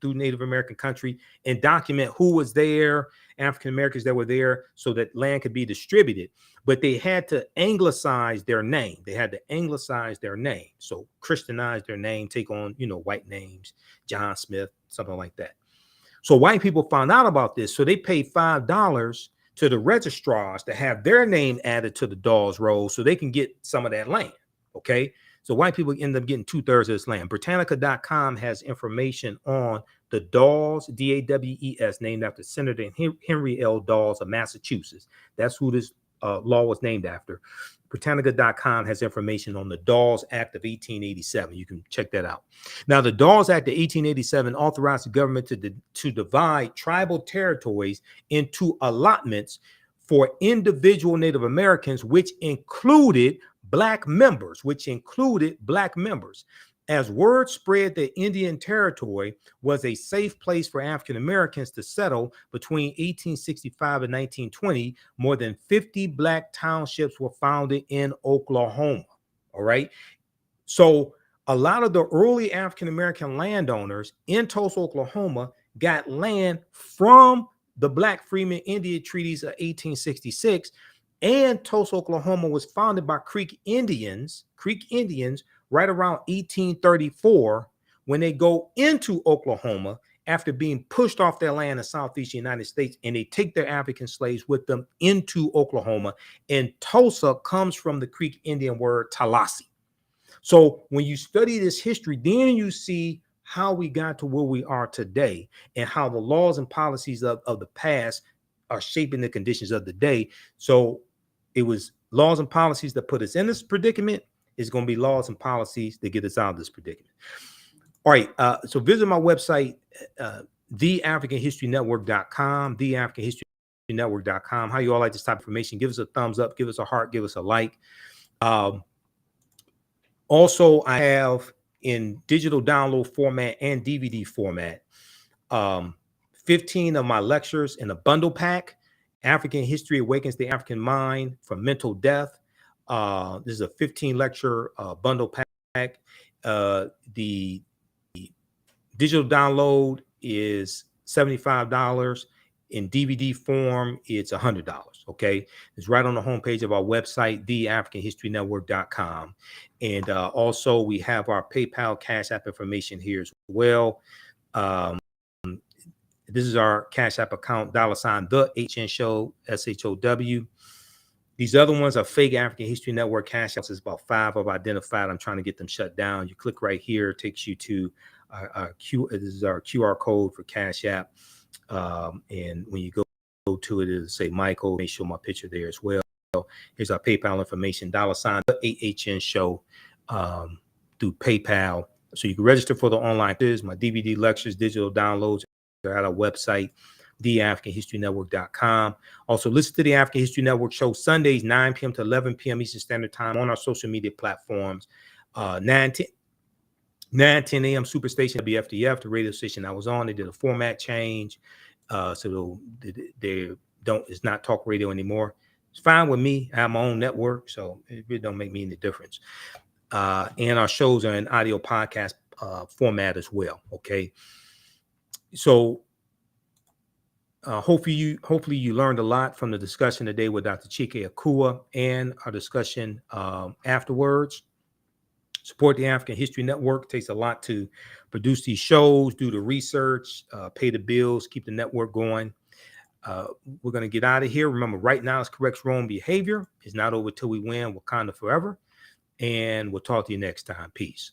through Native American country and document who was there, African Americans that were there, so that land could be distributed. But they had to anglicize their name. So Christianize their name, take on, white names, John Smith, something like that. So white people found out about this. So they paid $5 to the registrars to have their name added to the Dawes roll so they can get some of that land. Okay. So white people end up getting 2/3 of this land. Britannica.com has information on the Dawes, D-A-W-E-S, named after Senator Henry L. Dawes of Massachusetts. That's who this law was named after. Britannica.com has information on the Dawes Act of 1887. You can check that out. Now, the Dawes Act of 1887 authorized the government to divide tribal territories into allotments for individual Native Americans, which included Black members. As word spread that Indian Territory was a safe place for African Americans to settle between 1865 and 1920, more than 50 Black townships were founded in Oklahoma. All right. So a lot of the early African American landowners in Tulsa, Oklahoma, got land from the Black Freeman Indian treaties of 1866. And Tulsa, Oklahoma was founded by Creek Indians right around 1834, when they go into Oklahoma after being pushed off their land in Southeast United States, and they take their African slaves with them into Oklahoma. And Tulsa comes from the Creek Indian word Tallahassee. So when you study this history, then you see how we got to where we are today, and how the laws and policies of the past are shaping the conditions of the day. So it was laws and policies that put us in this predicament. It's going to be laws and policies that get us out of this predicament. All right. So visit my website, TheAfricanHistoryNetwork.com, TheAfricanHistoryNetwork.com. How you all like this type of information? Give us a thumbs up, give us a heart, give us a like. Also, I have in digital download format and DVD format, 15 of my lectures in a bundle pack. African History Awakens the African Mind from Mental Death. This is a 15 lecture bundle pack. The digital download is $75. In DVD form, it's $100. Okay, it's right on the homepage of our website, TheAfricanHistoryNetwork.com. And also, we have our PayPal Cash App information here as well. This is our Cash App account, $ TheAHNShow, SHOW. These other ones are fake African History Network Cash Apps. There's about 5 I've identified. I'm trying to get them shut down. You click right here, it takes you to this is our QR code for Cash App. And when you go to it, it'll say Michael. Make sure my picture there as well. Here's our PayPal information, $ TheAHNShow through PayPal. So you can register for the online quiz, my DVD lectures, digital downloads. They're at our website, TheAfricanHistoryNetwork.com. Also, listen to the African History Network show Sundays, 9 p.m. to 11 p.m. Eastern Standard Time on our social media platforms. 9, 10 a.m. Superstation WFDF, the radio station I was on. They did a format change. So it's not talk radio anymore. It's fine with me. I have my own network, so it really don't make me any difference. And our shows are in audio podcast format as well. Okay. So hopefully you learned a lot from the discussion today with Dr. Chike Akua, and our discussion afterwards. Support the African History Network. It takes a lot to produce these shows, do the research, pay the bills, keep the network going. We're going to get out of here. Remember, right now is correct wrong behavior. It's not over till we win. Wakanda forever. And we'll talk to you next time. Peace.